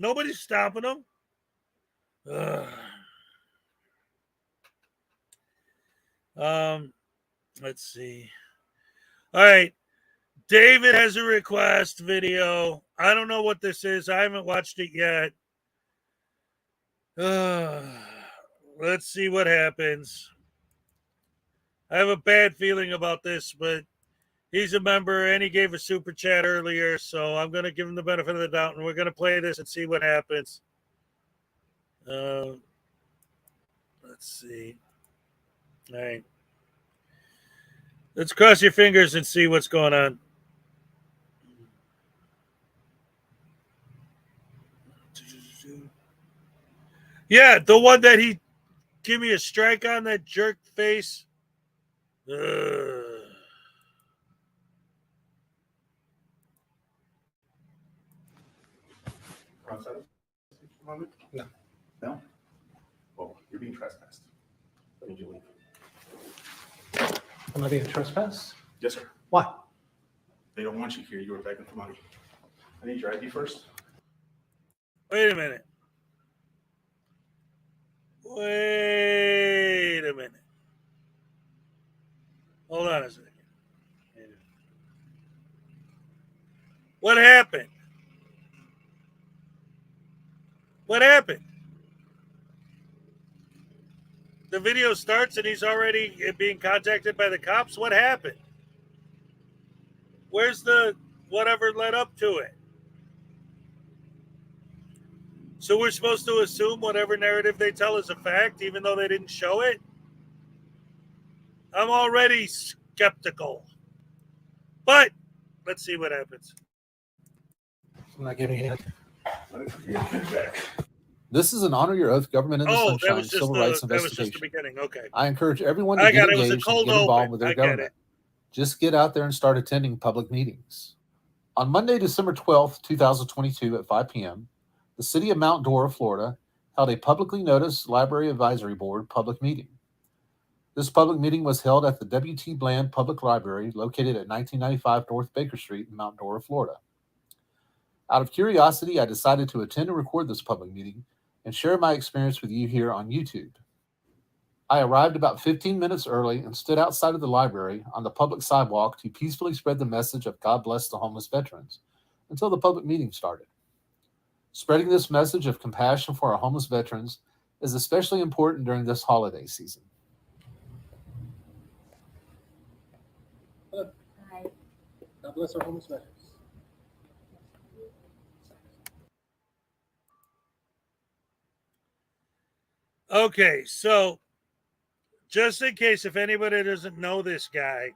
Nobody's stopping them. Let's see. All right. David has a request video. I don't know what this is. I haven't watched it yet. Let's see what happens. I have a bad feeling about this, but he's a member and he gave a super chat earlier, so I'm going to give him the benefit of the doubt, and we're going to play this and see what happens. Let's see. All right. Let's cross your fingers and see what's going on. Yeah, the one that he give me a strike on, that jerk face. No. No? Well, you're being trespassed. I need you to leave. Am I being trespassed? Yes, sir. Why? They don't want you here. You were begging for money. I need your ID first. Wait a minute. Wait a minute. Hold on a second. What happened? What happened? The video starts and he's already being contacted by the cops. What happened? Where's the whatever led up to it? So we're supposed to assume whatever narrative they tell is a fact, even though they didn't show it? I'm already skeptical. But let's see what happens. I'm not giving you back. This is an honor your oath government in the sunshine civil rights that was just the investigation. beginning. Okay. I encourage everyone to I get got it. It was a engaged and cold get involved open. with their I get government. it. Just get out there and start attending public meetings. On Monday, December 12th, 2022 at 5 p.m., the city of Mount Dora, Florida, held a publicly noticed Library Advisory Board public meeting. This public meeting was held at the W.T. Bland Public Library located at 1995 North Baker Street in Mount Dora, Florida. Out of curiosity, I decided to attend and record this public meeting and share my experience with you here on YouTube. I arrived about 15 minutes early and stood outside of the library on the public sidewalk to peacefully spread the message of God bless the homeless veterans until the public meeting started. Spreading this message of compassion for our homeless veterans is especially important during this holiday season. Hi. God bless our homeless veterans. Okay, so just in case if anybody doesn't know this guy,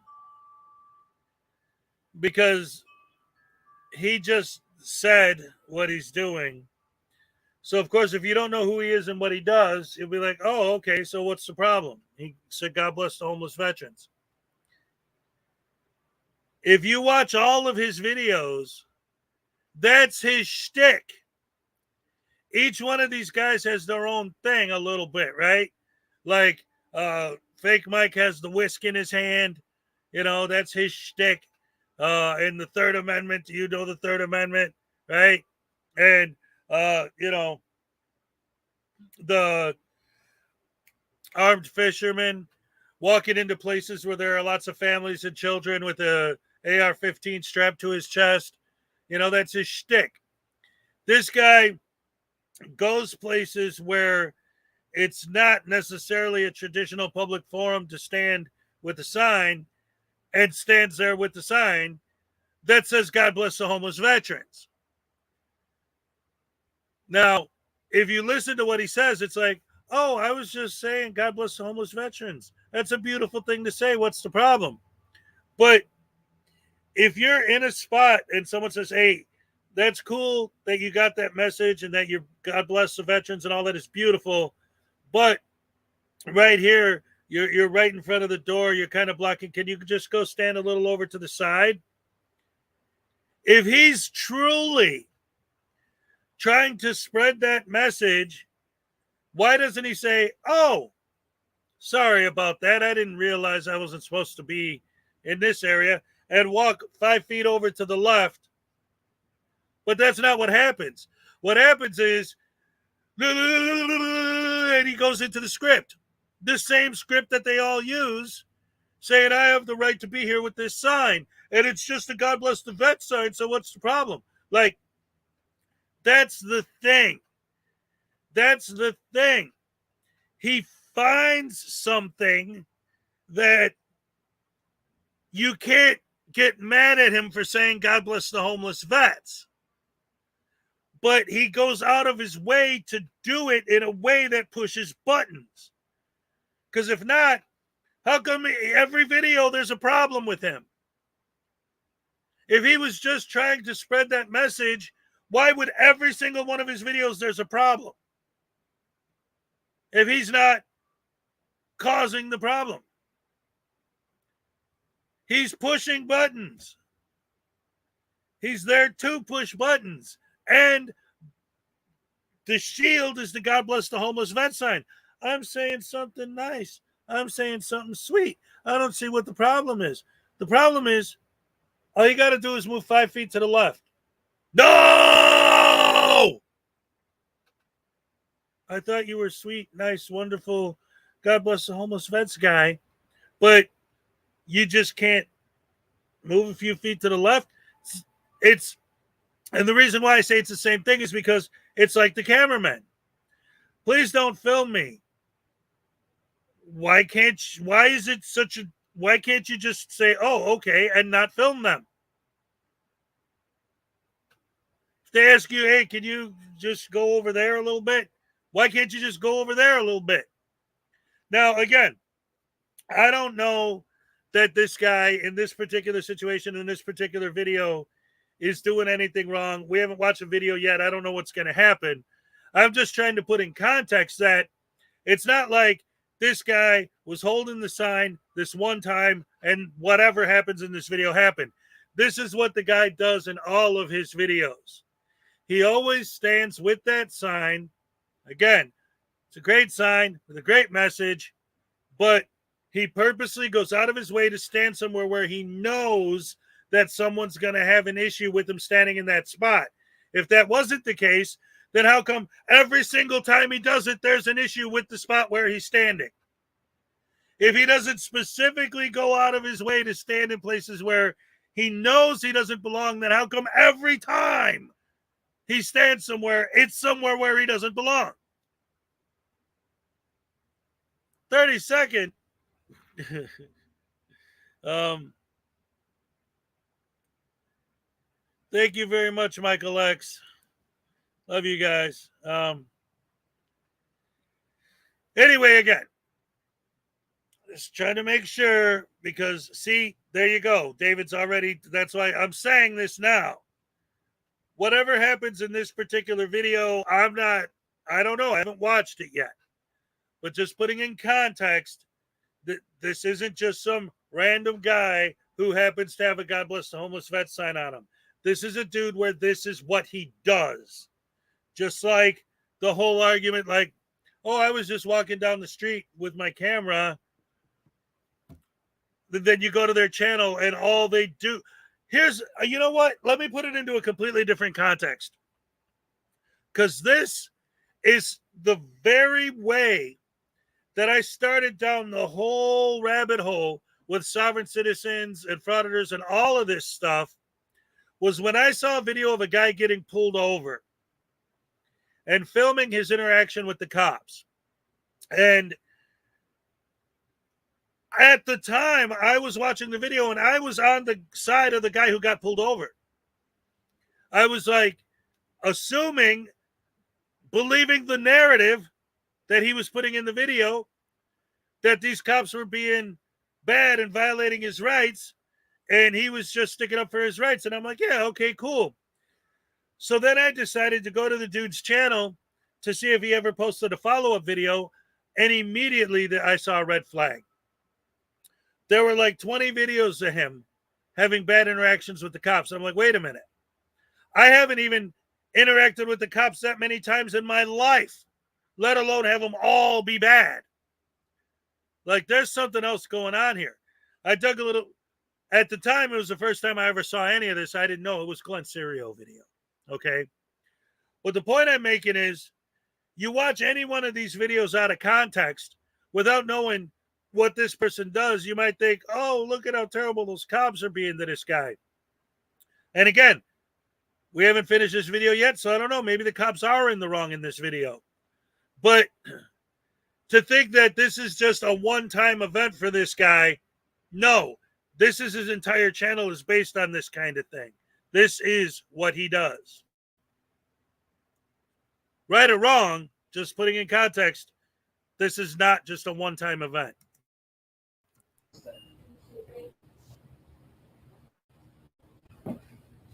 because he just said what he's doing. So, of course, if you don't know who he is and what he does, you'll be like, oh, okay, so what's the problem? He said, God bless the homeless veterans. If you watch all of his videos, that's his shtick. Each one of these guys has their own thing a little bit, right? Like, Fake Mike has the whisk in his hand. You know, that's his shtick. In the Third Amendment, you know the Third Amendment, right? And, you know, the armed fisherman walking into places where there are lots of families and children with a AR-15 strapped to his chest. You know, that's his shtick. This guy goes places where it's not necessarily a traditional public forum to stand with a sign, and stands there with the sign that says, God bless the homeless veterans. Now, if you listen to what he says, it's like, oh, I was just saying, God bless the homeless veterans. That's a beautiful thing to say. What's the problem? But if you're in a spot and someone says, hey, that's cool that you got that message and that you God bless the veterans and all that is beautiful, but right here, you're right in front of the door. You're kind of blocking. Can you just go stand a little over to the side? If he's truly trying to spread that message, why doesn't he say, oh, sorry about that. I didn't realize I wasn't supposed to be in this area, and walk 5 feet over to the left? But that's not what happens. What happens is, and he goes into the script, the same script that they all use, saying, I have the right to be here with this sign. And it's just a God bless the vet sign. So what's the problem? Like, that's the thing. That's the thing. He finds something that you can't get mad at him for saying, God bless the homeless vets. But he goes out of his way to do it in a way that pushes buttons. Because if not, how come every video there's a problem with him? If he was just trying to spread that message, why would every single one of his videos there's a problem? If he's not causing the problem. He's pushing buttons. He's there to push buttons. And the shield is the God bless the homeless vet sign. I'm saying something nice. I'm saying something sweet. I don't see what the problem is. The problem is, all you got to do is move 5 feet to the left. No! I thought you were sweet, nice, wonderful, God bless the homeless vets guy, but you just can't move a few feet to the left. And the reason why I say it's the same thing is because it's like the cameraman. Please don't film me. Why can't you just say, oh, okay, and not film them? If they ask you, hey, can you just go over there a little bit? Why can't you just go over there a little bit? Now, again, I don't know that this guy in this particular situation, in this particular video, is doing anything wrong. We haven't watched the video yet. I don't know what's going to happen. I'm just trying to put in context that it's not like this guy was holding the sign this one time and whatever happens in this video happened. This is what the guy does in all of his videos. He always stands with that sign. Again, it's a great sign with a great message, but he purposely goes out of his way to stand somewhere where he knows that someone's going to have an issue with him standing in that spot. If that wasn't the case, then how come every single time he does it, there's an issue with the spot where he's standing? If he doesn't specifically go out of his way to stand in places where he knows he doesn't belong, then how come every time he stands somewhere, it's somewhere where he doesn't belong? 32nd. Thank you very much, Michael X. Love you guys. Anyway, again, just trying to make sure, because see, there you go. David's already, that's why I'm saying this now. Whatever happens in this particular video, I don't know. I haven't watched it yet. But just putting in context, that this isn't just some random guy who happens to have a God bless the homeless vet sign on him. This is a dude where this is what he does. Just like the whole argument, like, oh, I was just walking down the street with my camera. Then you go to their channel and all they do. You know what? Let me put it into a completely different context. Because this is the very way that I started down the whole rabbit hole with sovereign citizens and frauditors and all of this stuff, was when I saw a video of a guy getting pulled over and filming his interaction with the cops. And at the time, I was watching the video and I was on the side of the guy who got pulled over. I was like, believing the narrative that he was putting in the video, that these cops were being bad and violating his rights, and he was just sticking up for his rights. And I'm like, yeah, okay, cool. So then I decided to go to the dude's channel to see if he ever posted a follow-up video, and immediately I saw a red flag. There were like 20 videos of him having bad interactions with the cops. I'm like, wait a minute. I haven't even interacted with the cops that many times in my life, let alone have them all be bad. Like, there's something else going on here. I dug a little. At the time, it was the first time I ever saw any of this. I didn't know it was Glenn Serio video. Okay. But the point I'm making is you watch any one of these videos out of context without knowing what this person does. You might think, oh, look at how terrible those cops are being to this guy. And again, we haven't finished this video yet, so I don't know. Maybe the cops are in the wrong in this video. But to think that this is just a one-time event for this guy, no. This is his entire channel is based on this kind of thing. This is what he does. Right or wrong, just putting in context, this is not just a one-time event.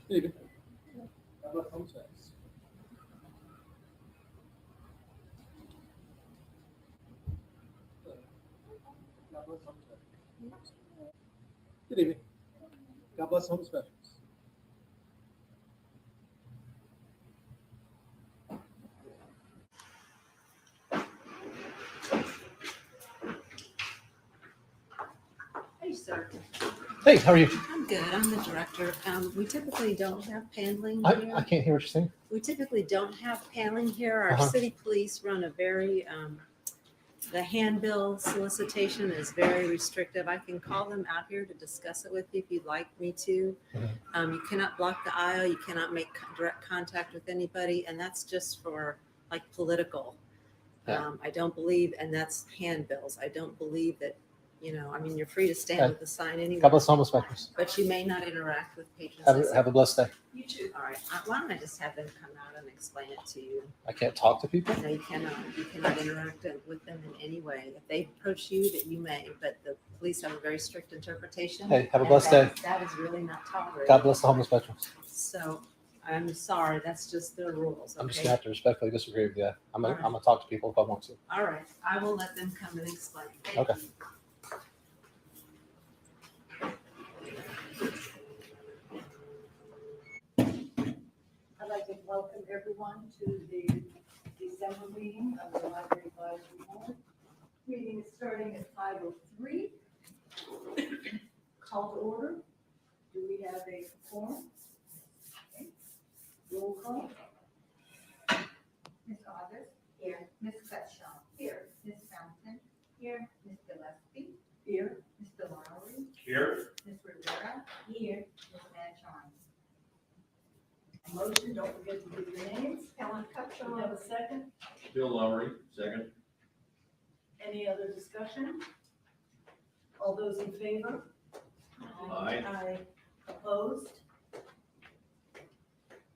David, how about home sex? Good evening. God bless home specials. Hey, sir. Hey, how are you? I'm good. I'm the director. We typically don't have paneling I here. can't hear what you're saying. We typically don't have paneling here. Our Uh-huh. city police run a very, the handbill solicitation is very restrictive. I can call them out here to discuss it with you if you'd like me to. You cannot block the aisle. You cannot make direct contact with anybody. And that's just for like political. Yeah. I don't believe, and that's handbills. I don't believe that, you know, I mean, you're free to stand Okay. with the sign anyway. God bless home specials. But you may not interact with patrons. Have a blessed day. You too. All right. Why don't I just have them come out and explain it to you? I can't talk to people. No, you cannot. You cannot interact with them in any way. If they approach you, that you may, but the police have a very strict interpretation. Hey, have a and blessed day. That is really not tolerated. God bless the homeless veterans. So I'm sorry. That's just their rules. I'm just Okay. gonna have to respectfully disagree with you. I'm All right. gonna talk to people if I want to. All right. I will let them come and explain. Thank Okay. you. I'd like to welcome everyone to the December meeting of the Library Advisory Board. Meeting is starting at 5:03. Call to order. Do we have a quorum? Okay. Roll call. Ms. August? Here. Ms. Cutshall? Here. Ms. Fountain? Here. Ms. Gillespie? Here. Mr. Lowry? Here. Ms. Rivera? Here. Ms. Manchon? A motion, don't forget to give your names. Helen Cutshall, have a second. Bill Lowry, second. Any other discussion? All those in favor? Aye. Aye. Opposed?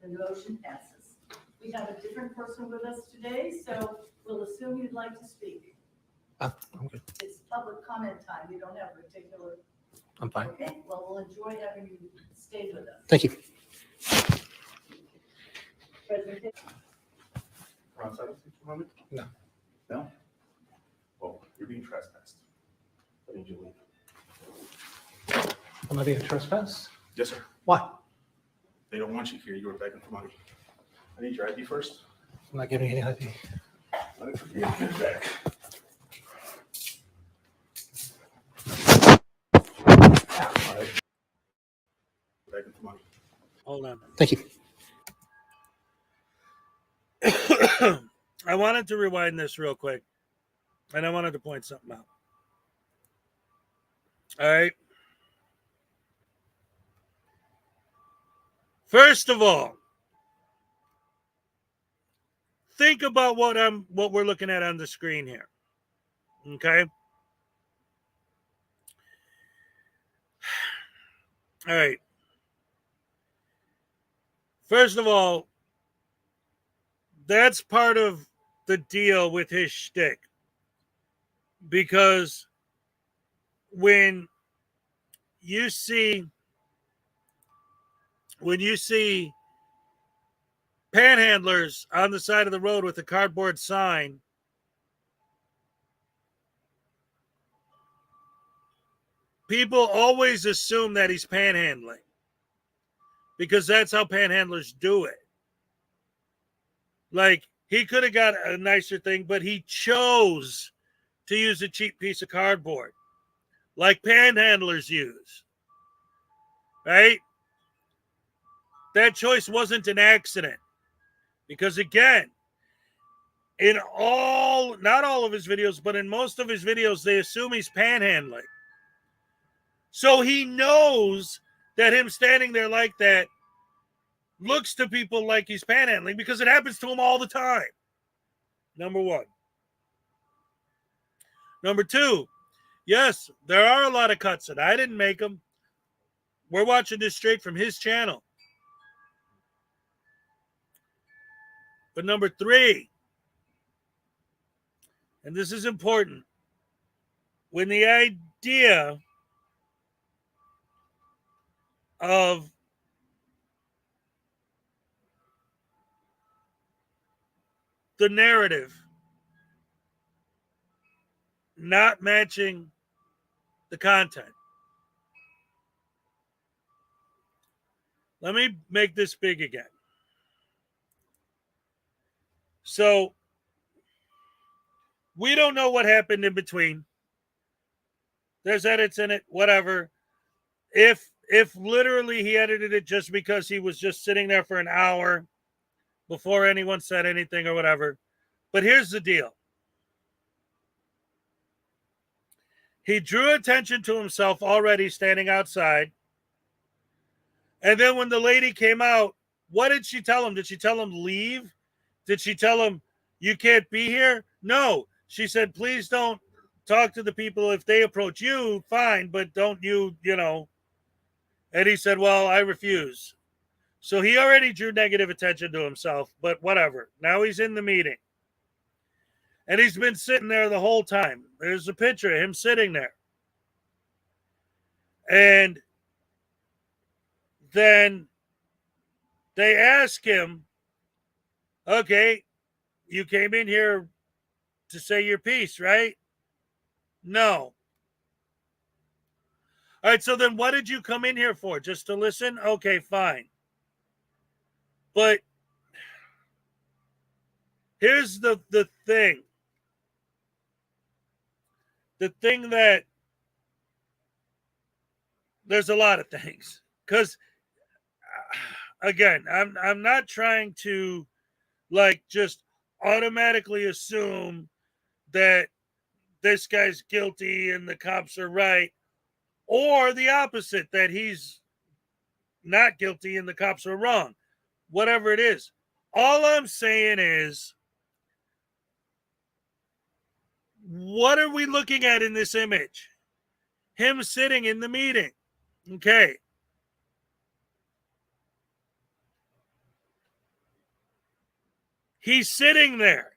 The motion passes. We have a different person with us today, so we'll assume you'd like to speak. I'm good. It's public comment time. You don't have a particular. I'm fine. Okay, well, we'll enjoy having you stay with us. Thank you. Presentation. We're on silence for a moment? No. No? Well, you're being trespassed. I need you to leave. Am I being trespassed? Yes, sir. Why? They don't want you here. You were begging for money. I need your ID first. I'm not giving you any ID. Let me forget to get it back. All right. Begging for money. Hold on. Thank you. I wanted to rewind this real quick, and I wanted to point something out. All right. First of all, think about what we're looking at on the screen here. Okay? All right. First of all, that's part of the deal with his shtick. Because when you see panhandlers on the side of the road with a cardboard sign, people always assume that he's panhandling because that's how panhandlers do it. Like, he could have got a nicer thing, but he chose to use a cheap piece of cardboard like panhandlers use. Right? That choice wasn't an accident. Because again, in all, not all of his videos, but in most of his videos, they assume he's panhandling. So he knows that him standing there like that looks to people like he's panhandling because it happens to him all the time. Number one. Number two, yes, there are a lot of cuts, and I didn't make them. We're watching this straight from his channel. But number three, and this is important, when the idea of the narrative not matching the content. Let me make this big again. So we don't know what happened in between. There's edits in it, whatever. If literally he edited it just because he was just sitting there for an hour before anyone said anything or whatever. But here's the deal. He drew attention to himself already standing outside. And then when the lady came out, what did she tell him? Did she tell him leave? Did she tell him you can't be here? No. She said, please don't talk to the people. If they approach you, fine, but don't you know. And he said, well, I refuse. So he already drew negative attention to himself, but whatever. Now he's in the meeting. And he's been sitting there the whole time. There's a picture of him sitting there. And then they ask him, okay, you came in here to say your piece, right? No. All right, so then what did you come in here for? Just to listen? Okay, fine. But here's the thing. The thing that there's a lot of things. Because again, I'm not trying to like just automatically assume that this guy's guilty and the cops are right, or the opposite, that he's not guilty and the cops are wrong. Whatever it is. All I'm saying is, what are we looking at in this image? Him sitting in the meeting. Okay. He's sitting there.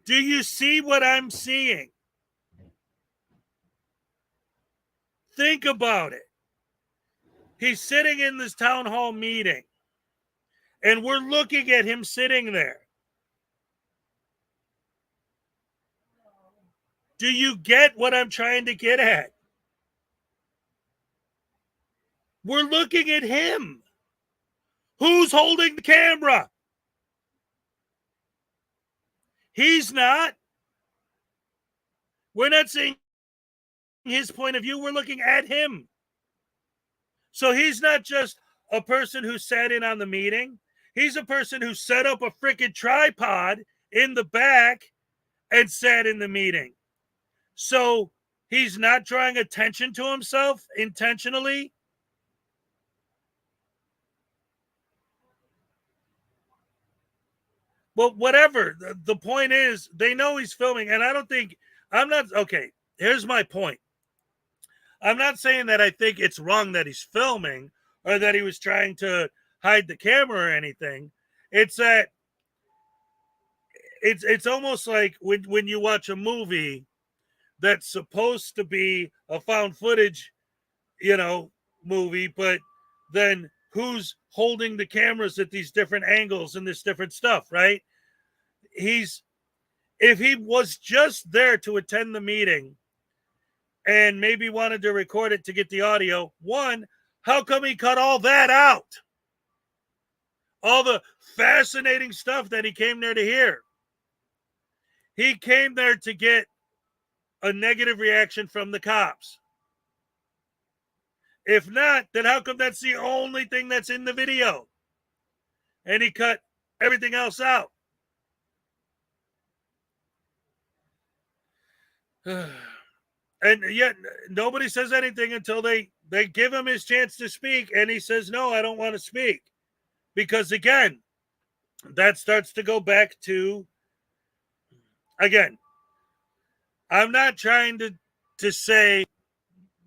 Do you see what I'm seeing? Think about it. He's sitting in this town hall meeting, and we're looking at him sitting there. Do you get what I'm trying to get at? We're looking at him. Who's holding the camera? He's not. We're not seeing his point of view. We're looking at him. So he's not just a person who sat in on the meeting. He's a person who set up a freaking tripod in the back and sat in the meeting. So he's not drawing attention to himself intentionally. Well, whatever. The point is, they know he's filming, and okay, here's my point. I'm not saying that I think it's wrong that he's filming or that he was trying to hide the camera or anything. It's that it's almost like when you watch a movie that's supposed to be a found footage, movie, but then who's holding the cameras at these different angles and this different stuff, right? If he was just there to attend the meeting and maybe wanted to record it to get the audio, one, how come he cut all that out? All the fascinating stuff that he came there to hear. He came there to get a negative reaction from the cops. If not, then how come that's the only thing that's in the video? and he cut everything else out. And yet nobody says anything until they give him his chance to speak, and he says, no, I don't want to speak. Because again, that starts to go back to, again, I'm not trying to say,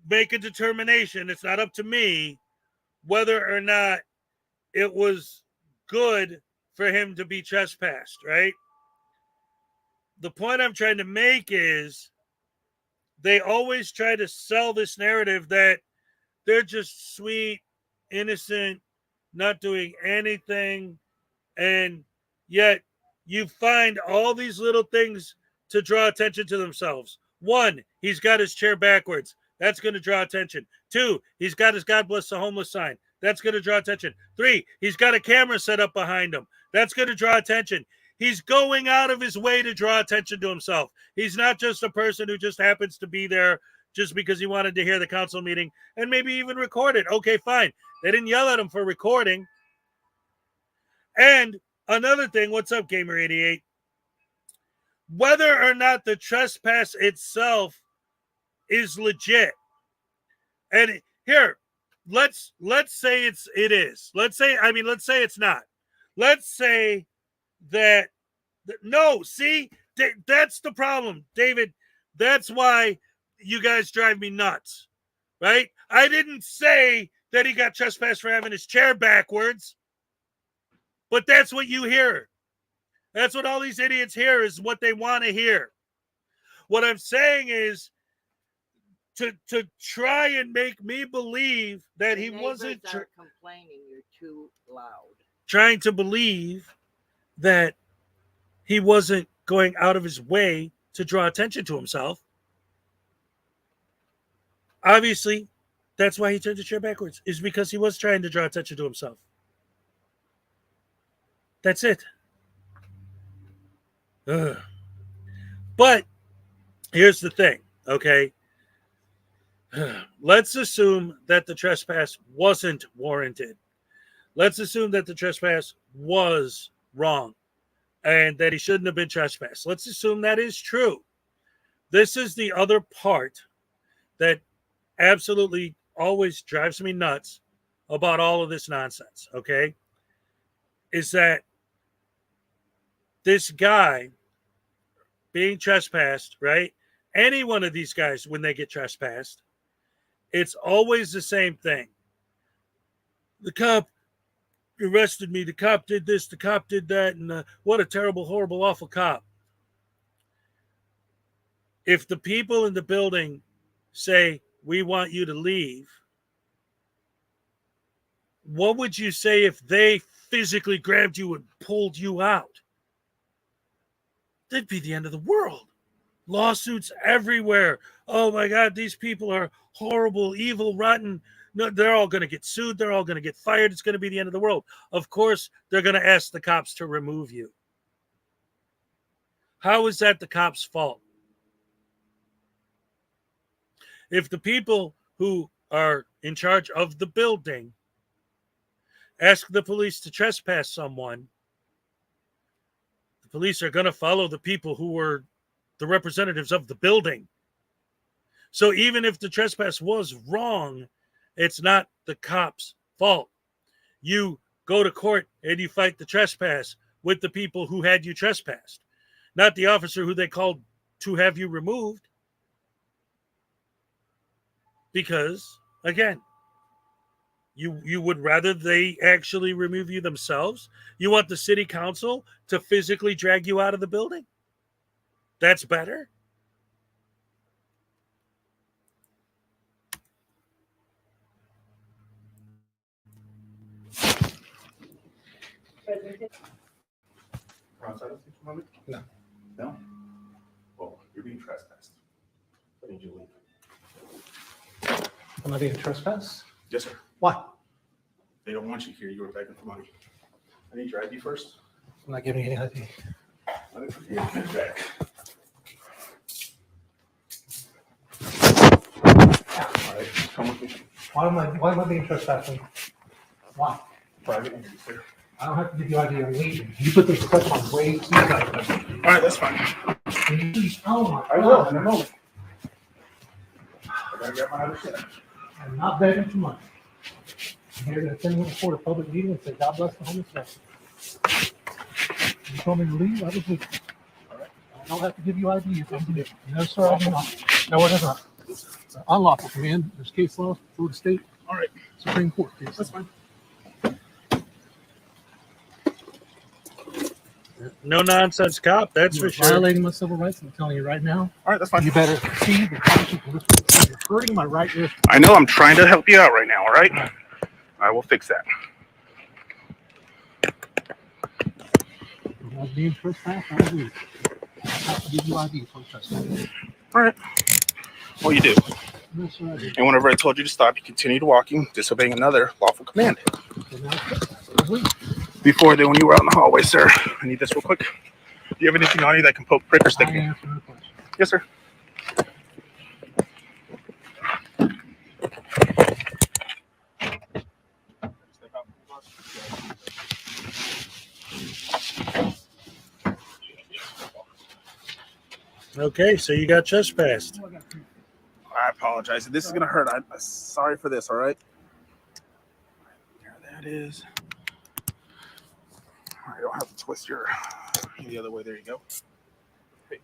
make a determination. It's not up to me whether or not it was good for him to be trespassed, right? The point I'm trying to make is they always try to sell this narrative that they're just sweet, innocent, not doing anything. And yet you find all these little things to draw attention to themselves. 1, he's got his chair backwards. That's going to draw attention. 2, he's got his God Bless the Homeless sign. That's going to draw attention. 3, he's got a camera set up behind him. That's going to draw attention. He's going out of his way to draw attention to himself. He's not just a person who just happens to be there just because he wanted to hear the council meeting and maybe even record it. Okay, fine. They didn't yell at him for recording. And another thing, what's up, Gamer88? Whether or not the trespass itself is legit. And here, let's say it is. Let's say it's not. Let's say that no, see, that's the problem, David. That's why you guys drive me nuts, right? I didn't say that he got trespassed for having his chair backwards, but that's what you hear. That's what all these idiots hear, is what they want to hear. What I'm saying is to try and make me believe that he wasn't complaining you're too loud. Trying to believe that he wasn't going out of his way to draw attention to himself. Obviously, that's why he turned the chair backwards, is because he was trying to draw attention to himself. That's it. Ugh. But here's the thing, okay? Let's assume that the trespass wasn't warranted. Let's assume that the trespass was wrong and that he shouldn't have been trespassed. Let's assume that is true. This is the other part that absolutely always drives me nuts about all of this nonsense, okay? Is that this guy being trespassed, right? Any one of these guys, when they get trespassed, it's always the same thing. The cop arrested me. The cop did this. The cop did that. And what a terrible, horrible, awful cop. If the people in the building say, we want you to leave, what would you say if they physically grabbed you and pulled you out? That'd be the end of the world. Lawsuits everywhere. Oh my God, these people are horrible, evil, rotten. No, they're all going to get sued. They're all going to get fired. It's going to be the end of the world. Of course, they're going to ask the cops to remove you. How is that the cops' fault? If the people who are in charge of the building ask the police to trespass someone, the police are going to follow the people who were the representatives of the building. So even if the trespass was wrong, it's not the cops' fault. You go to court and you fight the trespass with the people who had you trespassed, not the officer who they called to have you removed. Because, again, you would rather they actually remove you themselves? You want the city council to physically drag you out of the building? That's better? Outside of the moment? No. No? Well, you're being trespassed. I need you to leave. Am I being trespassed? Yes, sir. Why? They don't want you here. You were begging for money. I need your ID first. I'm not giving you any ID. Let me put your ID back. All right, come with me. Why am I being trespassed? Why? Private entry, sir. I don't have to give you ID. I'm leaving. You put this stuff on way too tight. All right, that's fine. Oh my I will in a moment. I gotta get my other shit. I'm not begging for money. I'm here to attend before a public meeting and say, God bless the homeless vessel. You told me to leave, I was leaving. I don't have to give you ID if I'm leaving. No, sir, I do not. No, it is not. It's unlawful command. There's case law, Florida State. All right. Supreme Court case. That's fine. No nonsense cop, that's You're for sure. violating my civil rights. I'm telling you right now. All right, that's fine. You better see the consequences. You're hurting my right wrist. I know I'm trying to help you out right now, all right? I will fix that. I was being trespassed. I was leaving. I have to give you ID for trespassing. All right. Well, you do. No, sir, I do. And whenever I told you to stop, you continued walking, disobeying another lawful command. So now I was leaving. Before then, when you were out in the hallway, sir, I need this real quick. Do you have anything on you that can poke, prick, or stick I me? answer the question. Yes, sir. Okay, so you got trespassed. I apologize. This is going to hurt. I'm sorry for this, all right? There that is. All right, I don't have to twist your the other way. There you go. Hey,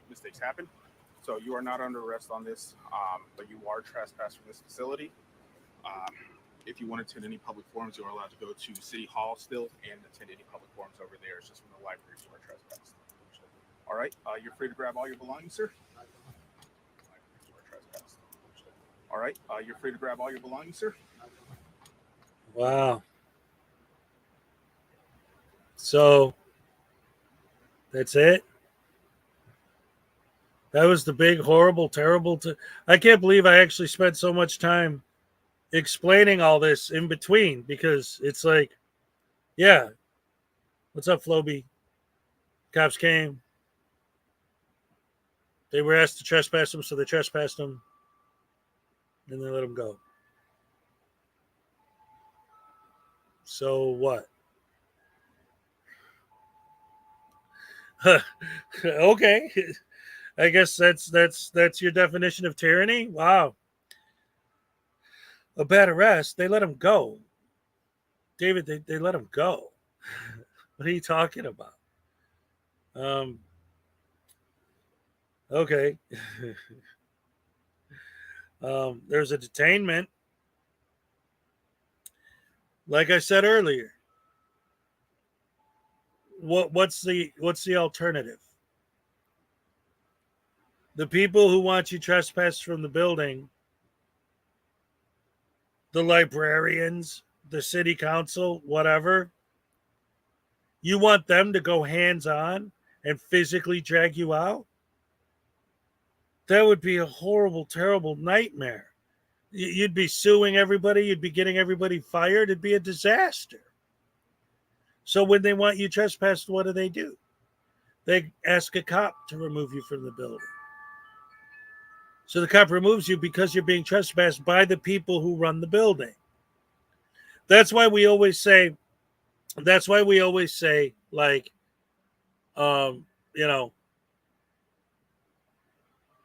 mistakes happen. So you are not under arrest on this, but you are trespassed from this facility. If you want to attend any public forums, you are allowed to go to City Hall still and attend any public forums over there. It's just from the library you are trespassed. All right, you're free to grab all your belongings, sir. All right, you're free to grab all your belongings, sir. Wow. So that's it. That was the big, horrible, terrible. I can't believe I actually spent so much time explaining all this in between, because it's like, yeah, what's up, Floby? Cops came. They were asked to trespass him, so they trespassed him. Then they let him go. So what? Okay. I guess that's your definition of tyranny? Wow. A bad arrest, they let him go. David, they let him go. What are you talking about? Okay. There's a detainment. Like I said earlier, what's the alternative? The people who want you trespassed from the building, the librarians, the city council, whatever, you want them to go hands-on and physically drag you out? That would be a horrible, terrible nightmare. You'd be suing everybody. You'd be getting everybody fired. It'd be a disaster. So when they want you trespassed, what do? They ask a cop to remove you from the building. So the cop removes you because you're being trespassed by the people who run the building. That's why we always say, like,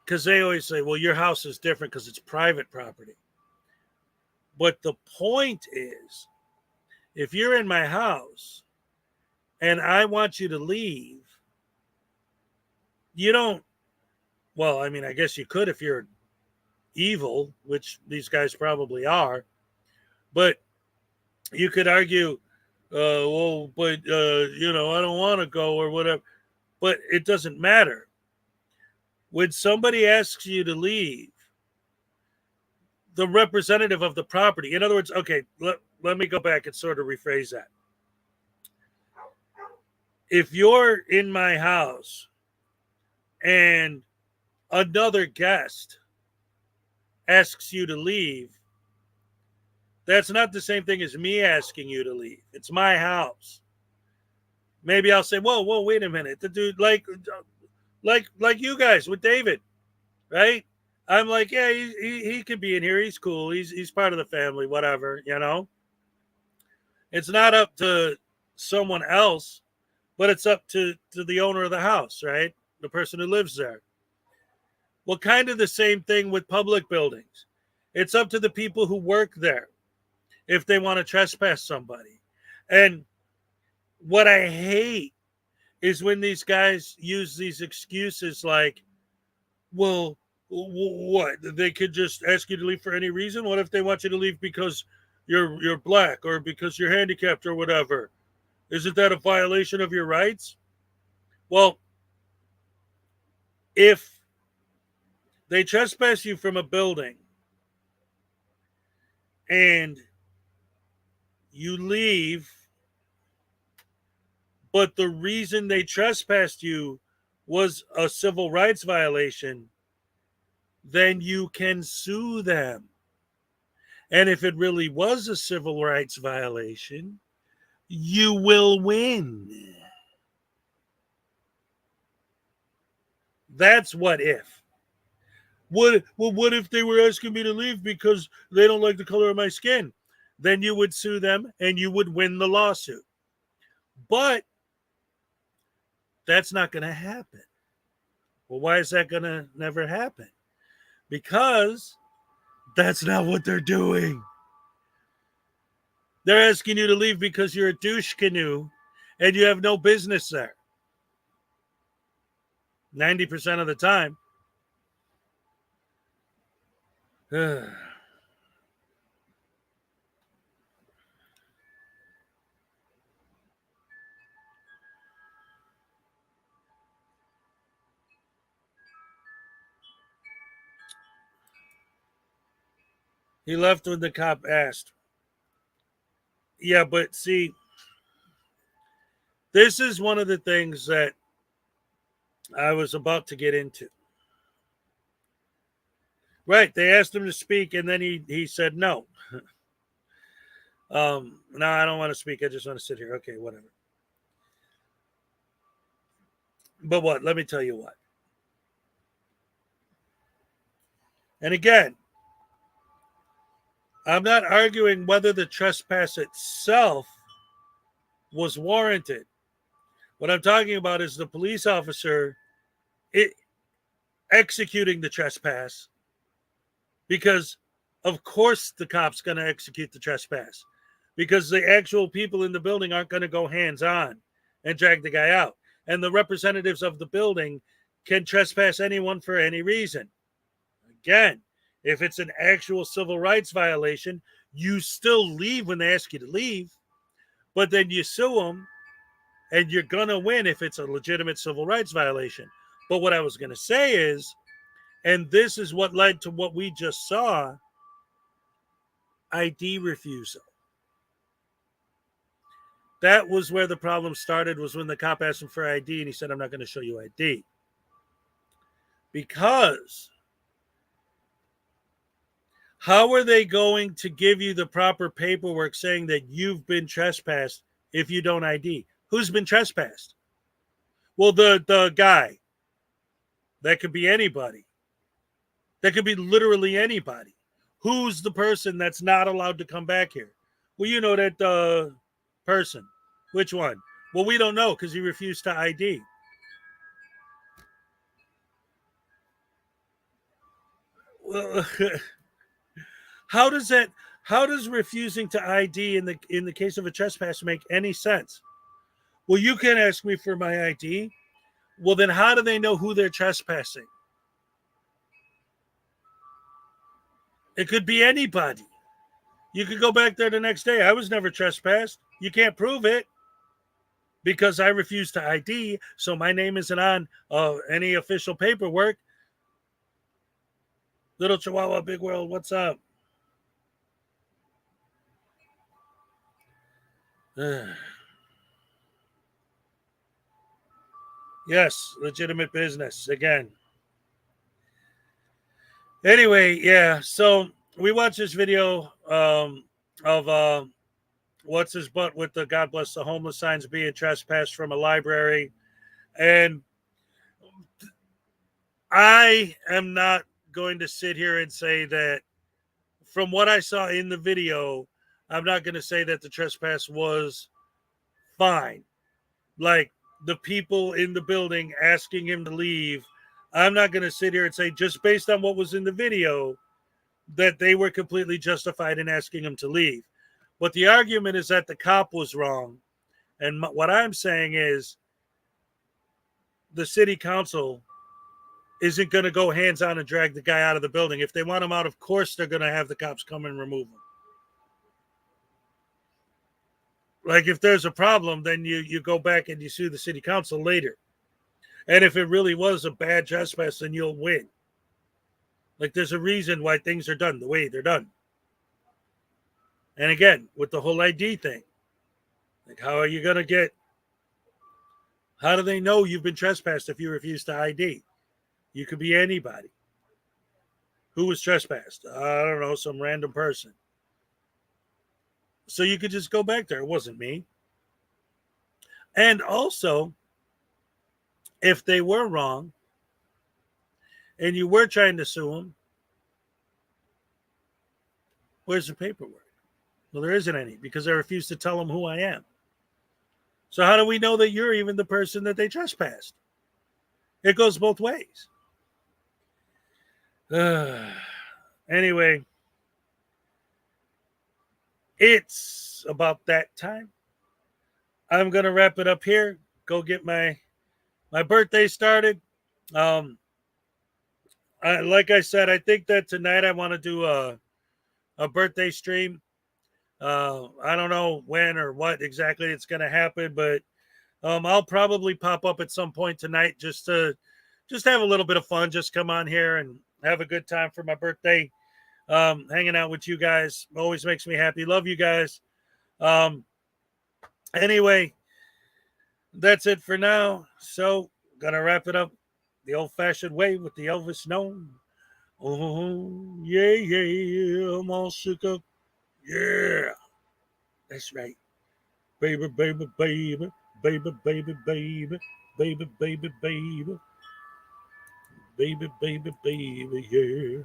because they always say, well, your house is different because it's private property. But the point is, if you're in my house and I want you to leave, you don't, well, I mean, I guess you could if you're evil, which these guys probably are, but you could argue, I don't want to go or whatever, but it doesn't matter. When somebody asks you to leave, the representative of the property, in other words, okay, let me go back and sort of rephrase that. If you're in my house and another guest asks you to leave, that's not the same thing as me asking you to leave. It's my house. Maybe I'll say, whoa, wait a minute. The dude, like you guys with David, right? I'm like, yeah, he could be in here. He's cool. He's part of the family, whatever, It's not up to someone else, but it's up to the owner of the house, right? The person who lives there. Well, kind of the same thing with public buildings. It's up to the people who work there if they want to trespass somebody. And what I hate is when these guys use these excuses like, well, what? They could just ask you to leave for any reason? What if they want you to leave because you're black or because you're handicapped or whatever? Isn't that a violation of your rights? Well, if they trespass you from a building and you leave, but the reason they trespassed you was a civil rights violation, then you can sue them. And if it really was a civil rights violation, you will win. That's what if. What if they were asking me to leave because they don't like the color of my skin? Then you would sue them and you would win the lawsuit. But that's not going to happen. Well, why is that going to never happen? Because that's not what they're doing. They're asking you to leave because you're a douche canoe and you have no business there. 90% of the time. He left when the cop asked. Yeah, but see, this is one of the things that I was about to get into. Right, they asked him to speak, and then he said no. No, I don't want to speak. I just want to sit here. Okay, whatever. But what? Let me tell you what. And again, I'm not arguing whether the trespass itself was warranted. What I'm talking about is the police officer executing the trespass, because of course the cop's going to execute the trespass, because the actual people in the building aren't going to go hands-on and drag the guy out. And the representatives of the building can trespass anyone for any reason. Again, if it's an actual civil rights violation, you still leave when they ask you to leave, but then you sue them, and you're going to win if it's a legitimate civil rights violation. But what I was going to say is, and this is what led to what we just saw, ID refusal. That was where the problem started, was when the cop asked him for ID, and he said, I'm not going to show you ID. Because how are they going to give you the proper paperwork saying that you've been trespassed if you don't ID? Who's been trespassed? Well, the guy. That could be anybody. That could be literally anybody. Who's the person that's not allowed to come back here? Well, you know that person. Which one? Well, we don't know because he refused to ID. Well, how does refusing to ID in the case of a trespass make any sense? Well, you can't ask me for my ID. Well, then how do they know who they're trespassing? It could be anybody. You could go back there the next day. I was never trespassed. You can't prove it because I refused to ID, so my name isn't on any official paperwork. Little Chihuahua, Big World, what's up? Yes, legitimate business again. Anyway, yeah, so we watched this video of what's his butt with the God bless the homeless signs being trespassed from a library. And I am not going to sit here and say that from what I saw in the video, I'm not going to say that the trespass was fine. Like the people in the building asking him to leave, I'm not going to sit here and say, just based on what was in the video, that they were completely justified in asking him to leave. But the argument is that the cop was wrong. And what I'm saying is the city council isn't going to go hands on and drag the guy out of the building. If they want him out, of course, they're going to have the cops come and remove him. Like if there's a problem, then you go back and you sue the city council later. And if it really was a bad trespass, then you'll win. Like there's a reason why things are done the way they're done. And again, with the whole ID thing, like how are you going to get, how do they know you've been trespassed if you refuse to ID? You could be anybody. Who was trespassed? I don't know, some random person. So you could just go back there. It wasn't me. And also, if they were wrong and you were trying to sue them, where's the paperwork? Well, there isn't any because I refused to tell them who I am. So how do we know that you're even the person that they trespassed? It goes both ways. Anyway, it's about that time. I'm going to wrap it up here. Go get my birthday started. Like I said, I think that tonight I want to do a birthday stream. I don't know when or what exactly it's going to happen, but I'll probably pop up at some point tonight just to have a little bit of fun. Just come on here and have a good time for my birthday. Hanging out with you guys always makes me happy. Love you guys. Anyway, that's it for now. So, gonna wrap it up the old-fashioned way with the Elvis gnome. Oh, yeah, I'm all shook up. Yeah, that's right. Baby, baby, baby, baby, baby, baby, baby, baby, baby, baby, baby, baby, yeah.